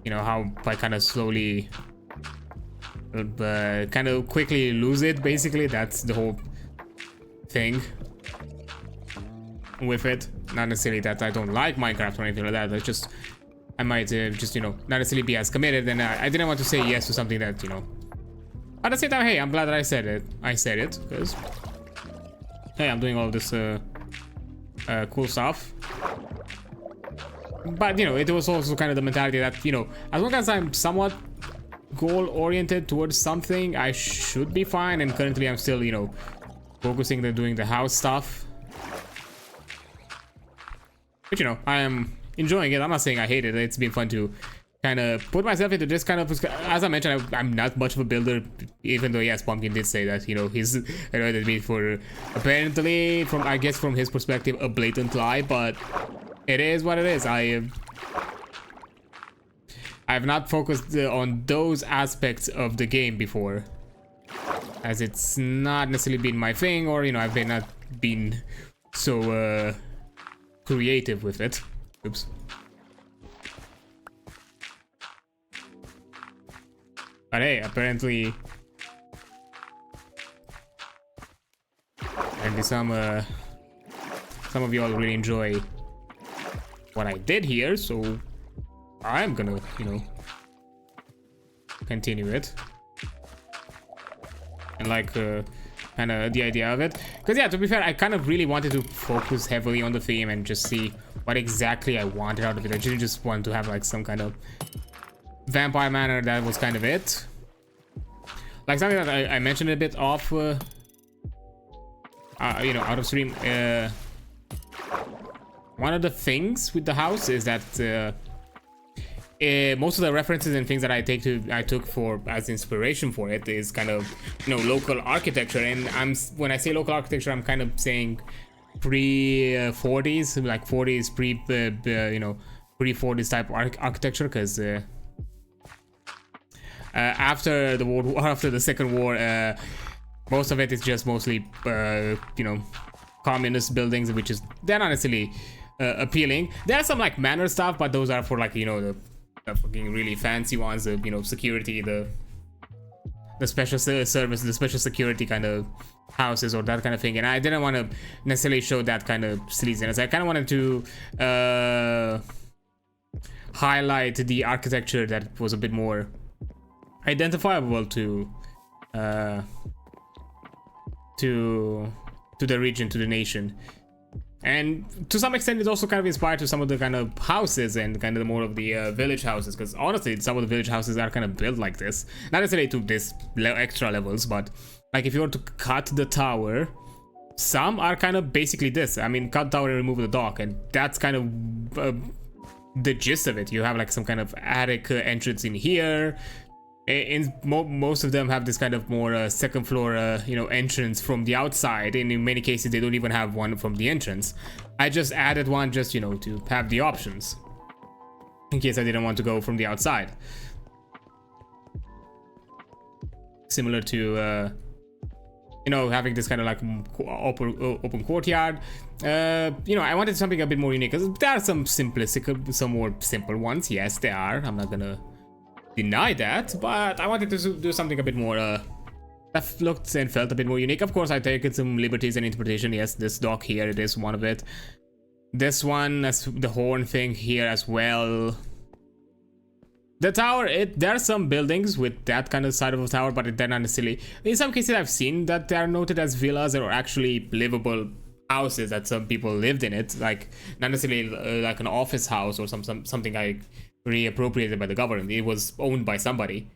you know, how I kind of slowly kind of quickly lose it. Basically, that's the whole thing with it. Not necessarily that I don't like Minecraft or anything like that. It's just I might just, you know, not necessarily be as committed, and I didn't want to say yes to something that, you know, At the same time, hey, I'm glad that I said it, because hey, I'm doing all this cool stuff. But you know, it was also kind of the mentality that, you know, as long as I'm somewhat goal-oriented towards something, I should be fine. And currently, I'm still, you know, focusing on doing the house stuff. But you know, I am enjoying it. I'm not saying I hate it. It's been fun to kind of put myself into this kind of, as I mentioned, I'm not much of a builder, even though yes, Pumpkin did say that, you know, he's annoyed me for apparently, from I guess from his perspective, a blatant lie, but it is what it is. I have not focused on those aspects of the game before, as it's not necessarily been my thing, or you know, I've not been so creative with it. Oops. But hey, apparently some of you all really enjoy what I did here, so I'm gonna, you know, continue it. And like kind of the idea of it, because yeah, to be fair, I kind of really wanted to focus heavily on the theme and just see what exactly I wanted out of it. I didn't just want to have like some kind of vampire manor. That was kind of it. Like something that I mentioned a bit off you know, out of stream. One of the things with the house is that most of the references and things that I took for as inspiration for it is kind of, you know, local architecture. And when I say local architecture, I'm kind of saying pre-40s, like 40s, you know, pre-40s type architecture, because after the World War, after the Second War, most of it is just mostly you know, communist buildings, which is, they're not necessarily appealing. There are some like manor stuff, but those are for like, you know, the fucking really fancy ones, the, you know, security, the special service, the special security kind of houses or that kind of thing. And I didn't want to necessarily show that kind of sleaziness. I kind of wanted to highlight the architecture that was a bit more identifiable to the region, to the nation. And to some extent, it's also kind of inspired to some of the kind of houses and kind of the more of the village houses. Because honestly, some of the village houses are kind of built like this. Not necessarily to this extra levels, but like if you were to cut the tower, some are kind of basically this. I mean, cut the tower and remove the dock, and that's kind of the gist of it. You have like some kind of attic entrance in here. Most of them have this kind of more second floor, you know, entrance from the outside, and in many cases they don't even have one from the entrance. I just added one just, you know, to have the options in case I didn't want to go from the outside. Similar to, you know, having this kind of like open courtyard. You know, I wanted something a bit more unique, because there are some simplistic, some more simple ones. Yes, there are. I'm not gonna deny that, but I wanted to do something a bit more that looked and felt a bit more unique. Of course, I taken some liberties and interpretation. Yes, this dock here, it is one of it. This one, as the horn thing here as well. The tower, there are some buildings with that kind of side of a tower, but they're not necessarily. In some cases, I've seen that they are noted as villas or actually livable houses that some people lived in it, like not necessarily like an office house or something like reappropriated by the government. It was owned by somebody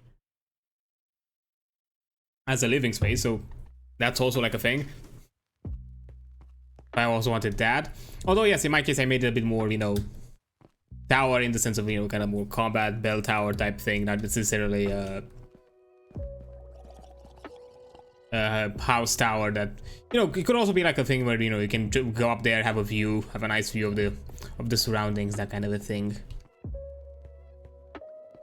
as a living space, so that's also like a thing. I also wanted that, although yes, in my case I made it a bit more, you know, tower in the sense of, you know, kind of more combat bell tower type thing, not necessarily house tower. That, you know, it could also be like a thing where, you know, you can go up there, have a view, have a nice view of the surroundings, that kind of a thing.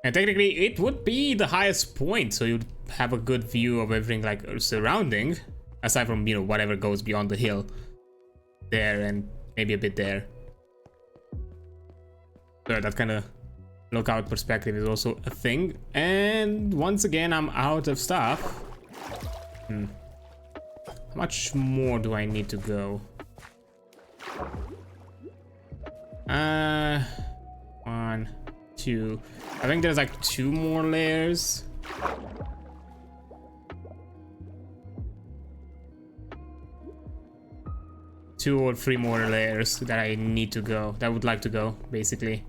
And technically, it would be the highest point, so you'd have a good view of everything like surrounding, aside from, you know, whatever goes beyond the hill there and maybe a bit there. So that kind of lookout perspective is also a thing. And once again, I'm out of stuff. How much more do I need to go? 1, 2. I think there's like 2 more layers. 2 or 3 more layers that I need to go, that I would like to go, basically.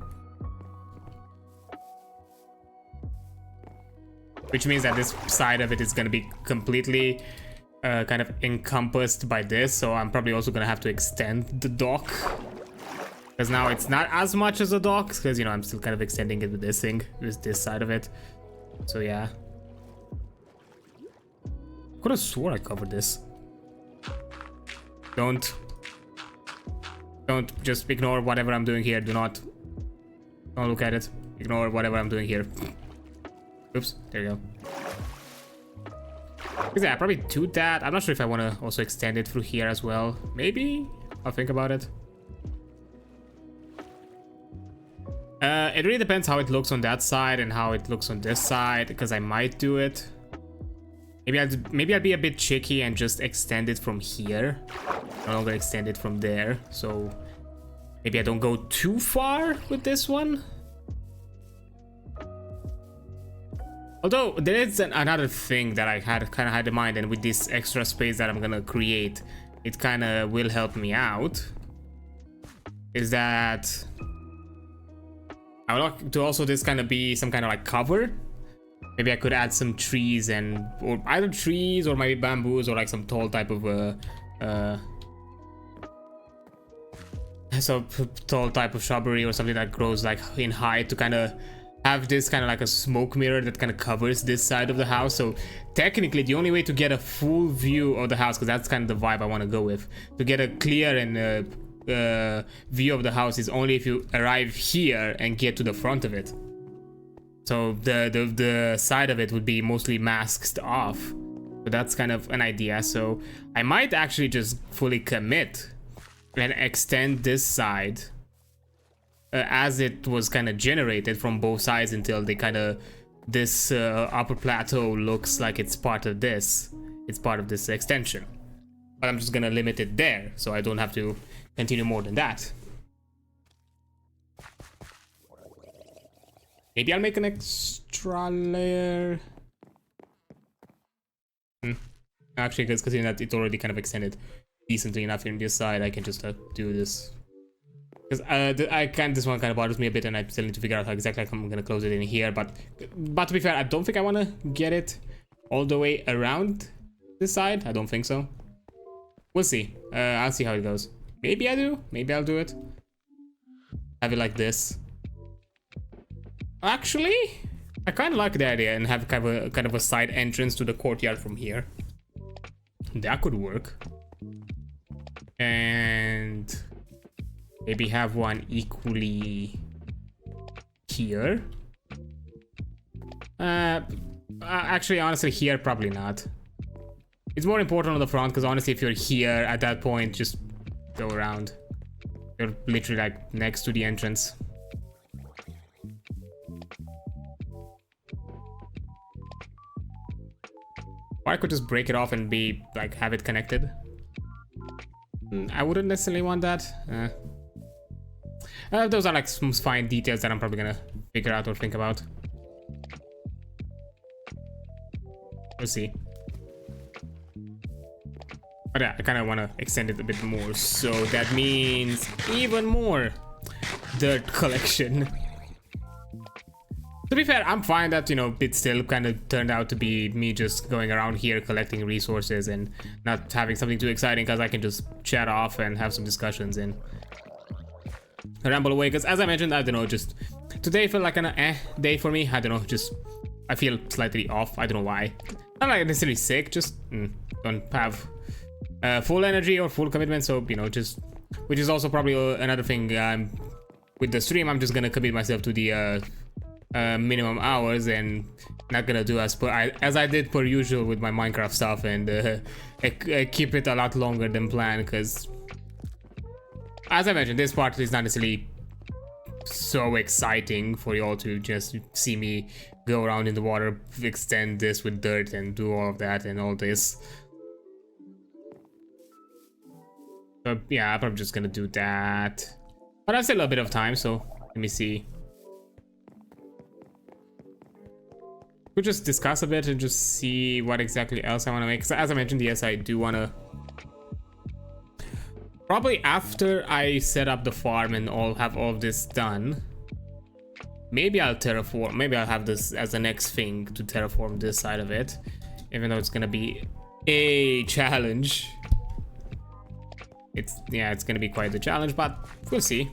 Which means that this side of it is going to be completely kind of encompassed by this, so I'm probably also going to have to extend the dock. Because now it's not as much as a dock, because, you know, I'm still kind of extending it with this thing, with this side of it. So, yeah. I could have swore I covered this. Don't just ignore whatever I'm doing here. Don't look at it. Ignore whatever I'm doing here. Oops, there you go. Yeah, I probably do that. I'm not sure if I want to also extend it through here as well. Maybe? I'll think about it. It really depends how it looks on that side and how it looks on this side, because I might do it. Maybe I'll be a bit cheeky and just extend it from here. No longer extend it from there. So maybe I don't go too far with this one. Although there is another thing that I kind of had in mind, and with this extra space that I'm gonna create, it kind of will help me out. Is that I would like to also this kind of be some kind of like cover. Maybe I could add some trees or either trees or maybe bamboos or like some tall type of shrubbery or something that grows like in height to kind of have this kind of like a smoke mirror that kind of covers this side of the house. So technically the only way to get a full view of the house, because that's kind of the vibe I want to go with, to get a clear and view of the house is only if you arrive here and get to the front of it. So the side of it would be mostly masked off. So that's kind of an idea. So I might actually just fully commit and extend this side as it was kind of generated from both sides until they kind of this upper plateau looks like it's part of this. It's part of this extension. But I'm just gonna limit it there, so I don't have to continue more than that. Maybe I'll make an extra layer. Actually, because considering that it's already kind of extended decently enough in this side, I can just do this. Because this one kind of bothers me a bit, and I still need to figure out how exactly I'm gonna close it in here. But to be fair, I don't think I want to get it all the way around this side. I don't think so. We'll see. I'll see how it goes. Maybe I do. Maybe I'll do it. Have it like this. Actually, I kind of like the idea and have kind of a side entrance to the courtyard from here. That could work. And maybe have one equally here. Actually, honestly, here probably not. It's more important on the front, because honestly, if you're here at that point, just go around. You're literally like next to the entrance. Or I could just break it off and be like have it connected. I wouldn't necessarily want that. Those are like some fine details that I'm probably gonna figure out or think about. We'll see. But yeah, I kind of want to extend it a bit more, so that means even more dirt collection. To be fair, I'm fine that, you know, it still kind of turned out to be me just going around here collecting resources and not having something too exciting, because I can just chat off and have some discussions and ramble away. Because as I mentioned, I don't know, just today felt like an day for me. I don't know, just I feel slightly off. I don't know why. Not like necessarily sick, just don't have full energy or full commitment. So, you know, just, which is also probably another thing with the stream. I'm just gonna commit myself to the minimum hours and not gonna do as I did per usual with my Minecraft stuff, and I keep it a lot longer than planned, because as I mentioned, this part is not necessarily so exciting for you all to just see me go around in the water, extend this with dirt and do all of that and all this. So yeah, I'm probably just gonna do that, but I have still a bit of time, so let me see. We'll just discuss a bit and just see what exactly else I want to make. So as I mentioned, yes, I do want to Probably after I set up the farm and have all of this done, maybe I'll terraform. Maybe I'll have this as the next thing to terraform this side of it, even though it's gonna be a challenge. It's gonna be quite the challenge, but we'll see.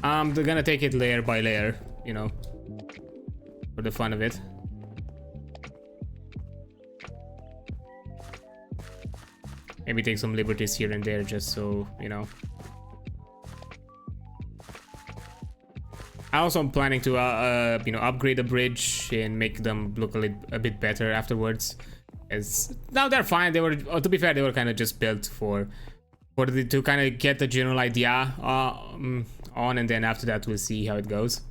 They're gonna take it layer by layer, you know, for the fun of it. Maybe take some liberties here and there just so, you know. I also am planning to, you know, upgrade the bridge and make them look a bit better afterwards. As now they're fine. They were, to be fair, they were kind of just built to kind of get the general idea on, and then after that we'll see how it goes.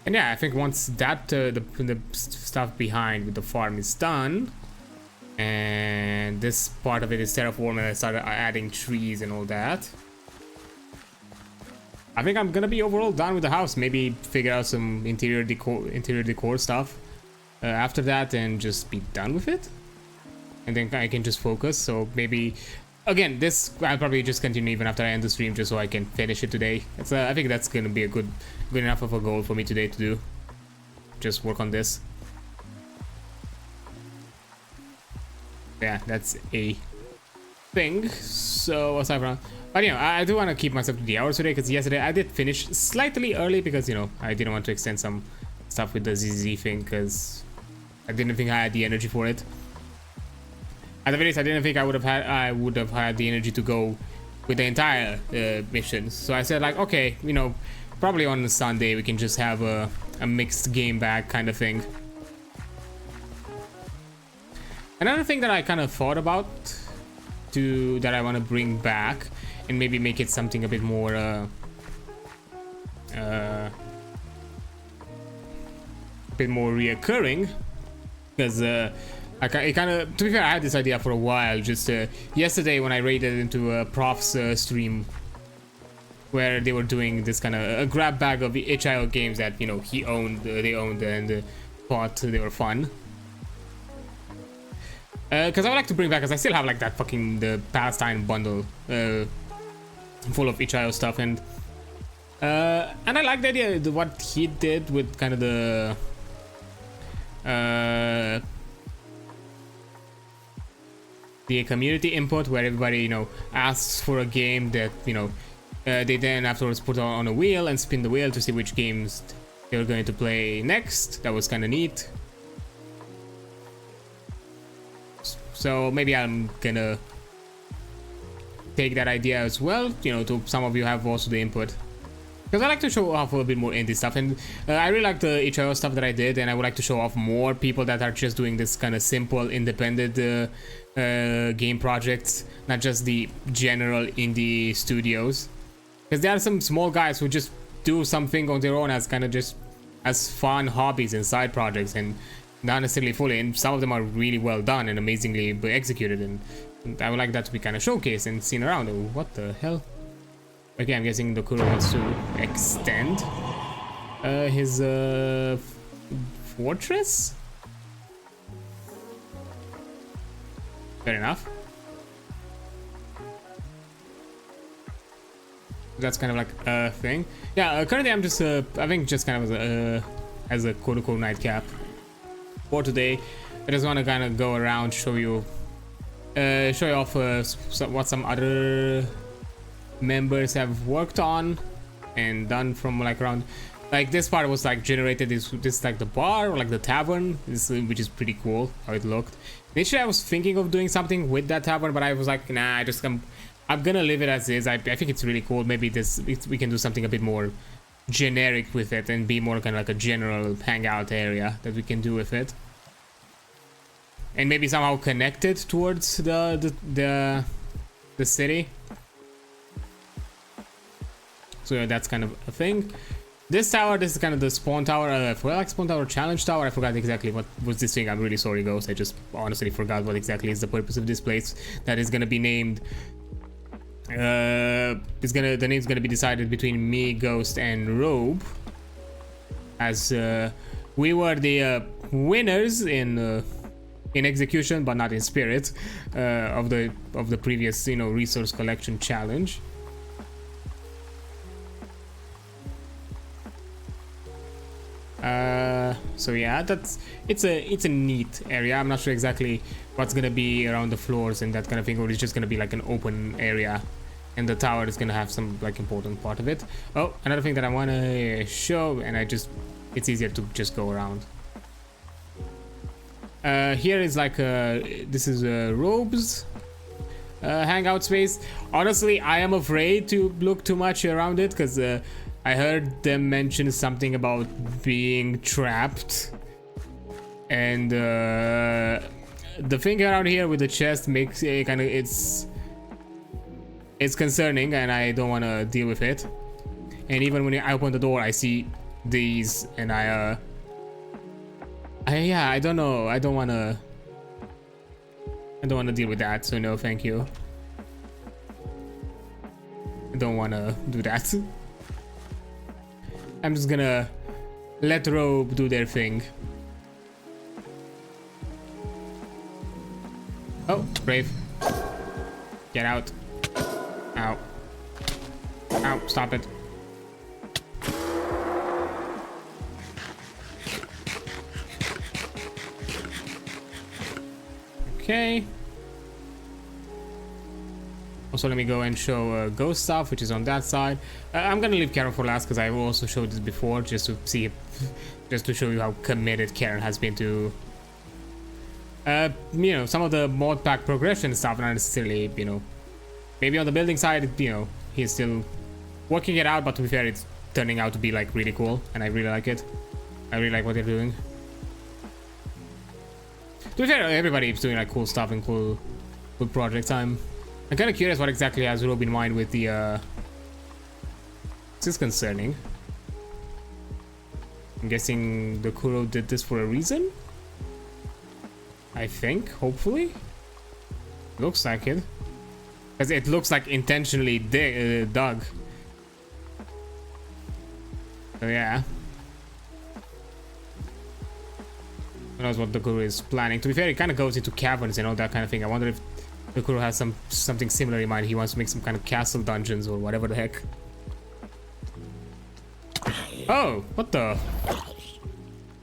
And yeah, I think once that the stuff behind with the farm is done, and this part of it is terraformed, and I started adding trees and all that, I think I'm gonna be overall done with the house. Maybe figure out some interior decor stuff after that, and just be done with it. And then I can just focus. So maybe, again, this I'll probably just continue even after I end the stream, just so I can finish it today. I think that's gonna be a good enough of a goal for me today to do. Just work on this. Yeah, that's a thing. So aside from, but you know, I do want to keep myself to the hours today, because yesterday I did finish slightly early because, you know, I didn't want to extend some stuff with the ZZ thing because I didn't think I had the energy for it. At the very least, I didn't think I would have had the energy to go with the entire mission. So I said, like, okay, you know, probably on a Sunday we can just have a mixed game bag kind of thing. Another thing that I kind of thought about that I want to bring back and maybe make it something a bit more reoccurring, because it kind of, to be fair, I had this idea for a while. Just yesterday when I raided into a Prof's stream, where they were doing this kind of a grab bag of HIO games that, you know, they owned and thought they were fun. Because I would like to bring back, because I still have like that fucking the Palestine bundle full of HIO stuff, and I like the idea of what he did with kind of the community input, where everybody, you know, asks for a game that, you know, they then afterwards put on a wheel and spin the wheel to see which games they were going to play next. That was kind of neat. So maybe I'm gonna take that idea as well, you know, to some of you have also the input. Because I like to show off a bit more indie stuff, and I really like the HIO stuff that I did, and I would like to show off more people that are just doing this kind of simple, independent game projects, not just the general indie studios. Because there are some small guys who just do something on their own as kind of just as fun hobbies and side projects, and not necessarily fully, and some of them are really well done and amazingly executed, and I would like that to be kind of showcased and seen around. Oh, what the hell? Okay, I'm guessing the Kuro wants to extend his fortress? Fair enough. That's kind of like a thing. Yeah, currently I'm just, I think just kind of as a quote-unquote nightcap for today. I just want to kind of go around, show you off what some other members have worked on and done from like around, like this part was like generated this like the bar or like the tavern, which is pretty cool how it looked. Initially I was thinking of doing something with that tavern, but I was like, nah, I'm gonna leave it as is. I think it's really cool. Maybe we can do something a bit more generic with it and be more kind of like a general hangout area that we can do with it, and maybe somehow connected towards the city. So yeah, that's kind of a thing. This tower, this is kind of the spawn tower. Well, like spawn tower, challenge tower. I forgot exactly what was this thing. I'm really sorry, Ghost. I just honestly forgot what exactly is the purpose of this place. That is gonna be named. The name's gonna be decided between me, Ghost, and Robe, as we were the winners in in execution, but not in spirit, of the previous, you know, resource collection challenge. So yeah, it's a neat area. I'm not sure exactly what's gonna be around the floors and that kind of thing, or it's just gonna be like an open area, and the tower is gonna have some like important part of it. Oh, another thing that I wanna show, and it's easier to just go around. Here is like this is Robes hangout space. Honestly, I am afraid to look too much around it because I heard them mention something about being trapped, and the thing around here with the chest makes it kind of it's concerning, and I don't want to deal with it. And even when I open the door, I see these, and yeah, I don't know. I don't want to deal with that. So no, thank you. I don't want to do that. I'm just gonna let Robe do their thing. Oh, Brave. Get out. Ow. Ow, stop it. Okay. Also, let me go and show ghost stuff, which is on that side. I'm gonna leave Karen for last because I also showed this before, just to see, just to show you how committed Karen has been to, you know, some of the mod pack progression stuff. Not necessarily, you know, maybe on the building side, you know, he's still working it out. But to be fair, it's turning out to be like really cool, and I really like it. I really like what they're doing. To be fair, everybody's doing like cool stuff and cool projects. I'm kind of curious what exactly has Robe in mind with the this is concerning. I'm guessing the Kuro did this for a reason, I think, hopefully. Looks like it, because it looks like intentionally dug. So yeah, who knows what the Kuro is planning. To be fair, it kind of goes into caverns and all that kind of thing. I wonder if the Kuro has something similar in mind. He wants to make some kind of castle dungeons or whatever the heck. Oh, what the?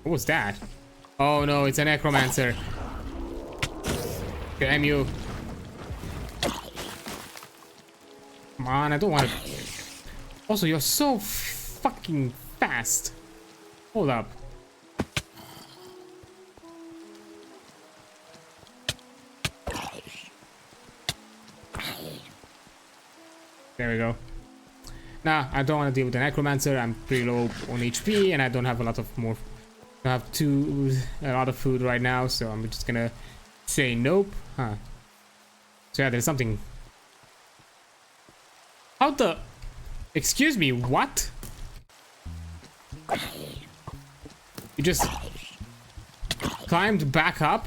What was that? Oh no, it's a necromancer. Damn you. Come on, I don't want to. Also, you're so fucking fast. Hold up. There we go. Nah, I don't want to deal with the necromancer. I'm pretty low on HP, and I don't have a lot of more. I have a lot of food right now, so I'm just gonna say nope. Huh. So yeah, there's something. How the? Excuse me, what? You just climbed back up?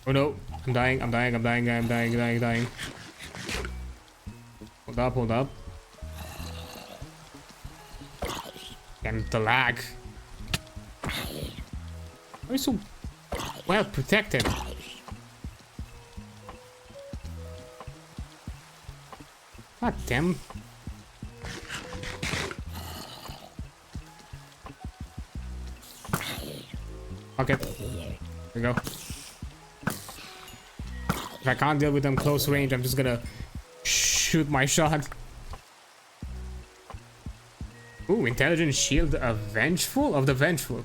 Oh no. I'm dying. Hold up. And the lag. Why are you so well protected? God damn. Okay. There we go. If I can't deal with them close range, I'm just gonna shoot my shot. Ooh, intelligent shield of the vengeful.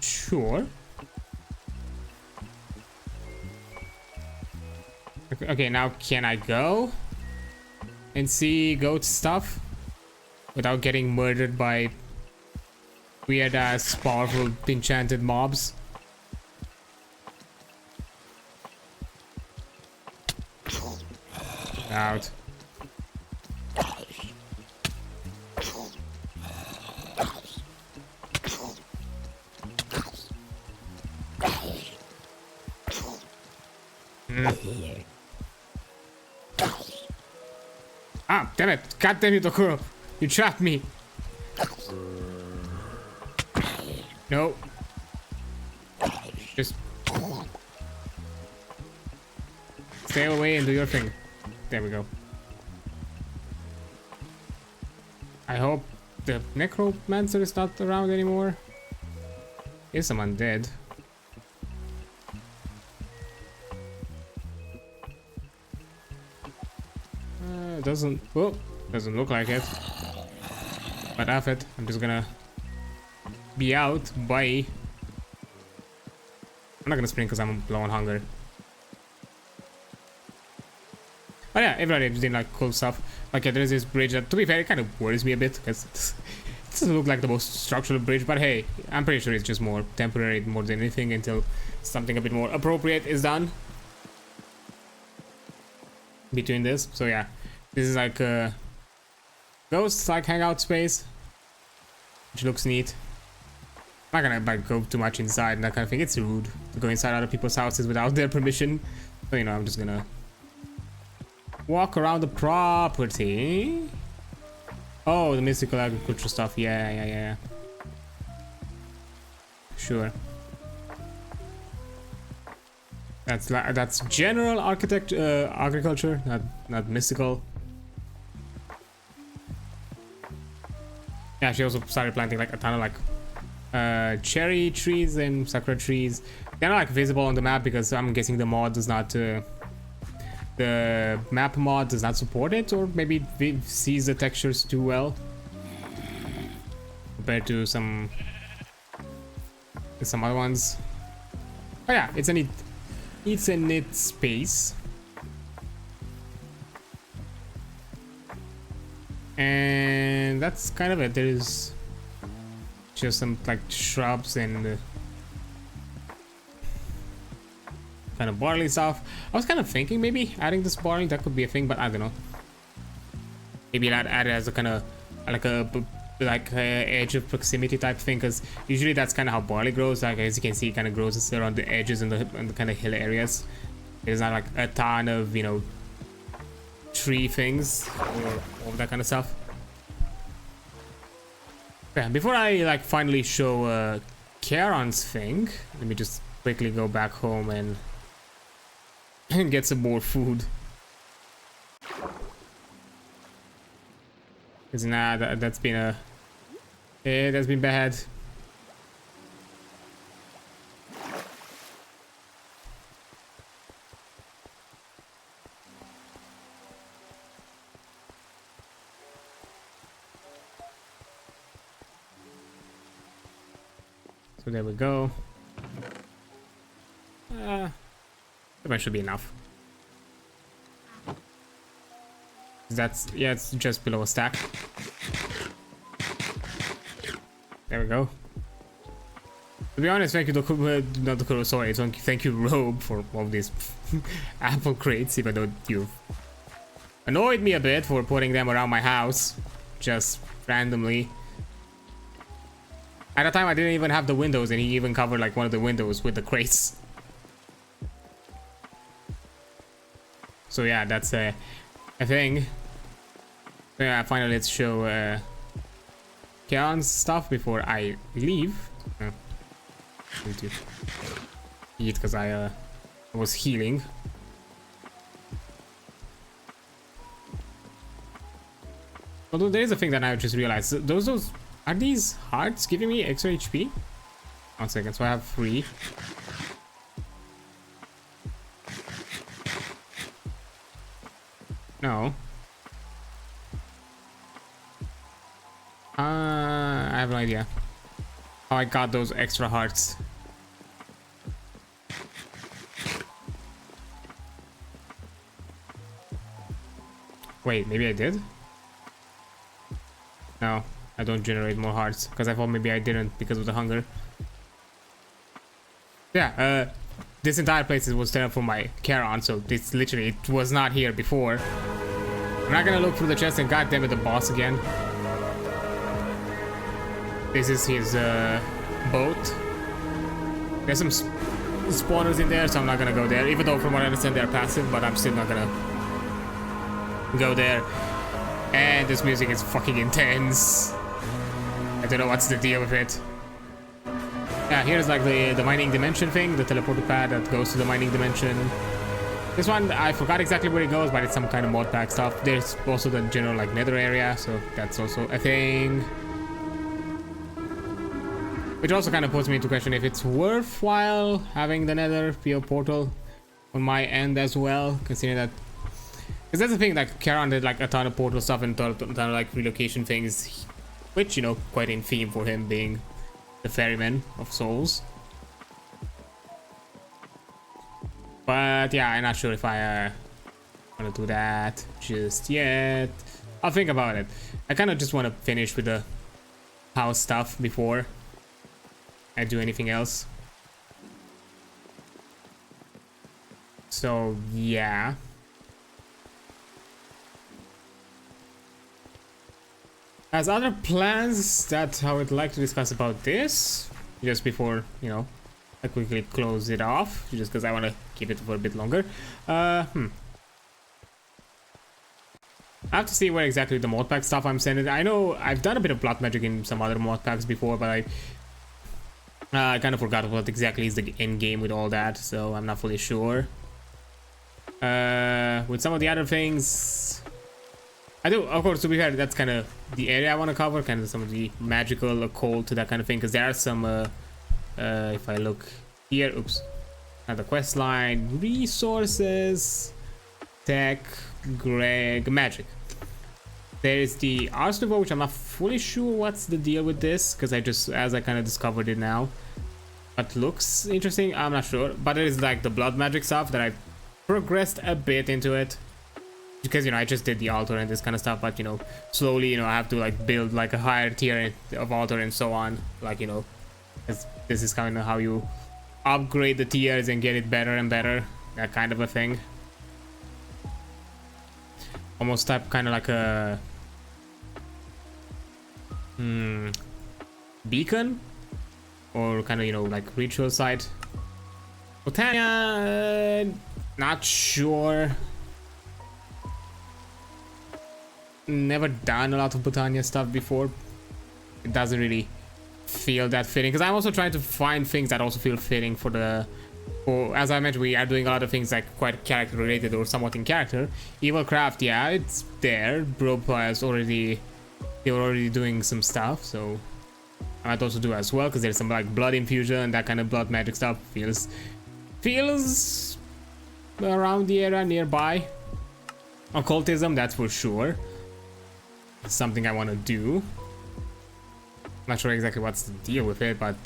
Sure. Okay, now can I go and see goat stuff without getting murdered by weird ass powerful enchanted mobs? Out. Ah, damn it. God damn you, Tokuro. You trapped me. No. Just stay away and do your thing. There we go. I hope the necromancer is not around anymore. Is someone dead? Doesn't look like it. But F it, I'm just gonna be out. Bye. I'm not gonna sprint because I'm low on hunger. But yeah, everybody did like cool stuff. Like yeah, there's this bridge that, to be fair, it kind of worries me a bit because it doesn't look like the most structural bridge. But hey, I'm pretty sure it's just more temporary more than anything until something a bit more appropriate is done between this. So yeah, this is like a ghost like hangout space, which looks neat. I'm not gonna like go too much inside and that kind of thing. It's rude to go inside other people's houses without their permission. So you know, I'm just gonna walk around the property. Oh, the mystical agriculture stuff. Yeah. Sure. That's general agriculture, not mystical. Yeah, she also started planting like a ton of like cherry trees and sakura trees. They're not like visible on the map because I'm guessing the mod does not the map mod does not support it, or maybe it sees the textures too well compared to some other ones. Oh yeah, it's a neat space. And that's kind of it. There's just some like shrubs and kind of barley stuff. I was kind of thinking maybe adding this barley, that could be a thing, but I don't know. Maybe that add it as a kind of like edge of proximity type thing, because usually that's kind of how barley grows. Like as you can see, it kind of grows around the edges and the kind of hill areas. There's not like a ton of, you know, tree things or all that kind of stuff. Yeah, before I like finally show Charon's thing, let me just quickly go back home and get some more food. Cause nah, that's been bad. So there we go. That should be enough. That's, yeah, it's just below a stack. There we go. To be honest, thank you, not Dokuro, sorry, thank you, Robe, for all these apple crates, even though you annoyed me a bit for putting them around my house, just randomly. At the time, I didn't even have the windows, and he even covered like one of the windows with the crates. So yeah, that's a thing. So yeah, finally let's show Charon's stuff before I leave. I need to eat because I was healing. Although there is a thing that I just realized. Those are these hearts giving me extra HP? 1 second, so I have 3. No. I have no idea how I got those extra hearts. Wait, maybe I did? No, I don't generate more hearts because I thought maybe I didn't because of the hunger. Yeah, this entire place was set up for my Charon, so this literally, it was not here before. I'm not gonna look through the chest and goddamn it, the boss again. This is his boat. There's some spawners in there, so I'm not gonna go there. Even though from what I understand they're passive, but I'm still not gonna go there. And this music is fucking intense. I don't know what's the deal with it. Yeah, here's like the mining dimension thing, the teleporter pad that goes to the mining dimension. This one, I forgot exactly where it goes, but it's some kind of mod pack stuff. There's also the general like nether area, so that's also a thing. Which also kind of puts me into question if it's worthwhile having the nether PO portal on my end as well, considering that, because that's the thing, like Charon did like a ton of portal stuff and a ton of like relocation things, which, you know, quite in theme for him being the ferryman of souls. But yeah, I'm not sure if I want to do that just yet. I'll think about it. I kind of just want to finish with the house stuff before I do anything else. So yeah. As other plans that I would like to discuss about this, just before, you know, I quickly close it off, just because I want to keep it for a bit longer. I have to see where exactly the mod pack stuff I'm sending. I know I've done a bit of blood magic in some other mod packs before, but I kind of forgot what exactly is the end game with all that, so I'm not fully sure. With some of the other things, I do, of course, to be fair, that's kind of the area I want to cover, kind of some of the magical, occult, that kind of thing, because there are some, if I look here, oops, the quest line, resources, tech, Greg, magic. There is the Ars Nouveau, which I'm not fully sure what's the deal with this, because as I kind of discovered it now. But looks interesting, I'm not sure. But it is like the blood magic stuff that I progressed a bit into it. Because, you know, I just did the altar and this kind of stuff, but, you know, slowly, you know, I have to like build like a higher tier of altar and so on. Like, you know, this is kind of how you upgrade the tiers and get it better and better. That kind of a thing. Almost type kind of like a beacon, or kind of, you know, like ritual site. Botania, not sure. Never done a lot of Botania stuff before. It doesn't really feel that fitting, because I'm also trying to find things that also feel fitting for the. As I mentioned, we are doing a lot of things like quite character related or somewhat in character. Evil Craft, yeah, it's there. Bro has already, they were already doing some stuff, so I might also do as well, because there's some like blood infusion and that kind of blood magic stuff feels around the area nearby. Occultism, that's for sure. Something I want to do. Not sure exactly what's the deal with it, but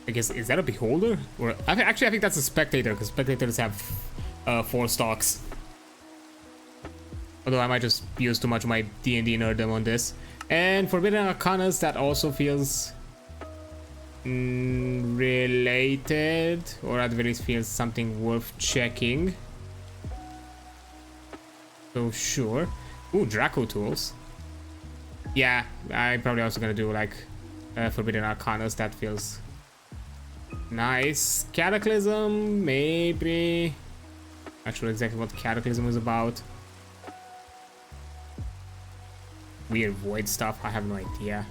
I guess, is that a beholder? Or actually, I think that's a spectator, because spectators have 4 stocks. Although I might just use too much of my D&D nerddom on this. And Forbidden Arcanas, that also feels related, or at the very least feels something worth checking. So sure. Ooh, Draco tools. Yeah, I'm probably also gonna do like Forbidden Arcanas. That feels nice. Cataclysm, maybe. Not sure exactly what Cataclysm is about. Weird void stuff, I have no idea.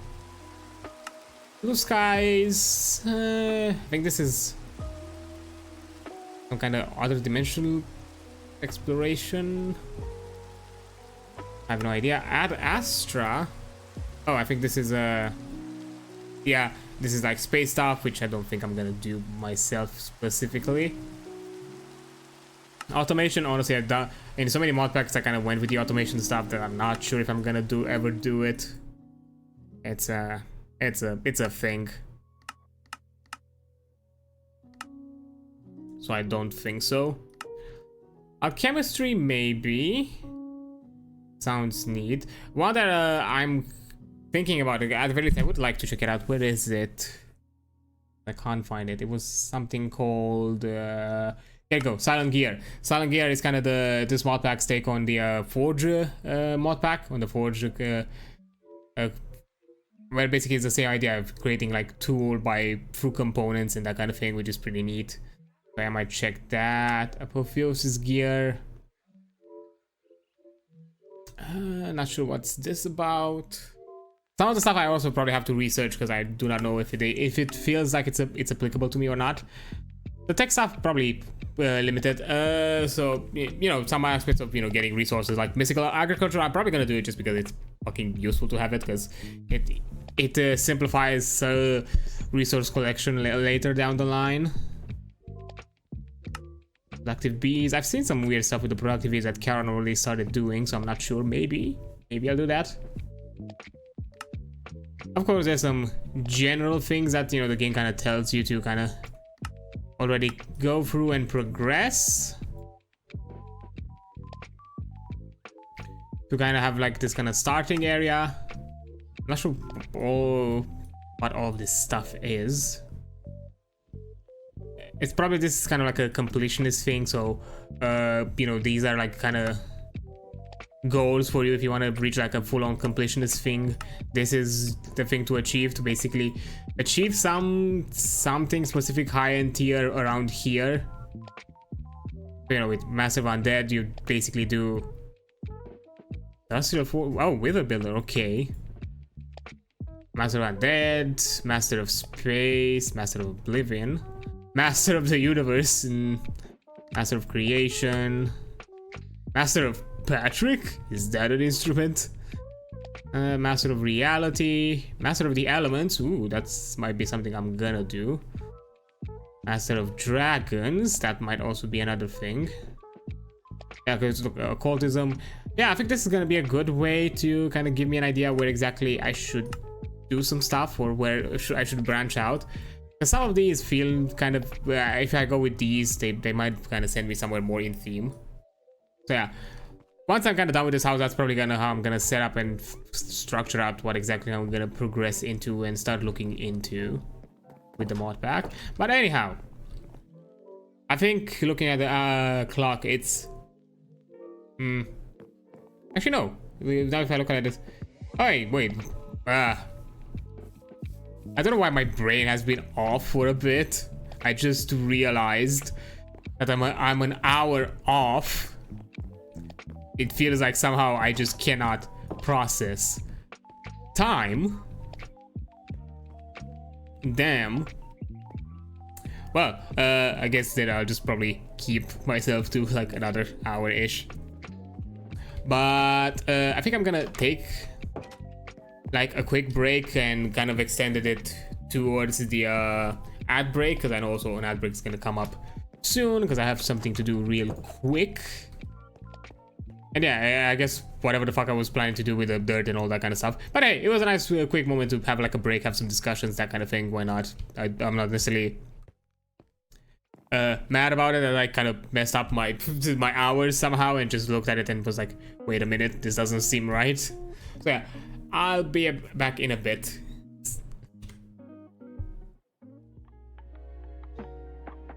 Blue skies, I think this is some kind of other dimensional exploration. I have no idea. Ad Astra. Oh, I think this is yeah, this is like space stuff, which I don't think I'm gonna do myself specifically. Automation, honestly, I've done in so many mod packs. I kind of went with the automation stuff that I'm not sure if I'm gonna ever do it. It's a thing. So I don't think so. Alchemistry, maybe. Sounds neat. One that I'm thinking about, at the very least, I would like to check it out. Where is it? I can't find it. It was something called. Here you go. Silent Gear. Silent Gear is kind of this mod pack's take on the Forge mod pack, on the Forge, where basically it's the same idea of creating like tool by through components and that kind of thing, which is pretty neat. So I might check that. Apotheosis Gear. Not sure what's this about. Some of the stuff I also probably have to research because I do not know if it feels like it's applicable to me or not. The tech stuff probably limited. So you know, some aspects of getting resources like mystical agriculture, I'm probably gonna do it just because it's fucking useful to have it, because it simplifies resource collection later down the line. Productive bees. I've seen some weird stuff with the productive bees that Karen already started doing, so I'm not sure. Maybe I'll do that. Of course, there's some general things that the game kind of tells you to kind of already go through and progress, to kind of have like this kind of starting area. I'm not sure what all this stuff is. It's probably this is kind of like a completionist thing, so these are like kind of goals for you if you want to reach like a full-on completionist thing. This is the thing to achieve, to basically achieve something specific high-end tier around here. With massive undead you basically do wither builder. Okay, master of undead, master of space, master of oblivion, master of the universe, and master of creation, master of Patrick. Is that an instrument? Master of reality, master of the elements. Ooh, that's might be something I'm gonna do. Master of dragons. That might also be another thing. Yeah, because look, occultism. Yeah, I think this is gonna be a good way to kind of give me an idea where exactly I should do some stuff, or where I should branch out. Because some of these feel kind of, if I go with these, they might kind of send me somewhere more in theme. So yeah, once I'm kind of done with this house, that's probably how I'm gonna set up and structure out what exactly I'm gonna progress into and start looking into with the mod pack. But anyhow, I think looking at the clock, it's actually no. Now if I look at it, oh wait, I don't know why my brain has been off for a bit. I just realized that I'm an hour off. It feels like somehow I just cannot process time. Damn. Well, I guess that I'll just probably keep myself to like another hour-ish. But I think I'm gonna take like a quick break and kind of extended it towards the ad break, because I know also an ad break is gonna come up soon, because I have something to do real quick. And yeah, I guess whatever the fuck I was planning to do with the dirt and all that kind of stuff. But hey, it was a nice quick moment to have like a break, have some discussions, that kind of thing. Why not? I'm not necessarily mad about it. I like kind of messed up my hours somehow and just looked at it and was like, wait a minute, this doesn't seem right. So yeah, I'll be back in a bit.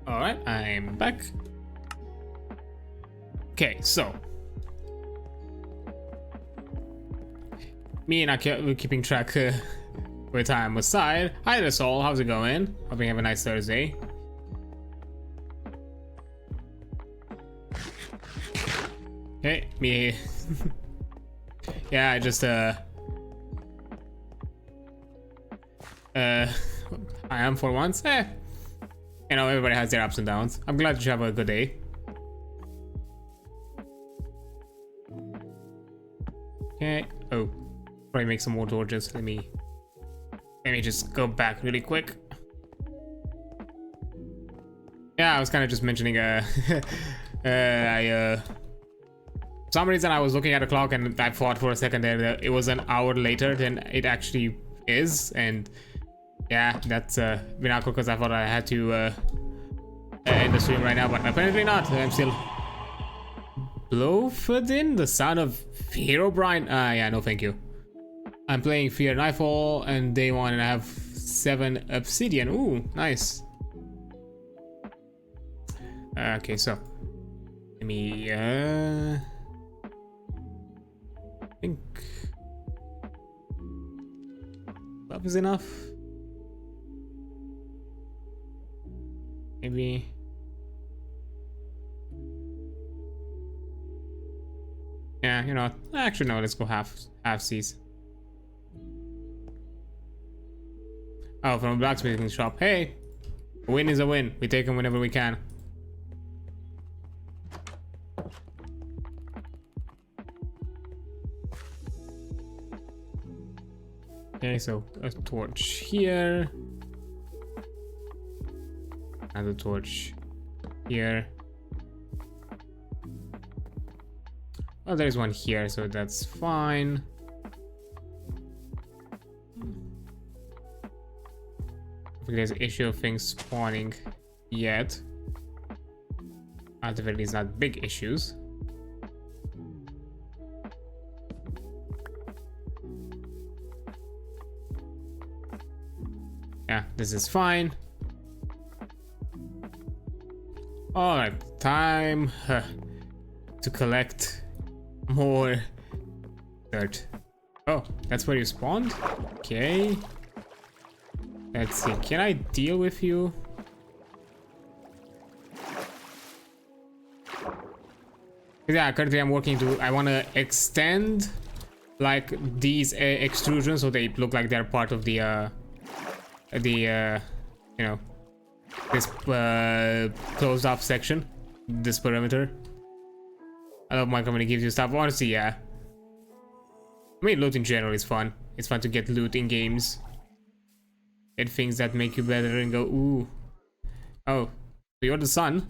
Alright, I'm back. Okay, so me and I we're keeping track with time aside. Hi there, Saul. How's it going? Hope you have a nice Thursday. Hey, me. Yeah, I just I am for once. You know, everybody has their ups and downs. I'm glad you have a good day. Okay. Oh, probably make some more torches. Let me just go back really quick. Yeah, I was kind of just mentioning for some reason I was looking at a clock and I thought for a second there that it was an hour later than it actually is, and yeah, that's been awkward because I thought I had to end the stream right now, but apparently not. I'm still Blowfordin, the son of Herobrine. Yeah, no thank you. I'm playing Fear Nightfall and day one and I have 7 obsidian. Ooh, nice. Okay, so let me think love is enough. Maybe. Yeah, Yeah, you know what? Actually, no, let's go half C's. Oh, from a blacksmithing shop. Hey, a win is a win. We take them whenever we can. Okay, so a torch here. Another torch here. Well, there's one here, so that's fine. I think there's an issue of things spawning yet. At the very least, not big issues. Yeah, this is fine. Alright, time to collect more dirt. Oh, that's where you spawned? Okay. Let's see, can I deal with you? Yeah, currently I'm working I want to extend like these extrusions so they look like they're part of the you know, this closed off section, this perimeter. I love my company gives you stuff. Honestly, yeah. I mean, loot in general is fun. It's fun to get loot in games. Get things that make you better and go, ooh. Oh, you're the sun.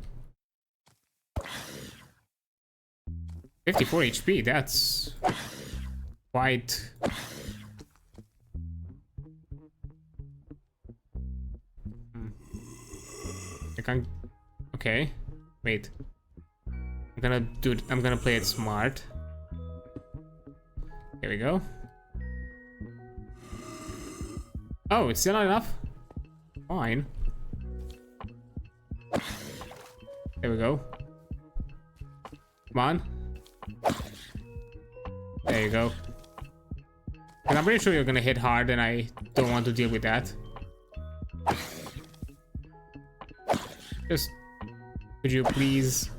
54 HP, that's quite... I can't... Okay, wait. I'm gonna play it smart. Here we go. Oh, it's still not enough? Fine. There we go. Come on. There you go. And I'm pretty sure you're gonna hit hard and I don't want to deal with that. Just... Could you please...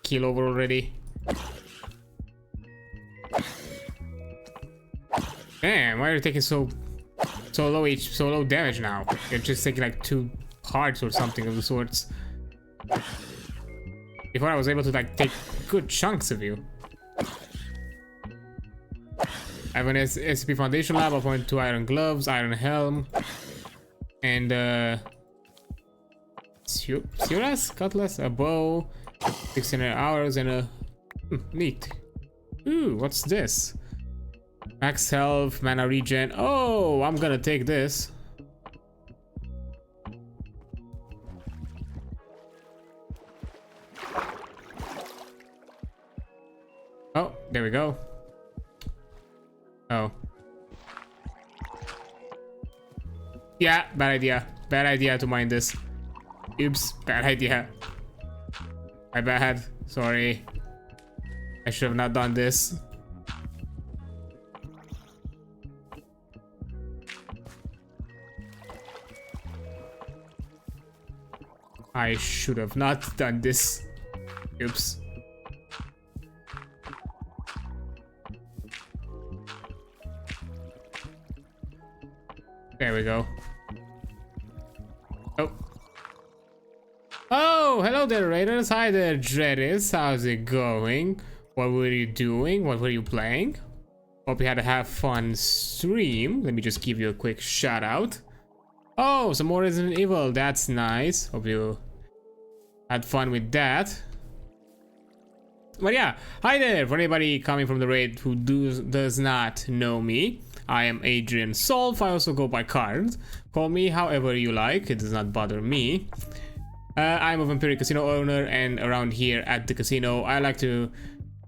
Kill over already? Damn, why are you taking so low damage now? You're just taking like 2 hearts or something of the sorts. Before I was able to like take good chunks of you. I have an SCP Foundation Lab, I'll point 2 iron gloves, iron helm, and Suras, cutlass, a bow, 600 hours, and a neat. Ooh, what's this? Max health, mana regen. Oh, I'm gonna take this. Oh, there we go. Oh. Yeah, bad idea. Bad idea to mine this. Oops, bad idea. My bad. Sorry. I should have not done this. I should have not done this. Oops. There we go. Oh. Oh, hello there, Raiders. Hi there, Dreadis. How's it going? What were you doing? What were you playing? Hope you had a have fun stream. Let me just give you a quick shout out. Oh, some more Resident Evil. That's nice. Hope you had fun with that. But yeah, hi there. For anybody coming from the raid who does not know me, I am Adrian Solf. I also go by Card. Call me however you like. It does not bother me. I'm a Vampiric Casino owner, and around here at the casino, I like to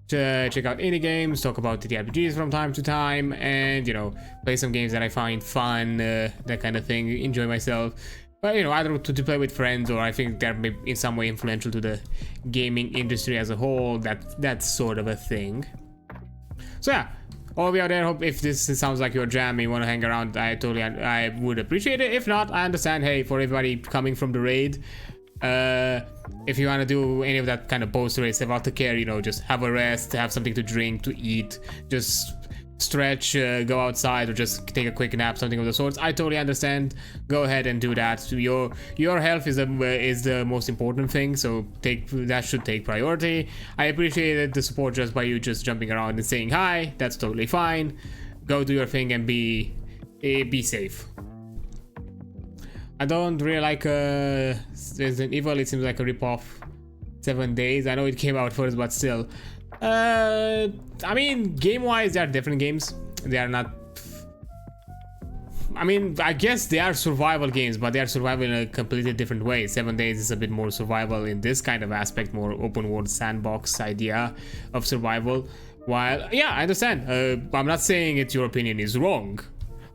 check out indie games, talk about TTRPGs from time to time, and, you know, play some games that I find fun, that kind of thing, enjoy myself. But, you know, either to play with friends, or I think they're in some way influential to the gaming industry as a whole, that's sort of a thing. So yeah, all of you out there, hope if this sounds like your jam and you want to hang around, I would appreciate it. If not, I understand. Hey, for everybody coming from the raid, If you want to do any of that kind of post-race aftercare, you know, just have a rest, have something to drink, to eat, just stretch, go outside, or just take a quick nap, something of the sorts. I totally understand. Go ahead and do that. Your health is the most important thing, so that should take priority. I appreciated the support just by you just jumping around and saying hi. That's totally fine. Go do your thing and be safe. I don't really like Resident Evil. It seems like a ripoff. 7 days. I know it came out first, but still. I mean, game-wise, they are different games. They are not. I mean, I guess they are survival games, but they are survival in a completely different way. 7 days is a bit more survival in this kind of aspect, more open-world sandbox idea of survival. While, yeah, I understand. I'm not saying your opinion is wrong.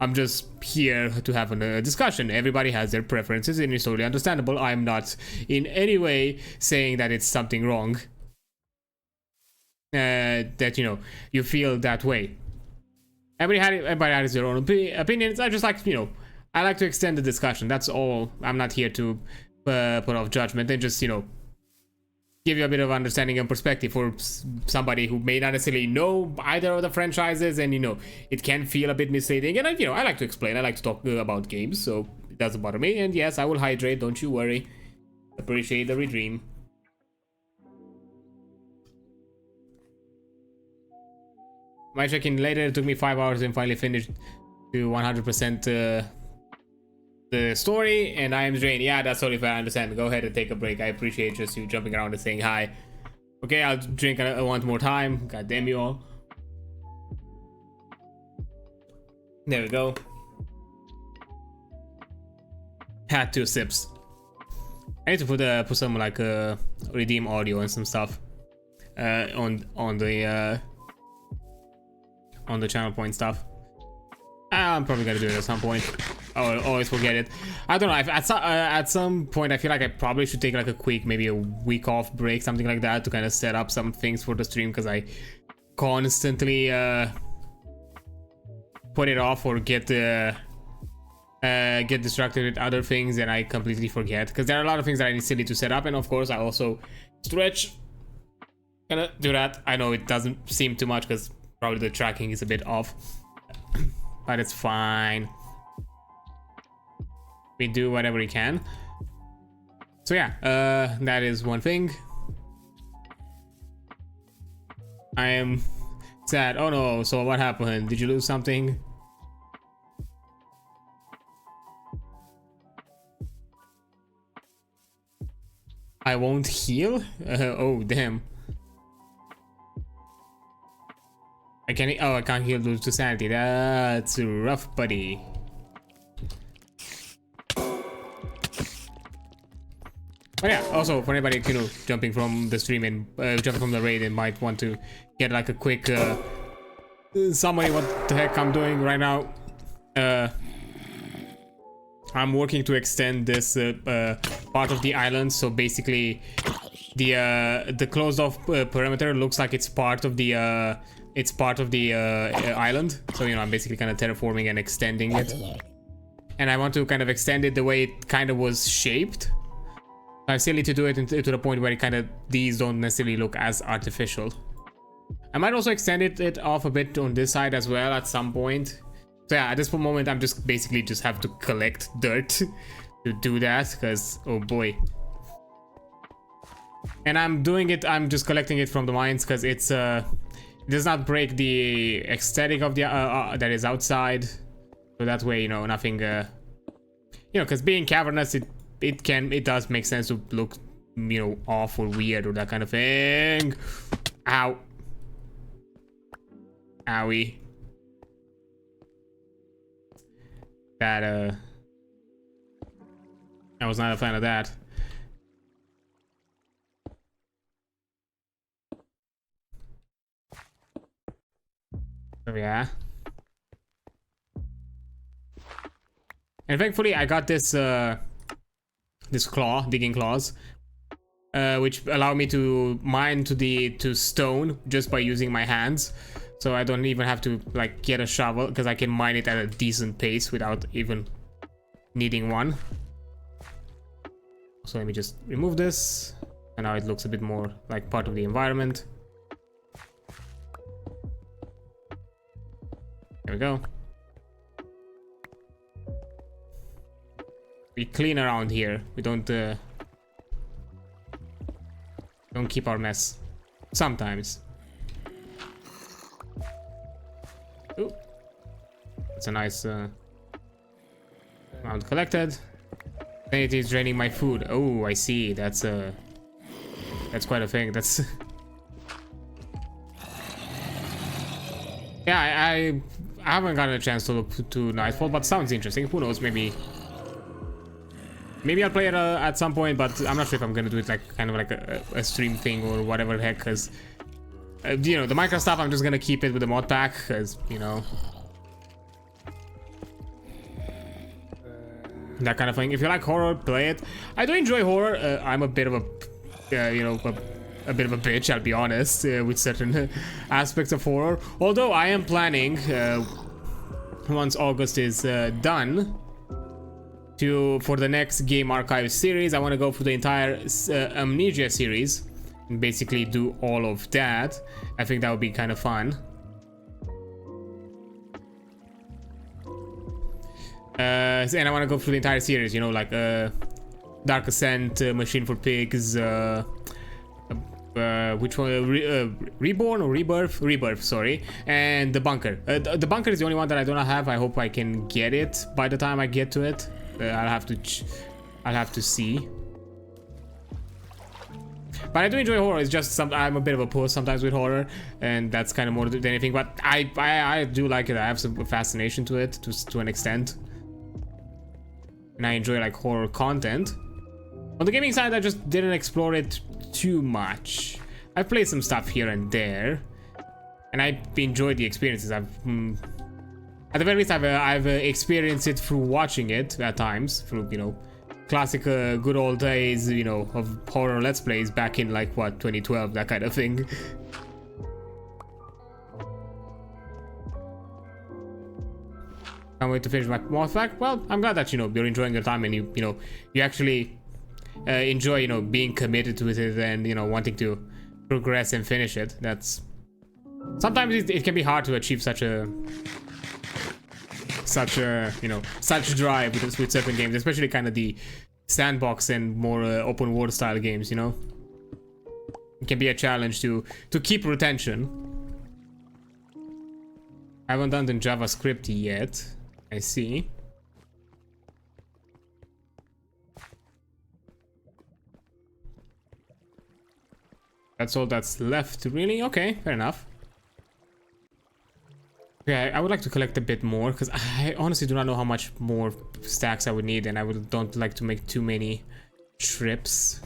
I'm just here to have a discussion. Everybody has their preferences, and it's totally understandable. I'm not in any way saying that it's something wrong. That, you know, you feel that way. Everybody has their own opinions. I just like, you know, I like to extend the discussion. That's all. I'm not here to put off judgment and just, you know, give you a bit of understanding and perspective for somebody who may not necessarily know either of the franchises, and, you know, it can feel a bit misleading. And, you know, I like to explain. I like to talk about games, so it doesn't bother me. And yes, I will hydrate. Don't you worry. Appreciate the redream. My check-in later, it took me 5 hours and finally finished to 100% the story, and I am drained. Yeah, that's totally fair. I understand. Go ahead and take a break. I appreciate just you jumping around and saying hi. Okay, I'll drink one more time. God damn you all. There we go. Had 2 sips. I need to put some like redeem audio and some stuff on the channel point stuff. I'm probably gonna do it at some point. I'll always forget it. I don't know. At some point, I feel like I probably should take like a quick, maybe a week off break, something like that, to kind of set up some things for the stream, because I constantly put it off or get distracted with other things, and I completely forget, because there are a lot of things that I still need to set up. And of course, I also stretch. Gonna do that. I know it doesn't seem too much because probably the tracking is a bit off, but it's fine. We do whatever we can. So yeah, that is one thing. I am sad. Oh no, so what happened? Did you lose something? I won't heal? Oh damn. I can't heal those to sanity. That's rough, buddy. But yeah, also for anybody, you know, jumping from the stream and jumping from the raid and might want to get like a quick summary what the heck I'm doing right now. I'm working to extend this part of the island, so basically the closed off perimeter looks like it's part of the island. So, you know, I'm basically kind of terraforming and extending it, and I want to kind of extend it the way it kind of was shaped. I still need to do it to the point where it kind of, these don't necessarily look as artificial. I might also extend it off a bit on this side as well at some point. So yeah, at this moment I'm just basically just have to collect dirt to do that, because oh boy. And I'm doing it, I'm just collecting it from the mines because it's it does not break the aesthetic of the that is outside. So that way, you know, nothing you know, because being cavernous, it does make sense to look, you know, off or weird or that kind of thing. Ow. Owie. That I was not a fan of that. So yeah. And thankfully I got this this digging claws, which allow me to mine to stone just by using my hands. So I don't even have to like get a shovel, because I can mine it at a decent pace without even needing one. So let me just remove this, and now it looks a bit more like part of the environment. There we go. We clean around here. We don't keep our mess. Sometimes. Ooh. That's a nice amount collected. Then it is draining my food. Oh, I see. That's quite a thing. That's yeah. I haven't gotten a chance to look to Nightfall, but sounds interesting. Who knows? Maybe I'll play it at some point, but I'm not sure if I'm gonna do it like kind of like a stream thing or whatever the heck, because you know, the Minecraft stuff, I'm just gonna keep it with the mod pack, because you know, that kind of thing. If you like horror, play it. I do enjoy horror. I'm a bit of a you know, a bit of a bitch, I'll be honest, with certain aspects of horror, although I am planning once August is done, for the next Game Archive series. I want to go through the entire Amnesia series and basically do all of that. I think that would be kind of fun. And I want to go through the entire series, you know, like Dark Ascent, Machine for Pigs, which one? Reborn or Rebirth? Rebirth, sorry. And the Bunker. The Bunker is the only one that I do not have. I hope I can get it by the time I get to it. I'll have to see. But I do enjoy horror. It's just I'm a bit of a puss sometimes with horror, and that's kind of more than anything. But I do like it. I have some fascination to it to an extent, and I enjoy like horror content. On the gaming side, I just didn't explore it too much. I've played some stuff here and there, and I enjoyed the experiences. At the very least, I've experienced it through watching it at times, through, you know, classic good old days, you know, of horror let's plays back in like what, 2012, that kind of thing. Can't wait to finish my mod pack. Well, I'm glad that, you know, you're enjoying your time and you know, you actually enjoy, you know, being committed to it and, you know, wanting to progress and finish it. That's sometimes it can be hard to achieve such a you know, such drive with certain games, especially kind of the sandbox and more open world style games, you know. It can be a challenge to keep retention. I haven't done the JavaScript yet. I see. That's all that's left, really? Okay, fair enough. Okay, I would like to collect a bit more, because I honestly do not know how much more stacks I would need, and I don't like to make too many trips.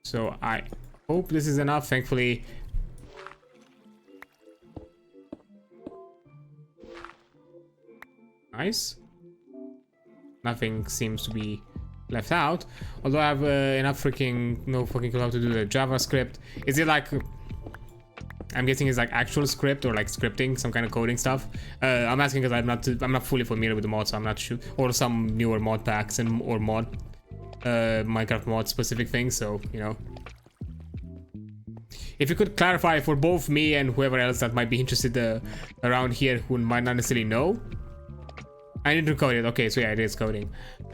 So I hope this is enough. Thankfully, nice. Nothing seems to be left out. Although I have enough no fucking clue how to do the JavaScript. Is it like, I'm guessing it's like actual script or like scripting, some kind of coding stuff. I'm asking because I'm not fully familiar with the mod, so I'm not sure. Or some newer mod packs or Minecraft mod specific things. So, you know, if you could clarify for both me and whoever else that might be interested around here who might not necessarily know. I need to code it. Okay, so yeah, it is coding.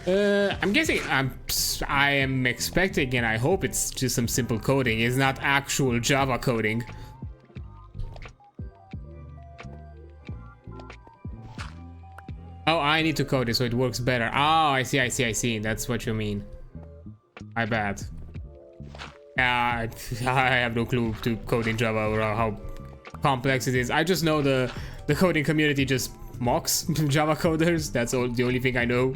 I'm guessing I am expecting, and I hope it's just some simple coding. It's not actual Java coding. Oh, I need to code it so it works better. Oh, I see. That's what you mean. My bad. I have no clue to code in Java or how complex it is. I just know the coding community just mocks Java coders. That's the only thing I know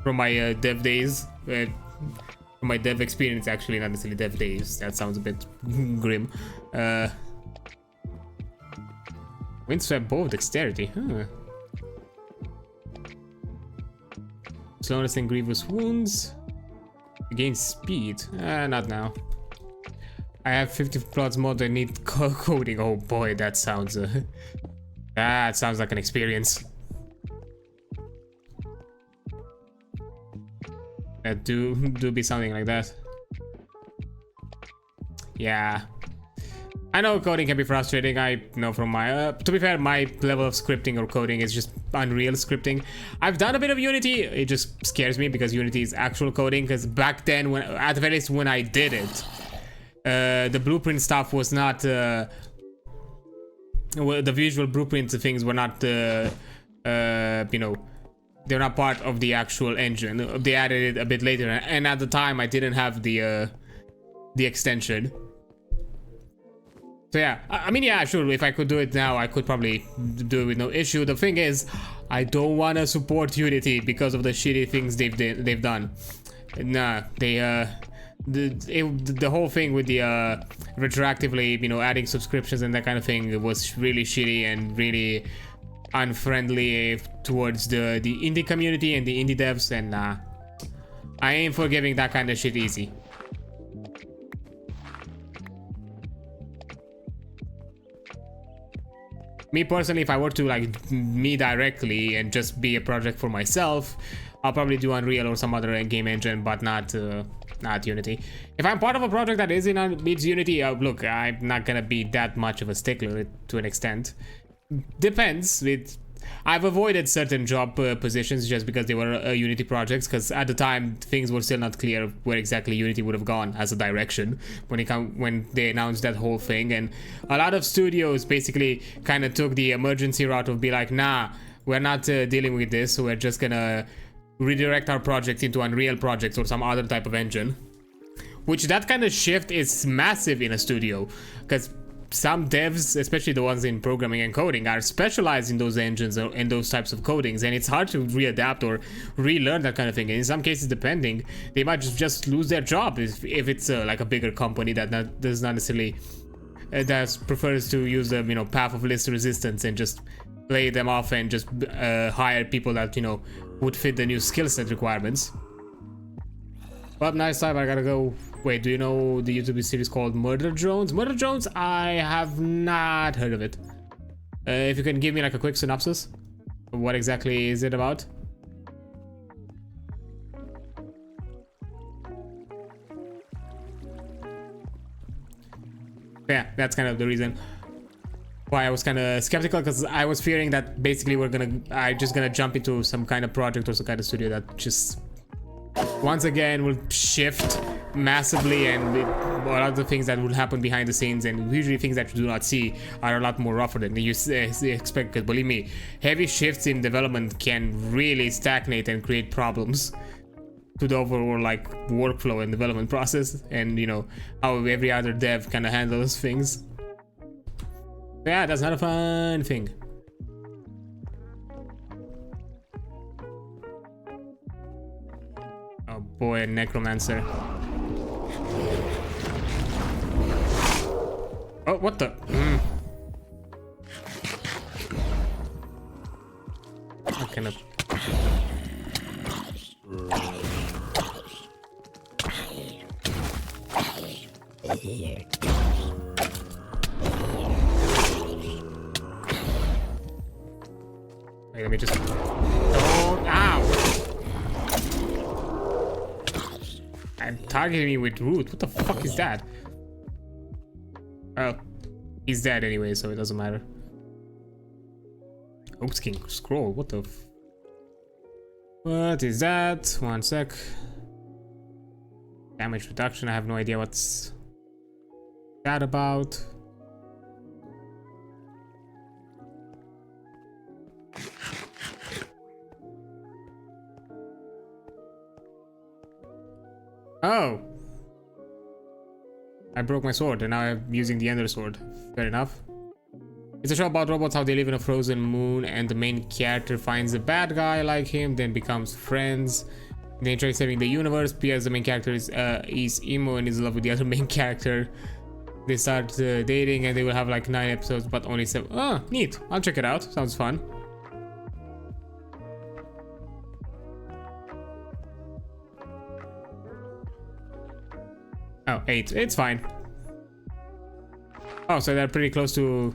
from my dev days. From my dev experience, actually, not necessarily dev days. That sounds a bit grim. Windswept bow, dexterity. Huh. Slowness and grievous wounds. Gain speed. Not now. I have 50 plots more that need coding. Oh boy, that sounds like an experience. do be something like that. Yeah, I know coding can be frustrating. I know from my to be fair, my level of scripting or coding is just Unreal scripting. I've done a bit of Unity. It just scares me because Unity is actual coding. Because back then, when at the very least when I did it, the blueprint stuff was not well, the visual blueprint things were not you know, they're not part of the actual engine. They added it a bit later, and at the time I didn't have the extension. So yeah, I mean, yeah, sure, if I could do it now, I could probably do it with no issue. The thing is, I don't want to support Unity because of the shitty things they've done. Nah, they the whole thing with the retroactively, you know, adding subscriptions and that kind of thing was really shitty and really unfriendly towards the indie community and the indie devs, and I ain't forgiving that kind of shit easy. Me personally, if I were to like me directly and just be a project for myself, I'll probably do Unreal or some other game engine, but not Unity. If I'm part of a project that needs Unity, look, I'm not gonna be that much of a stickler to an extent. Depends. I've avoided certain job positions just because they were Unity projects, because at the time things were still not clear where exactly Unity would have gone as a direction when they announced that whole thing. And a lot of studios basically kind of took the emergency route of be like, nah, we're not dealing with this, so we're just gonna redirect our project into Unreal projects or some other type of engine. Which that kind of shift is massive in a studio, because some devs, especially the ones in programming and coding, are specialized in those engines and those types of codings, and it's hard to readapt or relearn that kind of thing. And in some cases, depending, they might just lose their job if it's like a bigger company that does not necessarily that prefers to use the, you know, path of least resistance and just play them off and just hire people that, you know, would fit the new skill set requirements. Well, nice time. I gotta go. Wait, do you know the YouTube series called Murder Drones? Murder Drones? I have not heard of it. If you can give me like a quick synopsis, what exactly is it about? Yeah, that's kind of the reason why I was kind of skeptical, because I was fearing that basically I'm just gonna jump into some kind of project or some kind of studio that just once again will shift massively, and a lot of the things that will happen behind the scenes and usually things that you do not see are a lot more rougher than you expect. Because believe me, heavy shifts in development can really stagnate and create problems to the overall like workflow and development process, and you know how every other dev kind of handles things. Yeah, that's not a fun thing. Oh boy, a necromancer. Oh, what the? What kind of? Wait, let me just. Oh, ow! I'm targeting me with root. What the fuck is that? Oh, he's dead anyway, so it doesn't matter. Oops, King Scroll. What the? What is that? One sec. Damage reduction. I have no idea what's that about. Oh! I broke my sword and now I'm using the Ender Sword. Fair enough. It's a show about robots, how they live in a frozen moon, and the main character finds a bad guy like him, then becomes friends. They try saving the universe. P.S. the main character is emo and is in love with the other main character. They start dating and they will have like 9 episodes, but only 7. Oh, neat. I'll check it out. Sounds fun. Oh, 8. It's fine. Oh, so they're pretty close to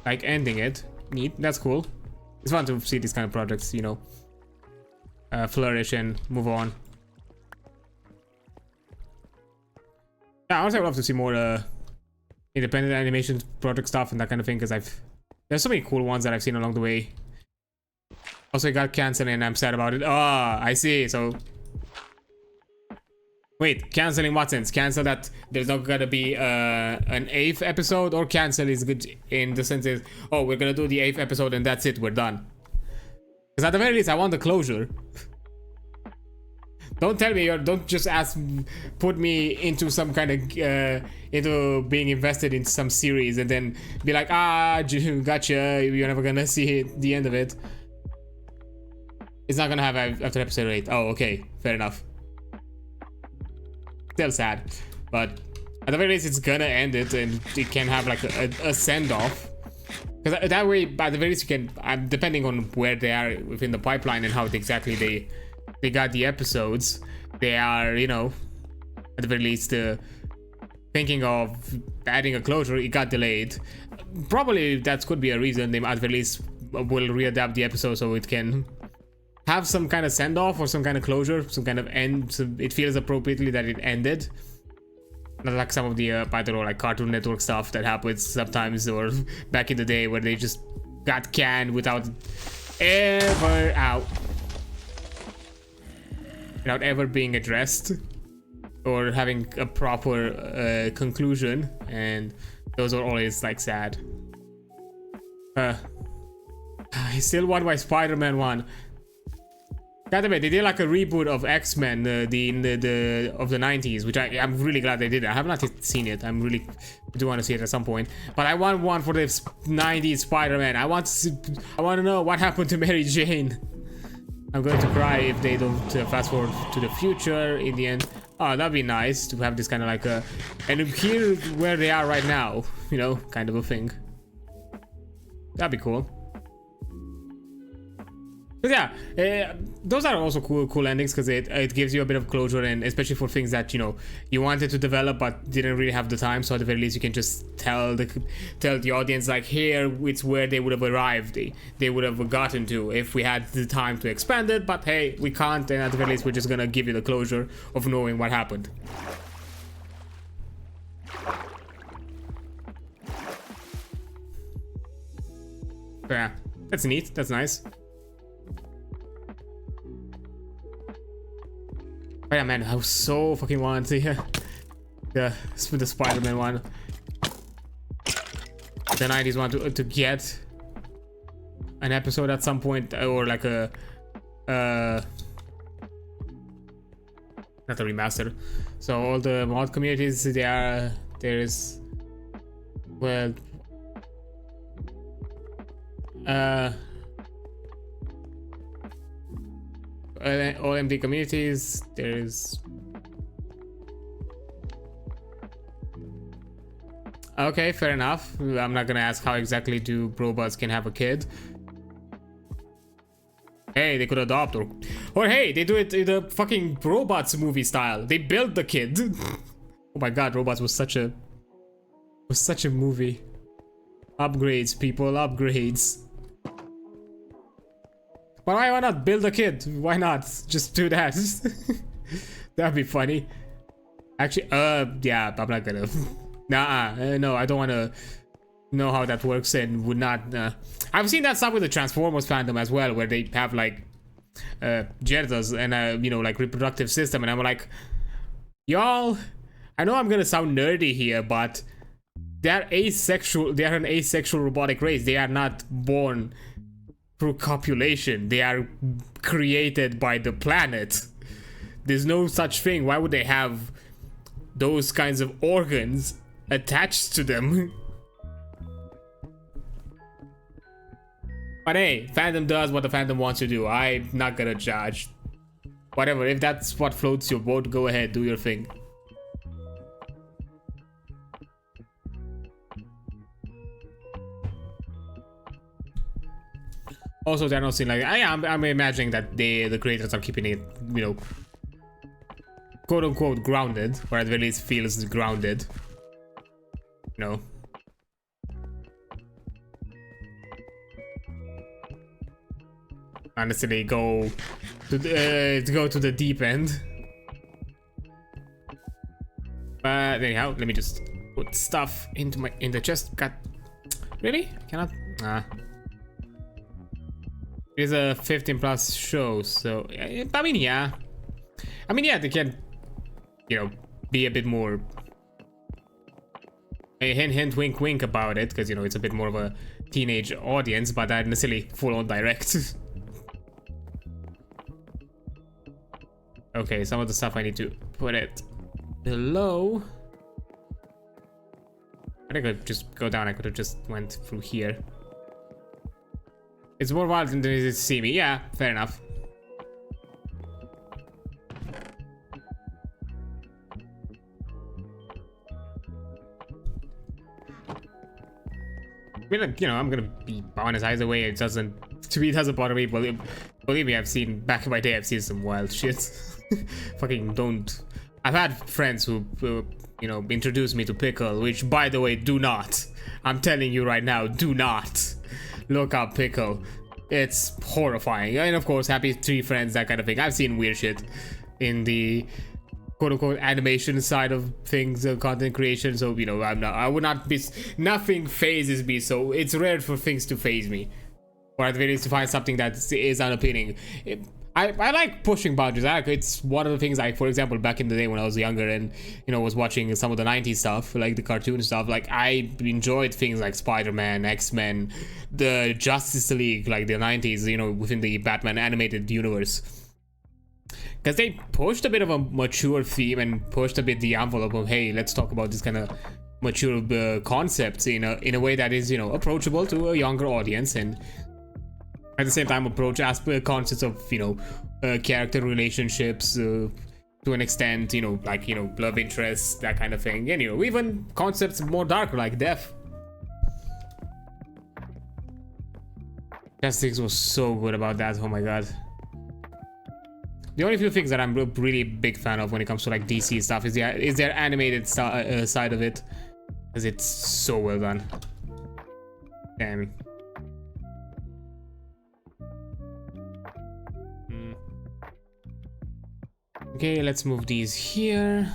like ending it. Neat. That's cool. It's fun to see these kind of projects, you know, flourish and move on. Yeah, honestly, I would love to see more independent animation project stuff and that kind of thing, because there's so many cool ones that I've seen along the way. Also, it got cancelled and I'm sad about it. Ah, I see. So wait, cancel in what sense? Cancel that there's not gonna be an 8th episode, or cancel is good in the sense is, oh, we're gonna do the 8th episode and that's it, we're done. Because at the very least, I want the closure. Don't tell me, or don't just put me into some kind of, into being invested in some series and then be like, ah, gotcha, you're never gonna see the end of it. It's not gonna have after episode 8. Oh, okay, fair enough. Still sad, but at the very least, it's gonna end it and it can have like a send-off. Because that way, by the very least, you can, depending on where they are within the pipeline and how exactly they got the episodes, they are, you know, at the very least, thinking of adding a closure. It got delayed. Probably that could be a reason. They at the very least will readapt the episode so it can have some kind of send-off or some kind of closure, some kind of end, so it feels appropriately that it ended. Not like some of the I don't know, like Cartoon Network stuff that happens sometimes, or back in the day where they just got canned without ever without ever being addressed or having a proper conclusion, and those are always like sad. I still want my Spider-Man one. God damn it, they did like a reboot of X-Men, of the 90s, which I'm really glad they did. I have not seen it. I do want to see it at some point. But I want one for the 90s Spider-Man. I want to know what happened to Mary Jane. I'm going to cry if they don't fast forward to the future in the end. Oh, that'd be nice to have this kind of like a, and here where they are right now, you know, kind of a thing. That'd be cool. But yeah, those are also cool endings, because it gives you a bit of closure, and especially for things that, you know, you wanted to develop but didn't really have the time. So at the very least, you can just tell the audience, like, here it's where they would have arrived, they would have gotten to if we had the time to expand it. But hey, we can't, and at the very least, we're just gonna give you the closure of knowing what happened. Yeah, that's neat. That's nice. Oh yeah, man, I was so fucking wanted to hear the Spider-Man one, the 90s one, to get an episode at some point, or like a not a remaster. So all the mod communities, there's, well, all empty communities, there's, okay, fair enough. I'm not gonna ask how exactly do robots can have a kid. Hey, they could adopt, or hey, they do it in the fucking Robots movie style. They build the kid. Oh my god, Robots was such a movie. Upgrades, people, upgrades. But why not build a kid? Why not just do that? That'd be funny. Actually, yeah, I'm not gonna. No, I don't want to know how that works, and would not. I've seen that stuff with the Transformers fandom as well, where they have like genitals and you know, like reproductive system, and I'm like, y'all, I know I'm gonna sound nerdy here, but they're asexual. They are an asexual robotic race. They are not born through copulation. They are created by the planet. There's no such thing. Why would they have those kinds of organs attached to them? But hey, fandom does what the fandom wants to do. I'm not gonna judge. Whatever, if that's what floats your boat, go ahead, do your thing. Also, they're not seeing like, I'm imagining that the creators are keeping it, you know, quote unquote grounded, or at the very least feels grounded. You know. Honestly, go to the deep end. But Anyhow, let me just put stuff in the chest. God, really? I cannot. It's a 15+ show, so I mean, yeah. I mean, yeah, they can, you know, be a bit more a hint, wink, wink about it, because, you know, it's a bit more of a teenage audience, but not necessarily full-on direct. Okay, some of the stuff I need to put it below. I think I could just go down. I could have just went through here. It's more wild than it is to see me. Yeah, fair enough. I mean, like, you know, I'm gonna be honest. Either way, it doesn't bother me. Believe me, I've seen back in my day. I've seen some wild shit. Fucking don't. I've had friends who, you know, introduced me to Pickle, which, by the way, do not. I'm telling you right now, do not look up Pickle. It's horrifying. And of course, Happy Tree Friends, that kind of thing. I've seen weird shit in the quote-unquote animation side of things, content creation. So, you know, I would not be. Nothing phases me. So it's rare for things to phase me, or at the very least to find something that is unappealing. I like pushing boundaries. It's one of the things, like, for example, back in the day when I was younger and, you know, was watching some of the 90s stuff, like the cartoon stuff, like, I enjoyed things like Spider-Man, X-Men, the Justice League, like the 90s, you know, within the Batman animated universe. Because they pushed a bit of a mature theme and pushed a bit the envelope of, hey, let's talk about this kind of mature concepts in a way that is, you know, approachable to a younger audience, and at the same time approach concepts of, you know, character relationships to an extent, you know, like, you know, love interests, that kind of thing, and, you know, even concepts more darker like death. Justice was so good about that. Oh my god. The only few things that I'm a really big fan of when it comes to like DC stuff is their animated side of it, because it's so well done. Damn. Okay, let's move these here.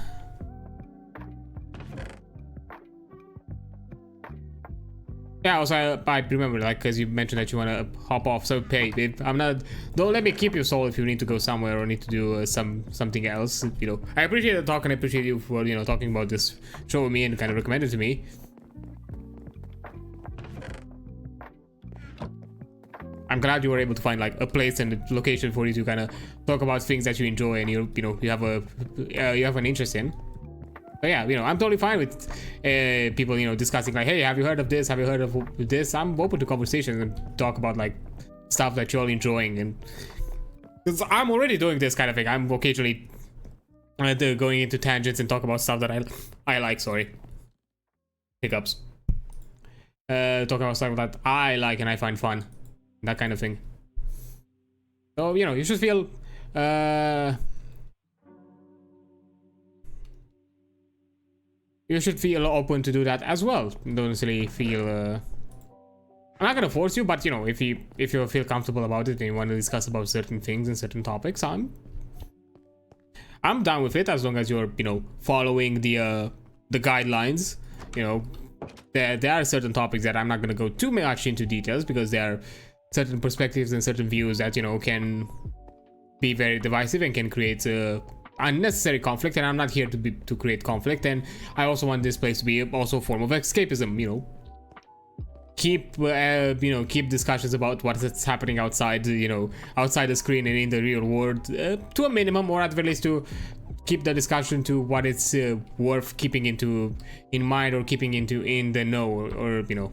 Yeah, also I remember, like, because you mentioned that you want to hop off, so hey, I'm not. Don't let me keep your soul if you need to go somewhere or need to do something else. You know, I appreciate the talk and I appreciate you for, you know, talking about this show with me and kind of recommending it to me. I'm glad you were able to find like a place and a location for you to kind of talk about things that you enjoy and you know you have an interest in. But yeah, you know, I'm totally fine with people, you know, discussing like, hey, have you heard of this? Have you heard of this? I'm open to conversations and talk about like stuff that you're all enjoying, and because I'm already doing this kind of thing. I'm occasionally going into tangents and talk about stuff that I like. Sorry, hiccups. Talking about stuff that I like and I find fun, that kind of thing. So, you know, you should feel open to do that as well. Don't necessarily feel I'm not gonna force you, but you know, if you feel comfortable about it and you want to discuss about certain things and certain topics, I'm down with it, as long as you're, you know, following the guidelines. You know, there are certain topics that I'm not gonna go too much into details, because there are certain perspectives and certain views that, you know, can be very divisive and can create unnecessary conflict, and I'm not here to create conflict. And I also want this place to be also a form of escapism. You know, keep discussions about what's happening outside, you know, outside the screen and in the real world to a minimum, or at the least to keep the discussion to what it's worth keeping in mind, or keeping in the know, or you know,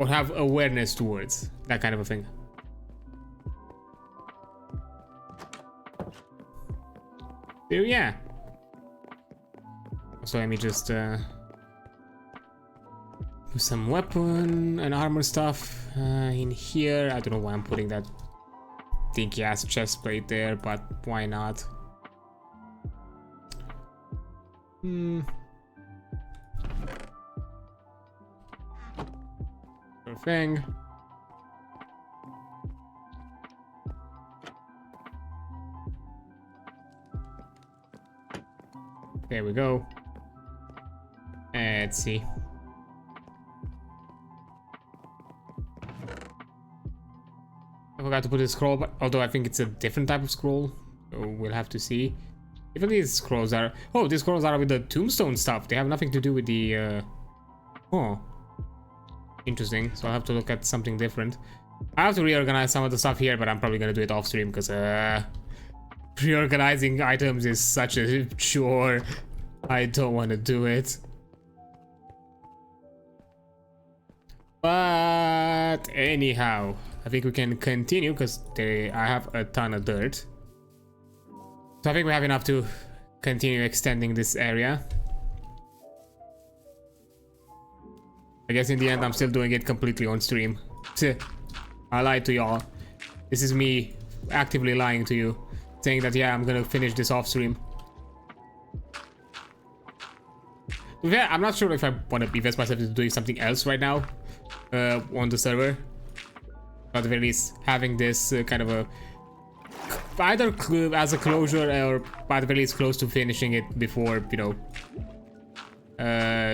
or have awareness towards, that kind of a thing. So yeah. So let me just do some weapon and armor stuff in here. I don't know why I'm putting that dinky ass chest plate there, but why not? Thing. There we go. Let's see. I forgot to put a scroll, but although I think it's a different type of scroll, so we'll have to see. Even these scrolls are... Oh, these scrolls are with the tombstone stuff. They have nothing to do with the... Oh. Interesting. So I'll have to look at something different. I have to reorganize some of the stuff here, but I'm probably gonna do it off stream because reorganizing items is such a chore. I don't want to do it. But anyhow, I think we can continue because I have a ton of dirt. So I think we have enough to continue extending this area. I guess in the end I'm still doing it completely on stream. I lied to y'all. This is me actively lying to you, saying that yeah, I'm gonna finish this off stream. Yeah, I'm not sure if I want to invest myself into doing something else right now on the server. But at the very least, having this kind of a either as a closure or by the very least close to finishing it before, you know,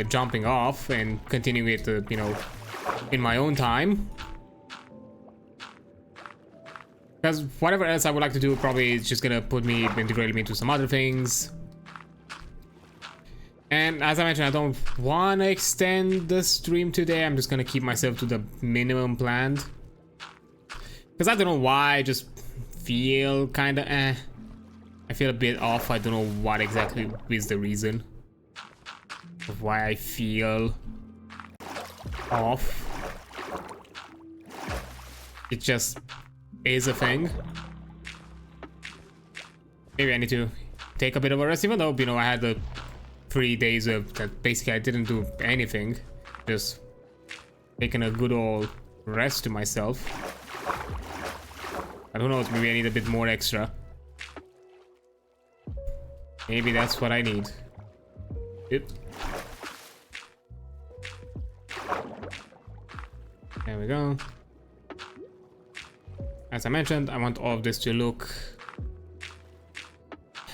jumping off and continuing it, you know, in my own time. Because whatever else I would like to do probably is just gonna put me, integrate me into some other things. And as I mentioned, I don't want to extend the stream today. I'm just gonna keep myself to the minimum planned. Because I don't know why, I just feel kinda I feel a bit off. I don't know what exactly is the reason of why I feel off. It just is a thing. Maybe I need to take a bit of a rest, even though, you know, I had the 3 days of that basically I didn't do anything, just taking a good old rest to myself. I don't know, maybe I need a bit more extra. Maybe that's what I need. Yep. There we go. As I mentioned, I want all of this to look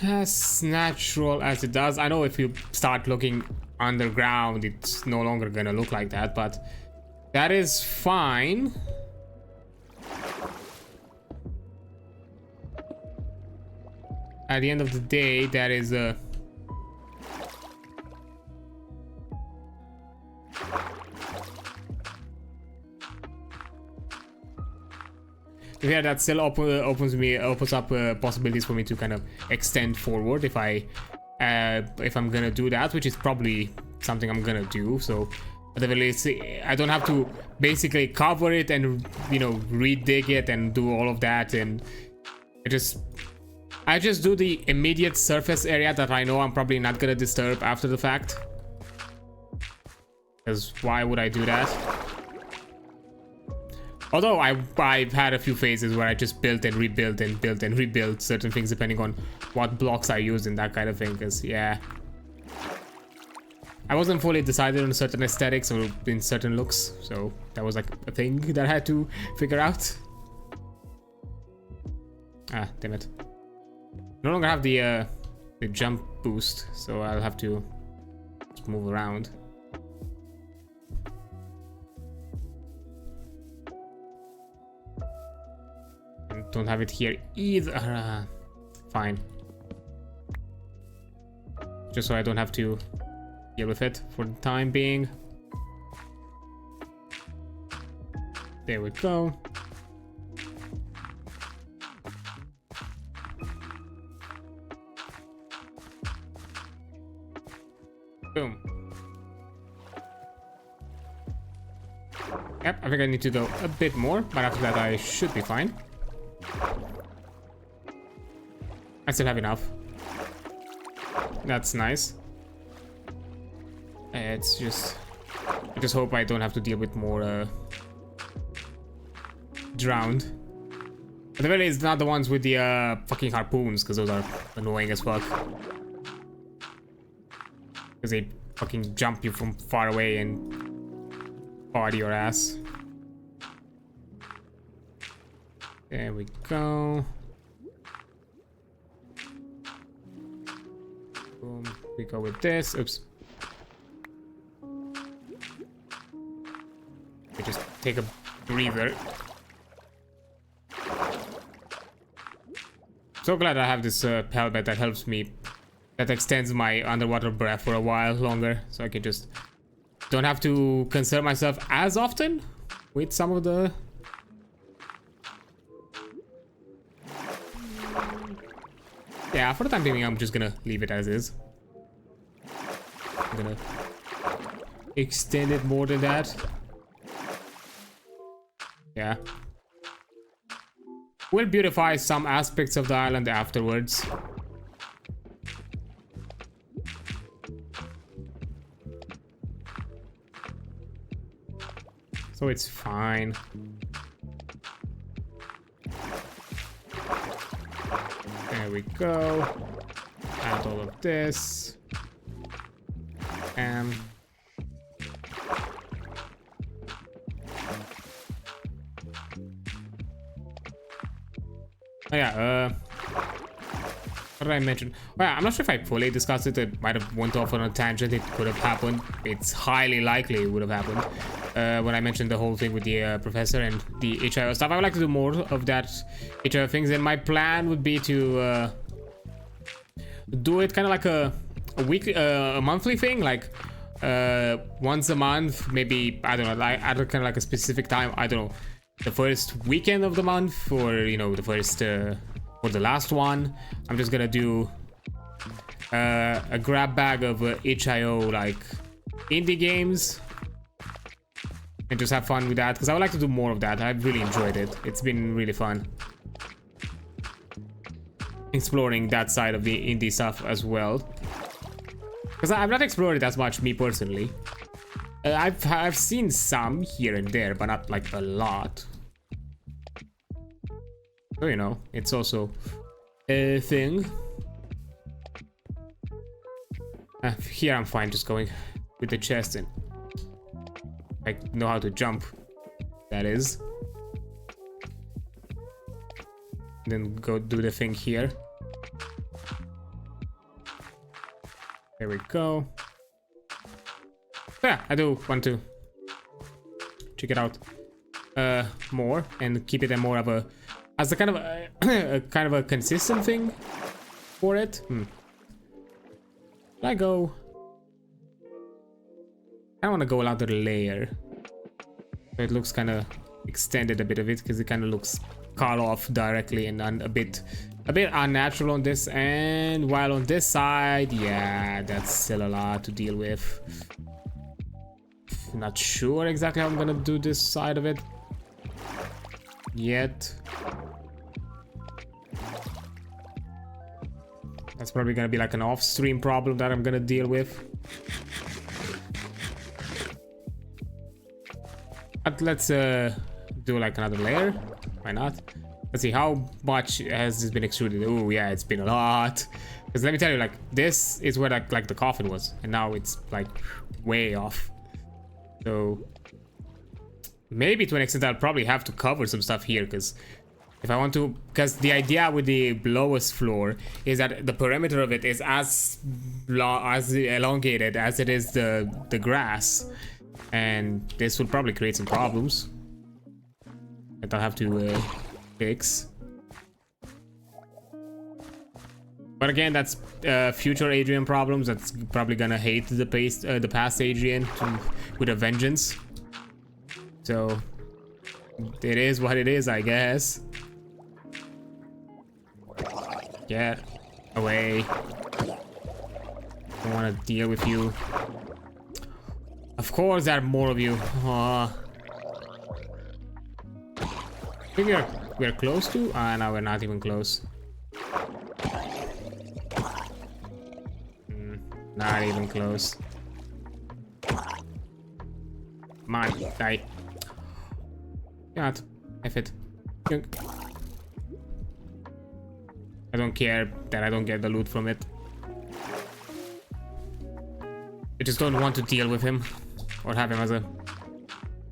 as natural as it does. I know if you start looking underground, it's no longer gonna look like that, but that is fine. At the end of the day, that is a... Yeah, that still opens up possibilities for me to kind of extend forward if I'm gonna do that, which is probably something I'm gonna do. So at the very least, I don't have to basically cover it and, you know, re-dig it and do all of that, and I just do the immediate surface area that I know I'm probably not gonna disturb after the fact. Because why would I do that? Although I've had a few phases where I just built and rebuilt and built and rebuilt certain things depending on what blocks I use and that kind of thing, because yeah, I wasn't fully decided on certain aesthetics or in certain looks, so that was like a thing that I had to figure out. Ah, damn it. No longer have the jump boost, so I'll have to just move around. Don't have it here either. Fine. Just so I don't have to deal with it for the time being. There we go. Boom. Yep, I think I need to go a bit more, but after that I should be fine. I still have enough. That's nice. It's just... I just hope I don't have to deal with more drowned. But the very least, not the ones with the fucking harpoons, because those are annoying as fuck. Because they fucking jump you from far away and body your ass. There we go. Boom, We go with this. Oops. We just take a breather. So glad I have this helmet that helps me, that extends my underwater breath for a while longer, so I can just don't have to concern myself as often with some of the... Yeah, for the time being, I'm just gonna leave it as is. I'm gonna extend it more than that. Yeah. We'll beautify some aspects of the island afterwards. So it's fine. There we go. Add all of this. And oh yeah, what did I mention? Well, I'm not sure if I fully discussed it. It might have went off on a tangent. It could have happened. It's highly likely it would have happened. When I mentioned the whole thing with the professor and the HIO stuff, I would like to do more of that HIO things. And my plan would be to do it kind of like a weekly, a monthly thing, like once a month, maybe, I don't know, like at kind of like a specific time. I don't know, the first weekend of the month, or you know, the first or the last one. I'm just gonna do a grab bag of HIO like indie games and just have fun with that, because I would like to do more of that. I've really enjoyed it. It's been really fun exploring that side of the indie stuff as well, because I've not explored it as much, me personally. I've seen some here and there, but not like a lot. So you know, it's also a thing. Here I'm fine just going with the chest, and I know how to jump, that is. Then go do the thing here. There we go. Yeah, I do want to check it out more and keep it in more of a, as a kind of a kind of a consistent thing for it. I go. I want to go another layer. So it looks kind of extended a bit of it, because it kind of looks cut off directly and a bit unnatural on this. And while on this side, yeah, that's still a lot to deal with. Not sure exactly how I'm gonna do this side of it yet. That's probably gonna be like an off-stream problem that I'm gonna deal with. But let's do like another layer. Why not? Let's see, how much has this been extruded? Oh yeah, it's been a lot. Because let me tell you, like, this is where like the coffin was, and now it's like way off. So maybe to an extent I'll probably have to cover some stuff here, because if I want to, because the idea with the lowest floor is that the perimeter of it is as elongated as it is the grass, and this will probably create some problems that I'll have to fix. But again, that's future Adrian problems. That's probably gonna hate the past Adrian with a vengeance. So it is what it is, I guess. Get away. Don't want to deal with you. Of course there are more of you. I think we're close to? No, we're not even close. Not even close. Come on, die. God, F it. I don't care that I don't get the loot from it. I just don't want to deal with him or have him as a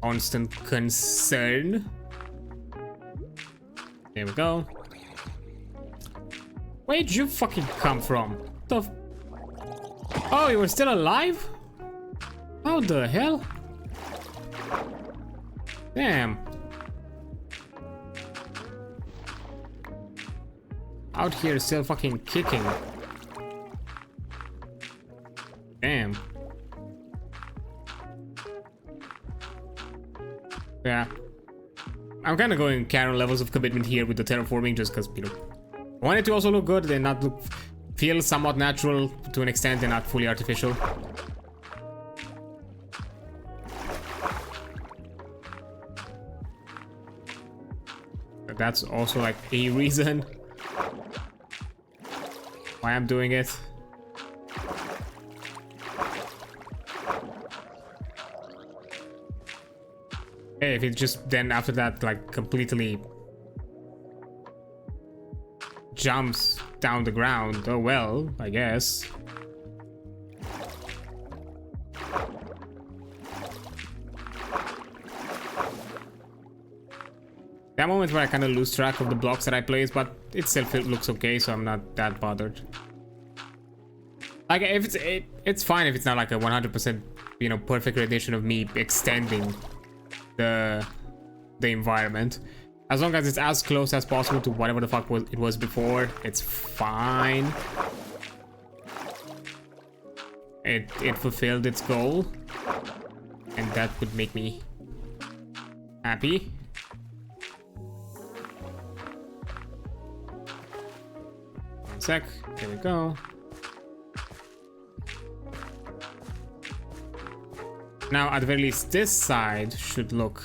constant concern. There we go. Where'd you fucking come from? What the Oh, you were still alive? How the hell? Damn. Out here still fucking kicking. Damn. Yeah. I'm kind of going Karen levels of commitment here with the terraforming just because, you know, I want it to also look good and not look, feel somewhat natural to an extent and not fully artificial. But that's also like a reason why I'm doing it. Hey, if it just then after that like completely jumps down the ground, oh well, I guess. That moment where I kind of lose track of the blocks that I place, but it still looks okay, so I'm not that bothered. Like if it's fine if it's not like a 100%, you know, perfect rendition of me extending the environment. As long as it's as close as possible to whatever the fuck it was before, it's fine. It fulfilled its goal, and that would make me happy. One sec, there we go. Now, at the very least, this side should look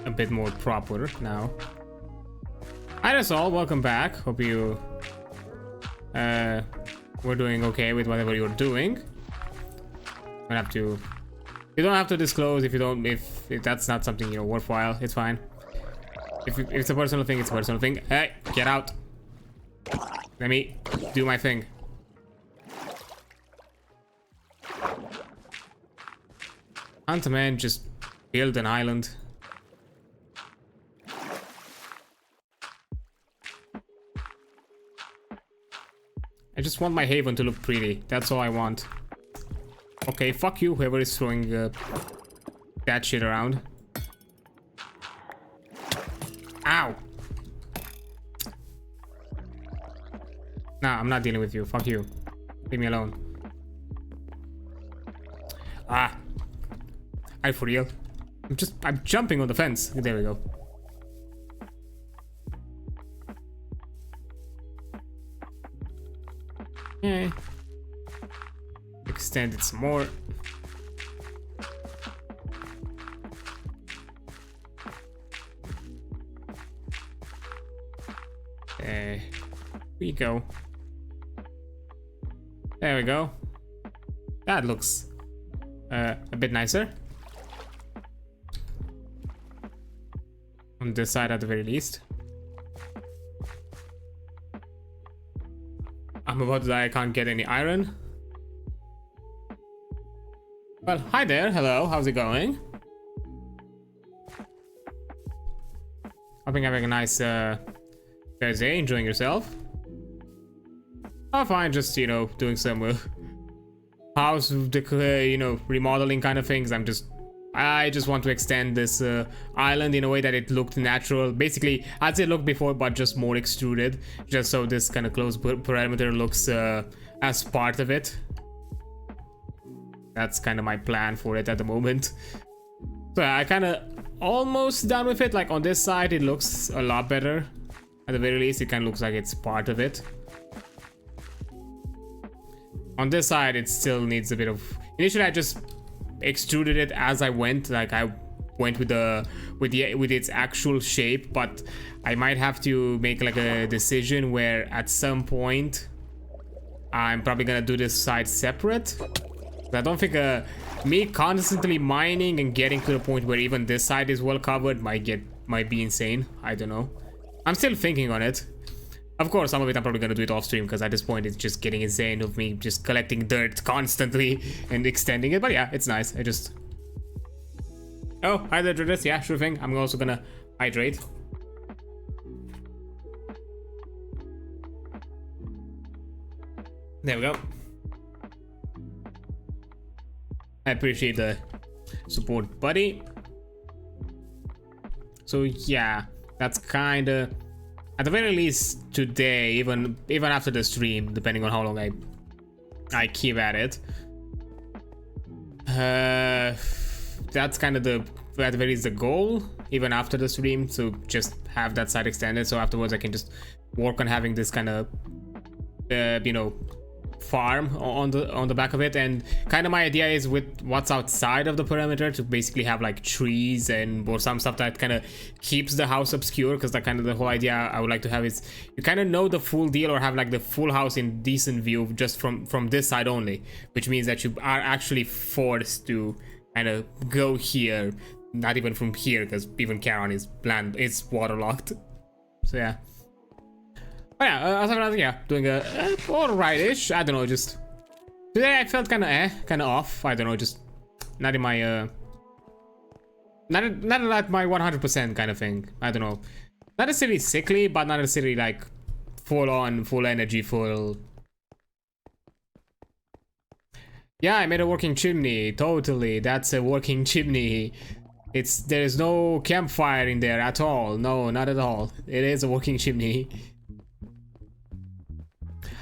a bit more proper now. Hi, that's all. Welcome back. Hope you were doing okay with whatever you're doing. You don't have to disclose if you don't, if that's not something, you know, worthwhile. It's fine. If it's a personal thing, it's a personal thing. Hey, get out. Let me do my thing. Hunter man, just build an island. I just want my haven to look pretty. That's all I want. Okay, fuck you, whoever is throwing that shit around. Ow! Nah, I'm not dealing with you. Fuck you. Leave me alone. Ah. I for real. I'm jumping on the fence. There we go. Okay. Extend it some more. There we go. There we go. That looks a bit nicer. On this side at the very least. I'm about to die, I can't get any iron. Well, hi there, hello, how's it going? Hoping you're having a nice Thursday, enjoying yourself. Oh, fine, just, you know, doing some house, you know, remodeling kind of things. I just want to extend this island in a way that it looked natural. Basically, as it looked before, but just more extruded. Just so this kind of closed perimeter looks as part of it. That's kind of my plan for it at the moment. So I kind of almost done with it. Like on this side, it looks a lot better. At the very least, it kind of looks like it's part of it. On this side, it still needs a bit of... Initially, I just extruded it as I went. Like I went with its actual shape, but I might have to make like a decision where at some point I'm probably gonna do this side separate. I don't think me constantly mining and getting to the point where even this side is well covered might be insane. I don't know. I'm still thinking on it. Of course, some of it I'm probably gonna do it off stream because at this point it's just getting insane of me just collecting dirt constantly and extending it. But yeah, it's nice. Oh, hi there, Dredis. Yeah, sure thing. I'm also gonna hydrate. There we go. I appreciate the support, buddy. So yeah, that's kind of, at the very least today, even after the stream, depending on how long I keep at it. That's kind of the, at the very least, the goal, even after the stream. So just have that side extended, so afterwards I can just work on having this kind of, you know, farm on the back of it. And kind of my idea is with what's outside of the perimeter to basically have like trees and or some stuff that kind of keeps the house obscure, because that kind of the whole idea I would like to have is you kind of know the full deal or have like the full house in decent view just from this side only, which means that you are actually forced to kind of go here, not even from here, because even Charon is land is waterlogged. So yeah. But yeah, yeah, doing a alright-ish. I don't know, just today I felt kind of off. I don't know, just not in my not at my 100% kind of thing. I don't know, not necessarily sickly, but not necessarily like full on, full energy, full. Yeah, I made a working chimney. Totally, that's a working chimney. There's no campfire in there at all. No, not at all. It is a working chimney.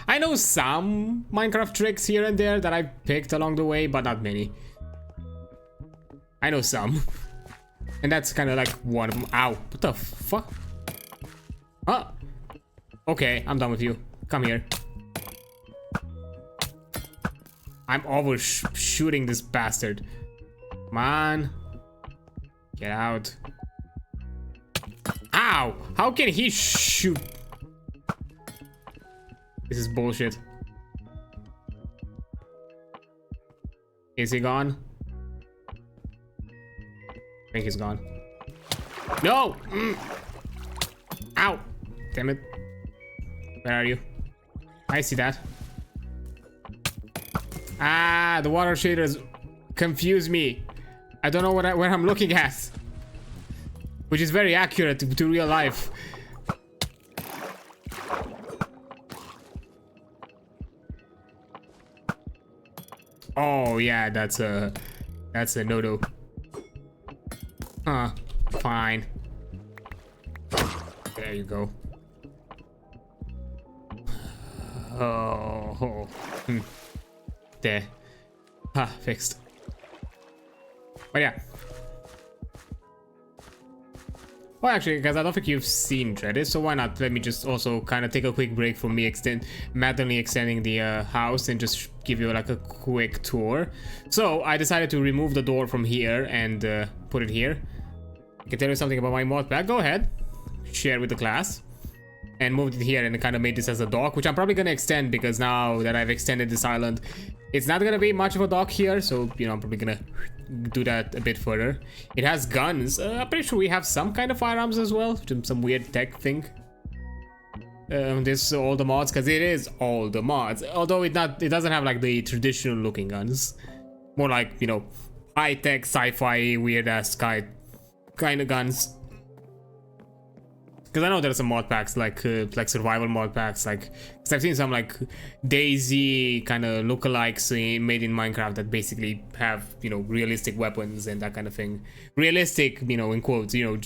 I know some Minecraft tricks here and there that I picked along the way, but not many. I know some. And that's kind of like one of them. Ow, what the fuck? Huh? Okay, I'm done with you. Come here. I'm overshooting this bastard. Come on. Get out. Ow! How can he shoot? This is bullshit. Is he gone? I think he's gone. No! Ow! Damn it. Where are you? I see that. Ah, the water shaders confuse me. I don't know where I'm looking at. Which is very accurate to real life. Oh yeah, that's a no-no. Huh, fine. There you go. Oh, there. Ha, fixed. But yeah. Well, actually, guys, I don't think you've seen Reddit, so why not? Let me just also kind of take a quick break from me manually extending the house and just give you like a quick tour. So I decided to remove the door from here and put it here. I can tell you something about my mod pack. Go ahead, share with the class. And moved it here and kind of made this as a dock, which I'm probably going to extend because now that I've extended this island, it's not going to be much of a dock here. So, you know, I'm probably going to do that a bit further. It has guns. I'm pretty sure we have some kind of firearms as well. Some weird tech thing. This is all the mods, because it is all the mods. Although it doesn't have like the traditional looking guns. More like, you know, high-tech, sci-fi, weird-ass kind of guns. Because I know there are some mod packs like survival mod packs, like, because I've seen some like Daisy kind of lookalikes made in Minecraft that basically have, you know, realistic weapons and that kind of thing. Realistic, you know, in quotes, you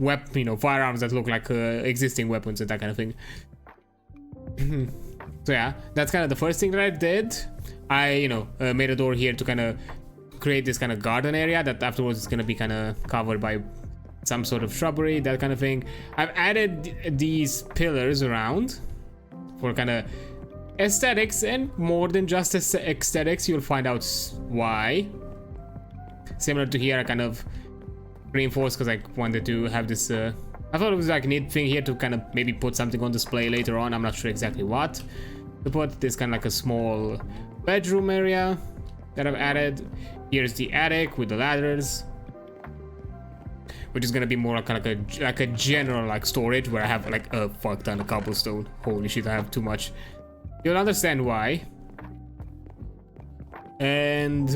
know, firearms that look like existing weapons and that kind of thing. So yeah, that's kind of the first thing that I did. I, you know, made a door here to kind of create this kind of garden area that afterwards is going to be kind of covered by some sort of shrubbery, that kind of thing. I've added these pillars around for kind of aesthetics, and more than just aesthetics, you'll find out why. Similar to here, I kind of reinforced because I wanted to have this I thought it was like a neat thing here to kind of maybe put something on display later on. I'm not sure exactly what to put. This kind of like a small bedroom area that I've added. Here's the attic with the ladders, which is gonna be more like a general like storage where I have like a fuck ton of cobblestone. Holy shit, I have too much. You'll understand why. And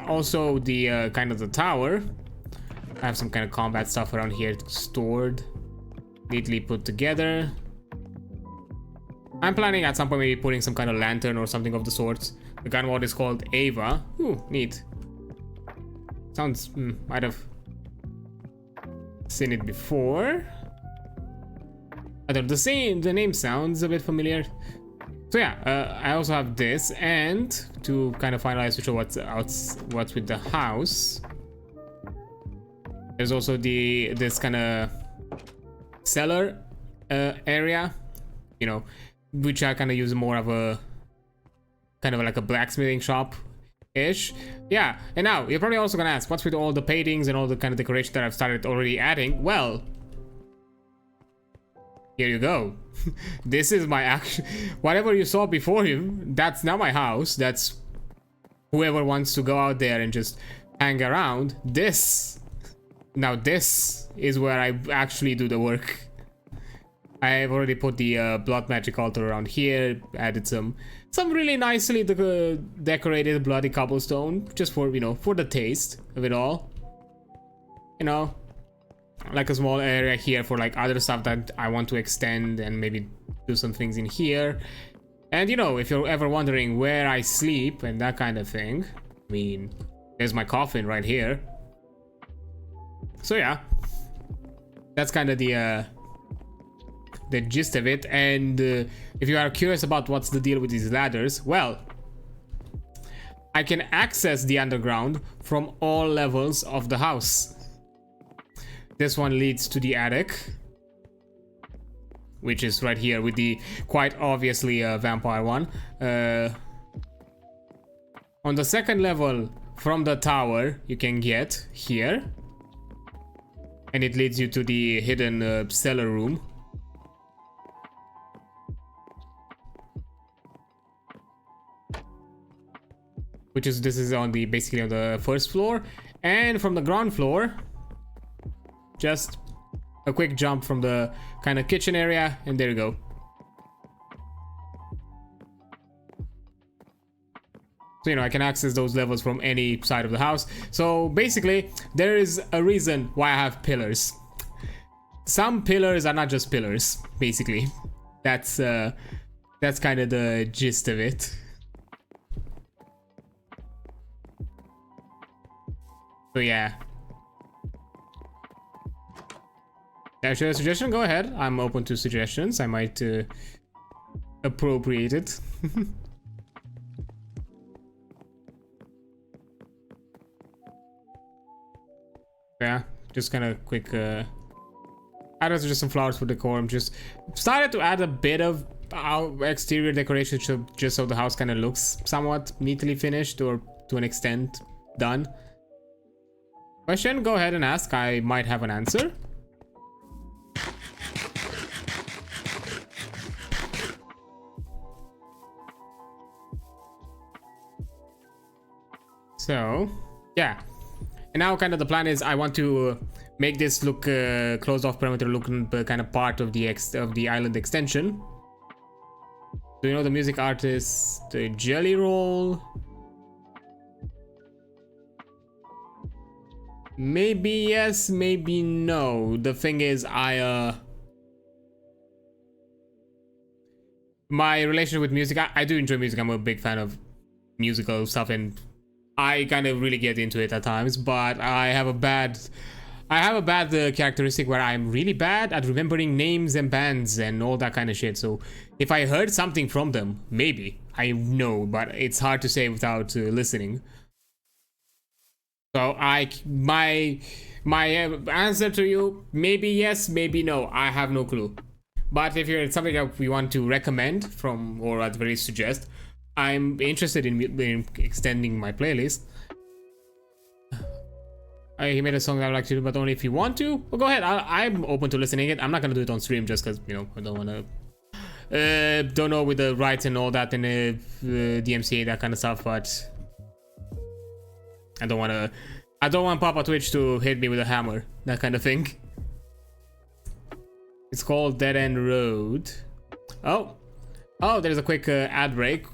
also the kind of the tower. I have some kind of combat stuff around here stored, neatly put together. I'm planning at some point maybe putting some kind of lantern or something of the sorts. The gun mod is called Ava. Ooh, neat. Sounds, might have seen it before. I don't know, the name sounds a bit familiar. So yeah, I also have this, and to kind of finalize to show what's with the house, there's also this kind of cellar area, you know, which I kind of use more of a kind of like a blacksmithing shop ish. Yeah, and now you're probably also gonna ask, what's with all the paintings and all the kind of decoration that I've started already adding? Well, here you go. This is my action. Whatever you saw before you, that's now my house. That's whoever wants to go out there and just hang around. This is where I actually do the work. I've already put the blood magic altar around here, added some really nicely decorated bloody cobblestone, just for, you know, for the taste of it all. You know, like a small area here for like other stuff that I want to extend and maybe do some things in here. And you know, if you're ever wondering where I sleep and that kind of thing, I mean, there's my coffin right here. So yeah, that's kind of the gist of it. And if you are curious about what's the deal with these ladders, well, I can access the underground from all levels of the house. This one leads to the attic, which is right here with the quite obviously vampire one. On the second level from the tower you can get here, and it leads you to the hidden cellar room. This is on the basically on the first floor, and from the ground floor, just a quick jump from the kind of kitchen area, and there you go. So, you know, I can access those levels from any side of the house. So basically, there is a reason why I have pillars. Some pillars are not just pillars, basically. That's kind of the gist of it. So yeah. Actually, a suggestion? Go ahead. I'm open to suggestions. I might appropriate it. Yeah, just kind of quick. Add also just some flowers for decor. I'm just started to add a bit of exterior decoration just so the house kind of looks somewhat neatly finished, or to an extent done. Question? Go ahead and ask. I might have an answer. So, yeah. And now kind of the plan is I want to make this look closed off perimeter looking kind of part of the island extension. Do you know the music artist Jelly Roll? Maybe yes, maybe no. The thing is my relationship with music, I do enjoy music. I'm a big fan of musical stuff, and I kind of really get into it at times, but I have a bad characteristic where I'm really bad at remembering names and bands and all that kind of shit. So if I heard something from them, maybe I know, but it's hard to say without listening. So my answer to you, maybe yes, maybe no. I have no clue. But if you're something that we want to recommend from, or at the very least suggest, I'm interested in extending my playlist. He made a song that I would like to do, but only if you want to. Well, go ahead. I'm open to listening it. I'm not gonna do it on stream just because, you know, I don't want to. Don't know with the rights and all that and DMCA, that kind of stuff. But I don't want Papa Twitch to hit me with a hammer, that kind of thing. It's called Dead End Road. Oh, there's a quick ad break.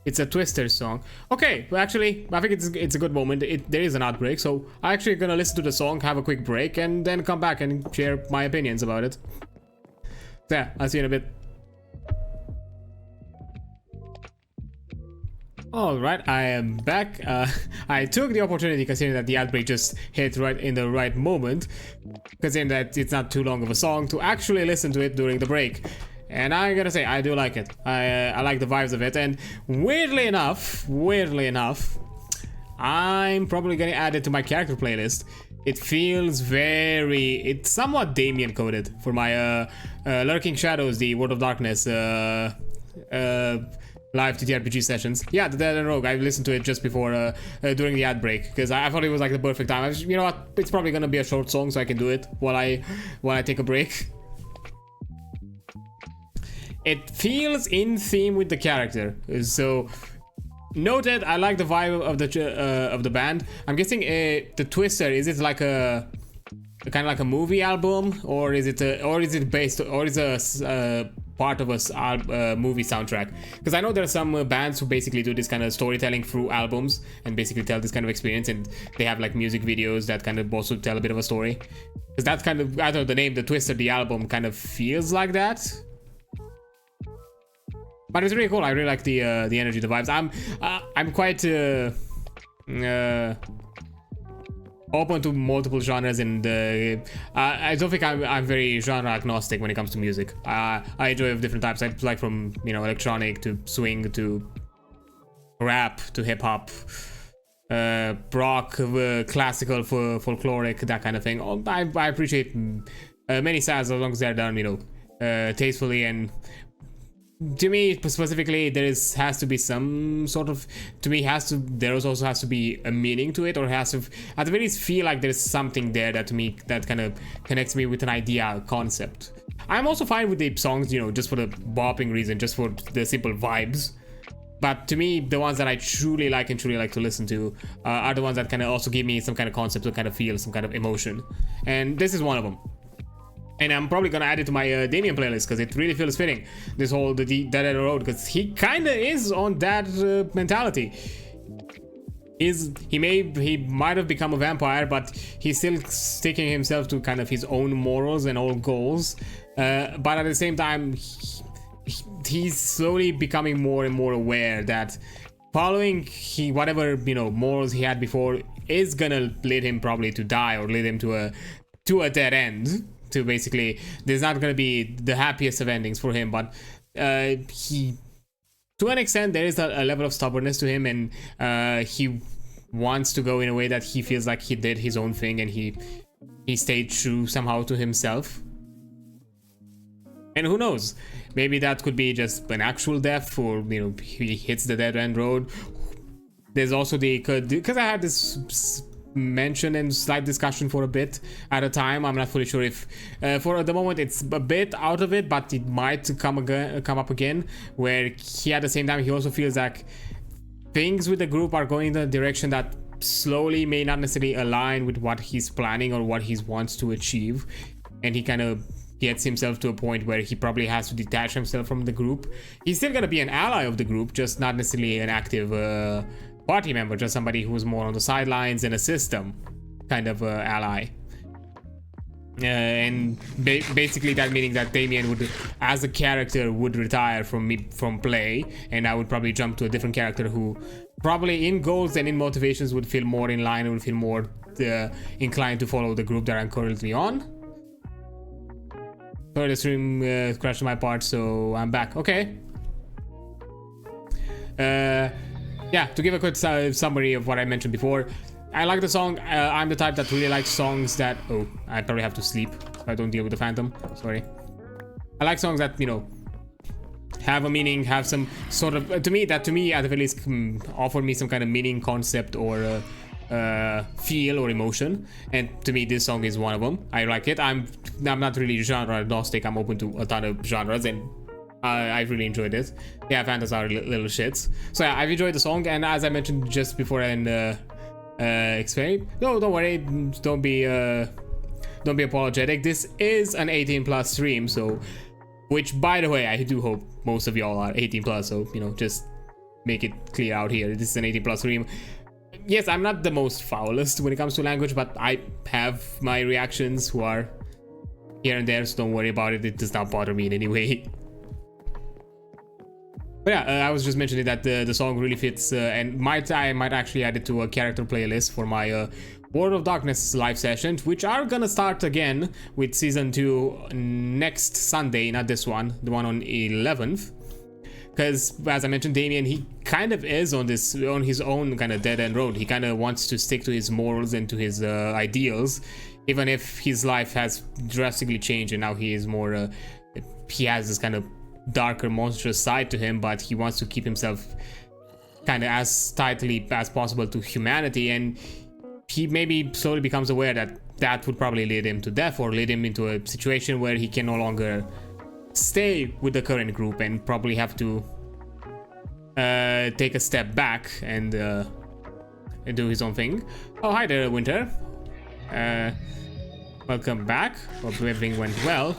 It's a Twister song. Okay, well actually, I think it's a good moment. There is an ad break, so I'm actually gonna listen to the song, have a quick break, and then come back and share my opinions about it. So yeah, I'll see you in a bit. Alright, I am back. I took the opportunity, considering that the ad break just hit right in the right moment, considering that it's not too long of a song, to actually listen to it during the break. And I gotta say, I do like it. I like the vibes of it, and weirdly enough, I'm probably gonna add it to my character playlist. It feels it's somewhat Damien coded for my Lurking Shadows, the World of Darkness live TTRPG sessions. Yeah, the Dead and Rogue. I listened to it just before during the ad break because I thought it was like the perfect time. You know what? It's probably gonna be a short song, so I can do it while I take a break. It feels in theme with the character, so noted. I like the vibe of the band. I'm guessing the Twister, is it like a kind of like a movie album, or is it based, or is it part of a movie soundtrack? Because I know there are some bands who basically do this kind of storytelling through albums and basically tell this kind of experience, and they have like music videos that kind of also tell a bit of a story. Because that's kind of, I don't know, the name, the Twister, the album kind of feels like that. But it's really cool. I really like the energy, the vibes. I'm quite open to multiple genres, and I don't think I'm very genre agnostic when it comes to music. I enjoy of different types. I like from, you know, electronic to swing to rap to hip hop, rock, classical, folkloric, that kind of thing. I appreciate many styles as long as they're done, you know, tastefully. And to me specifically, has to be some sort of, there also has to be a meaning to it, or has to at the very least feel like there's something there that to me that kind of connects me with an idea, a concept. I'm also fine with the songs, you know, just for the bopping reason, just for the simple vibes. But to me, the ones that I truly like and truly like to listen to are the ones that kind of also give me some kind of concept, some kind of feel, some kind of emotion. And this is one of them. And I'm probably gonna add it to my Damien playlist because it really feels fitting. This whole the Dead End Road, because he kind of is on that mentality. He might have become a vampire, but he's still sticking himself to kind of his own morals and old goals. But at the same time, he's slowly becoming more and more aware that following whatever, you know, morals he had before is gonna lead him probably to die, or lead him to a dead end. To basically, there's not going to be the happiest of endings for him, but he, to an extent, there is a level of stubbornness to him, and he wants to go in a way that he feels like he did his own thing, and he stayed true somehow to himself. And who knows, maybe that could be just an actual death, or, you know, he hits the dead end road. There's also because I had this mention and slight discussion for a bit at a time. I'm not fully sure if for the moment it's a bit out of it, but it might come up again, where he at the same time he also feels like things with the group are going in the direction that slowly may not necessarily align with what he's planning or what he wants to achieve, and he kind of gets himself to a point where he probably has to detach himself from the group. He's still gonna be an ally of the group, just not necessarily an active party member, just somebody who's more on the sidelines and a system kind of ally. And basically that meaning that Damien would, as a character, would retire from play, and I would probably jump to a different character who probably in goals and in motivations would feel more in line and would feel more inclined to follow the group that I'm currently on. Sorry, the stream crashed my part, so I'm back. Okay. Yeah, to give a quick summary of what I mentioned before, I like the song. I'm the type that really likes songs that... Oh, I probably have to sleep if I don't deal with the phantom. Sorry. I like songs that, you know, have a meaning, have some sort of... To me, at the very least, offer me some kind of meaning, concept, or feel or emotion. And to me, this song is one of them. I like it. I'm not really genre agnostic. I'm open to a ton of genres, and I really enjoyed it. Yeah, phantoms are little shits. So yeah, I've enjoyed the song, and as I mentioned just before, and explain. No, don't worry. Don't be apologetic. This is an 18+ stream, so, which, by the way, I do hope most of y'all are 18+. So, you know, just make it clear out here. This is an 18+ stream. Yes, I'm not the most foulest when it comes to language, but I have my reactions who are here and there, so don't worry about it. It does not bother me in any way. But yeah, I was just mentioning that the song really fits, and I might actually add it to a character playlist for my World of Darkness live sessions, which are gonna start again with season 2 next Sunday, not this one, the one on 11th. Because as I mentioned, Damien, he kind of is on his own kind of dead end road. He kind of wants to stick to his morals and to his ideals, even if his life has drastically changed and now he is more he has this kind of darker, monstrous side to him, but he wants to keep himself kind of as tightly as possible to humanity, and he maybe slowly becomes aware that that would probably lead him to death or lead him into a situation where he can no longer stay with the current group and probably have to take a step back and do his own thing. Oh, hi there, Winter. Welcome back. Hope everything went well.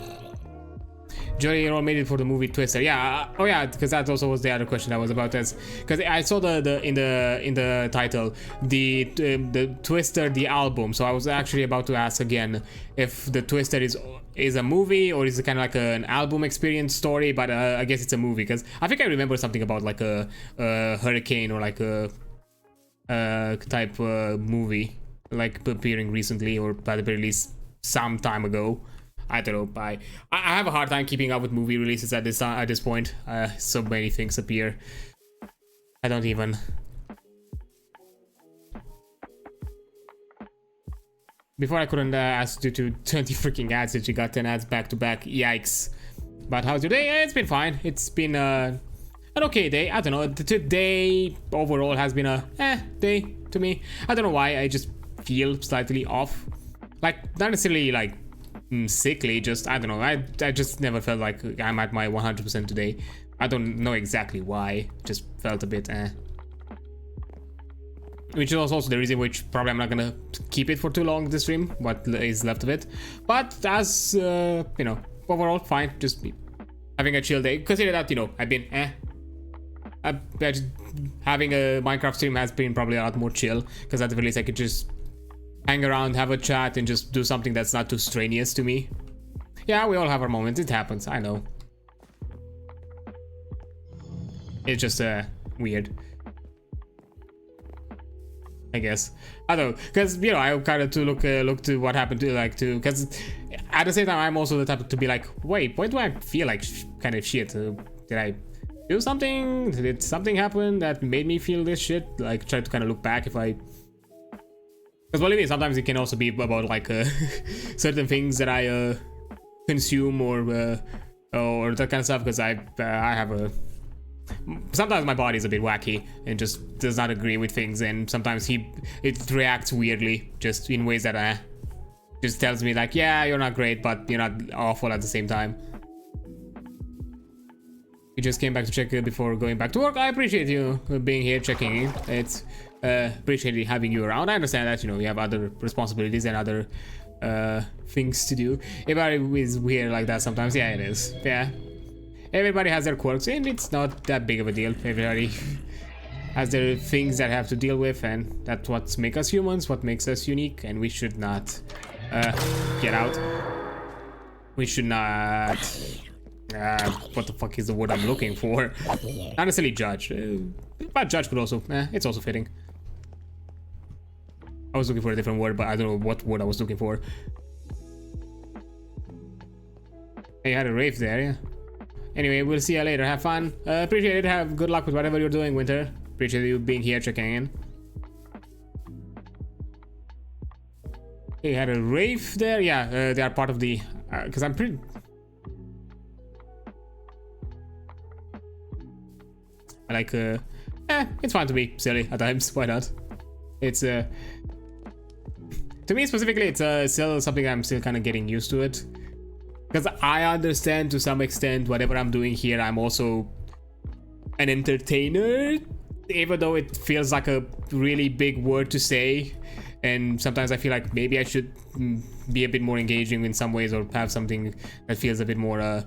Johnny all made it for the movie Twister. Yeah. Oh yeah, because that also was the other question I was about. As because I saw in the title the Twister the album. So I was actually about to ask again if the Twister is a movie or is it kind of like an album experience story. But I guess it's a movie because I think I remember something about like a hurricane or like a type movie like appearing recently or at the very least some time ago. I don't know. I have a hard time keeping up with movie releases at this point. So many things appear. I don't even. Before I couldn't ask due to 20 freaking ads that you got 10 ads back to back. Yikes. But how's your day? It's been fine. It's been an okay day. I don't know. Today overall has been a day to me. I don't know why. I just feel slightly off. Like not necessarily like sickly, just I don't know, I just never felt like I'm at my 100% today. I don't know exactly why, just felt a bit which is also the reason which probably I'm not gonna keep it for too long, this stream, what is left of it. But as you know, overall fine, just having a chill day. Consider that, you know, I've been having a Minecraft stream has been probably a lot more chill, because at the very least I could just hang around, have a chat, and just do something that's not too strenuous to me. Yeah, we all have our moments. It happens. I know. It's just weird, I guess. I don't know, because you know I kind of to look to what happened to because at the same time I'm also the type to be like, wait, why do I feel like kind of shit? Did I do something? Did something happen that made me feel this shit? Like try to kind of look back if I. Because believe me, sometimes it can also be about like certain things that I consume or that kind of stuff. Because I have sometimes my body is a bit wacky and just does not agree with things, and sometimes it reacts weirdly, just in ways that just tells me like, yeah, you're not great, but you're not awful at the same time. You just came back to check before going back to work. I appreciate you being here, checking in. It's appreciate having you around. I understand that, you know, you have other responsibilities and other things to do. Everybody is weird like that sometimes. Yeah, it is. Yeah, everybody has their quirks, and it's not that big of a deal. Everybody has their things that have to deal with, and that's what makes us humans, what makes us unique, and we should not get out. We should not. What the fuck is the word I'm looking for? Not necessarily judge, but judge could also. It's also fitting. I was looking for a different word, but I don't know what word I was looking for. You had a rave there, yeah. Anyway, we'll see you later. Have fun. Appreciate it. Have good luck with whatever you're doing, Winter. Appreciate you being here, checking in. You had a rave there, yeah. They are part of the. Because I'm pretty. Like, it's fun to be silly at times. Why not? It's to me specifically, it's still something I'm still kind of getting used to it, because I understand to some extent whatever I'm doing here. I'm also an entertainer, even though it feels like a really big word to say, and sometimes I feel like maybe I should be a bit more engaging in some ways, or have something that feels a bit more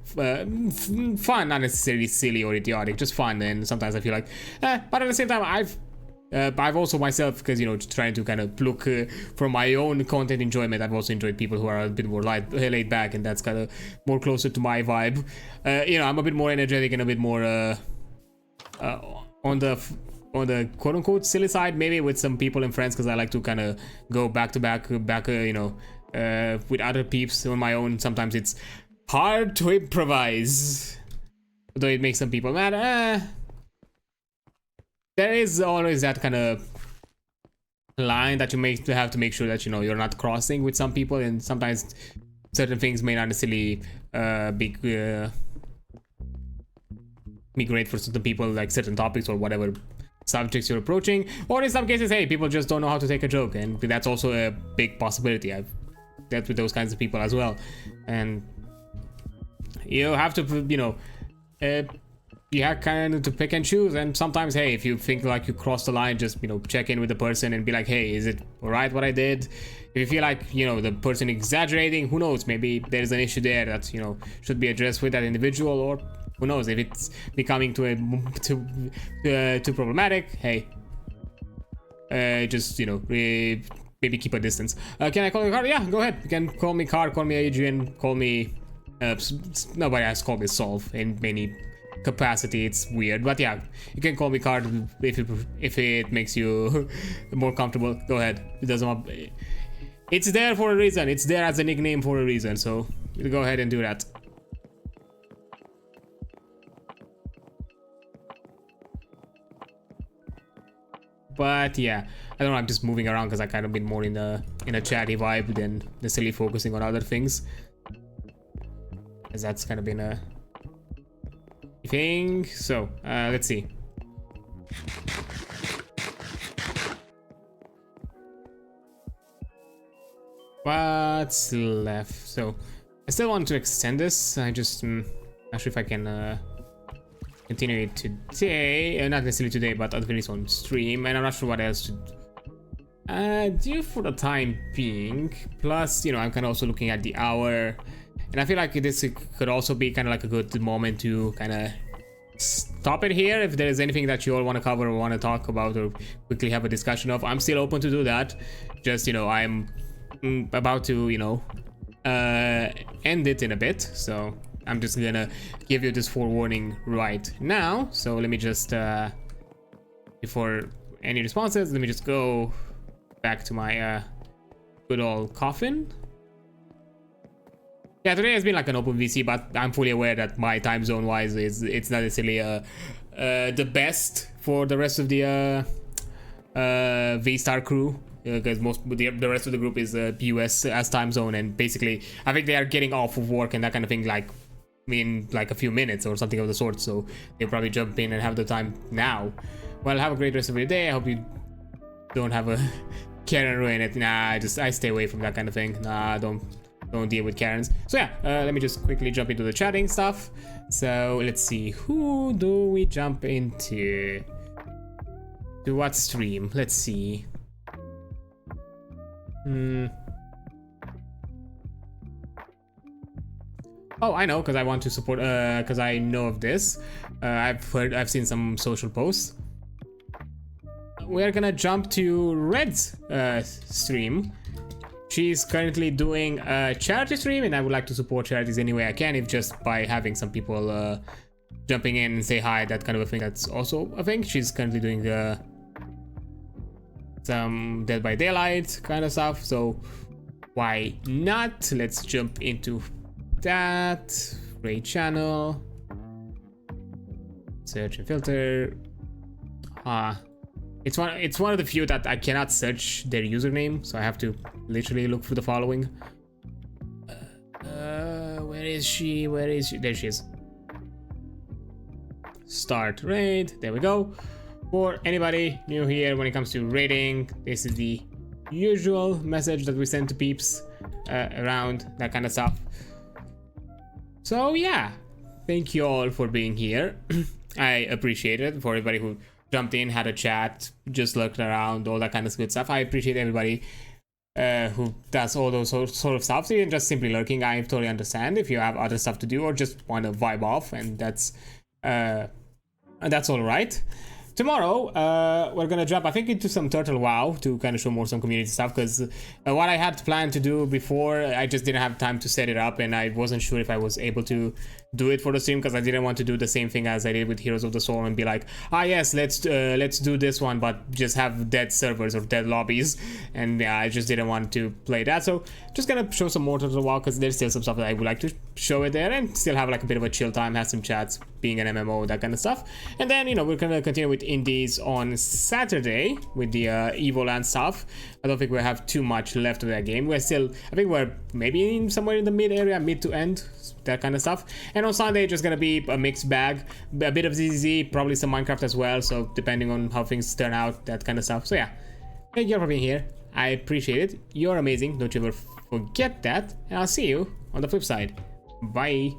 fun, not necessarily silly or idiotic, just fun. And sometimes I feel like but at the same time But I've also myself, because trying to kind of look for my own content enjoyment, I've also enjoyed people who are a bit more laid back, and that's kind of more closer to my vibe. I'm a bit more energetic and a bit more on the quote unquote silly side, maybe with some people and friends, because I like to kind of go back to back, with other peeps on my own. Sometimes it's hard to improvise, though it makes some people mad. There is always that kind of line that you have to make sure that you're not crossing with some people, and sometimes certain things may not necessarily be great for certain people, like certain topics or whatever subjects you're approaching, or in some cases, hey, people just don't know how to take a joke, and that's also a big possibility. I've dealt with those kinds of people as well, and you have to you have kind of to pick and choose. And sometimes, hey, if you think like you crossed the line, just check in with the person and be like, hey, is it alright what I did? If you feel like the person exaggerating, who knows, maybe there's an issue there that should be addressed with that individual, or who knows, if it's becoming too problematic, hey, just maybe keep a distance. Can I call you Car? Yeah, go ahead. You can call me Car, call me Adrian, call me nobody has called me Solve in many capacity. It's weird, but yeah, you can call me Car if it makes you more comfortable. Go ahead. It doesn't. It's there for a reason. It's there as a nickname for a reason. So you go ahead and do that. But yeah, I don't know, I'm just moving around because I kind of been more in a chatty vibe than necessarily focusing on other things, as that's kind of been a thing. So let's see. What's left? So I still want to extend this. I just not sure if I can continue it today, not necessarily today, but at least on stream, and I'm not sure what else to do for the time being. Plus, I'm kind of also looking at the hour, and I feel like this could also be kind of like a good moment to kind of stop it here. If there's anything that you all want to cover or want to talk about or quickly have a discussion of, I'm still open to do that. Just I'm about to end it in a bit, so I'm just gonna give you this forewarning right now. So let me just before any responses, let me just go back to my good old coffin. Yeah, today has been like an open VC, but I'm fully aware that my time zone wise it's not necessarily the best for the rest of the VStar crew, because the rest of the group is US as time zone, and basically I think they are getting off of work and that kind of thing like in like a few minutes or something of the sort, so they'll probably jump in and have the time now. Well, have a great rest of your day. I hope you don't have a Karen ruin it. Nah, I stay away from that kind of thing. Nah, don't deal with Karens. So yeah, let me just quickly jump into the chatting stuff. So let's see, who do we jump into? To what stream? Let's see. Oh, I know, because I want to support, because I know of this. I've seen some social posts. We're gonna jump to Red's stream. She's currently doing a charity stream, and I would like to support charities any way I can, if just by having some people jumping in and say hi, that kind of a thing. That's also a thing. She's currently doing some Dead by Daylight kind of stuff, so why not? Let's jump into that. Raid channel, search and filter. It's one of the few that I cannot search their username, so I have to literally look for the following. Where is she? There she is. Start raid. There we go. For anybody new here, when it comes to raiding, this is the usual message that we send to peeps around that kind of stuff. So yeah, thank you all for being here. I appreciate it. For everybody who jumped in, had a chat, just looked around, all that kind of good stuff. I appreciate everybody who does all those sort of stuff. So you're just simply lurking, I totally understand. If you have other stuff to do or just want to vibe off, and that's all right. tomorrow, we're gonna jump, I think, into some Turtle WoW to kind of show more some community stuff, because what I had planned to do before, I just didn't have time to set it up, and I wasn't sure if I was able to do it for the stream, because I didn't want to do the same thing as I did with Heroes of the Soul and be like, ah yes, let's do this one, but just have dead servers or dead lobbies, and yeah, I just didn't want to play that. So just gonna show some more Turtle WoW, because there's still some stuff that I would like to show it there, and still have like a bit of a chill time, have some chats, being an MMO, that kind of stuff. And then, you know, we're gonna continue with indies on Saturday with the Evoland stuff. I don't think we have too much left of that game. We're still, I think we're maybe in somewhere in the mid area, mid to end, that kind of stuff. And on Sunday, just gonna be a mixed bag, a bit of ZZZ, probably some Minecraft as well, so depending on how things turn out, that kind of stuff. So yeah, thank you for being here. I appreciate it. You're amazing, don't you ever forget that, and I'll see you on the flip side. Bye.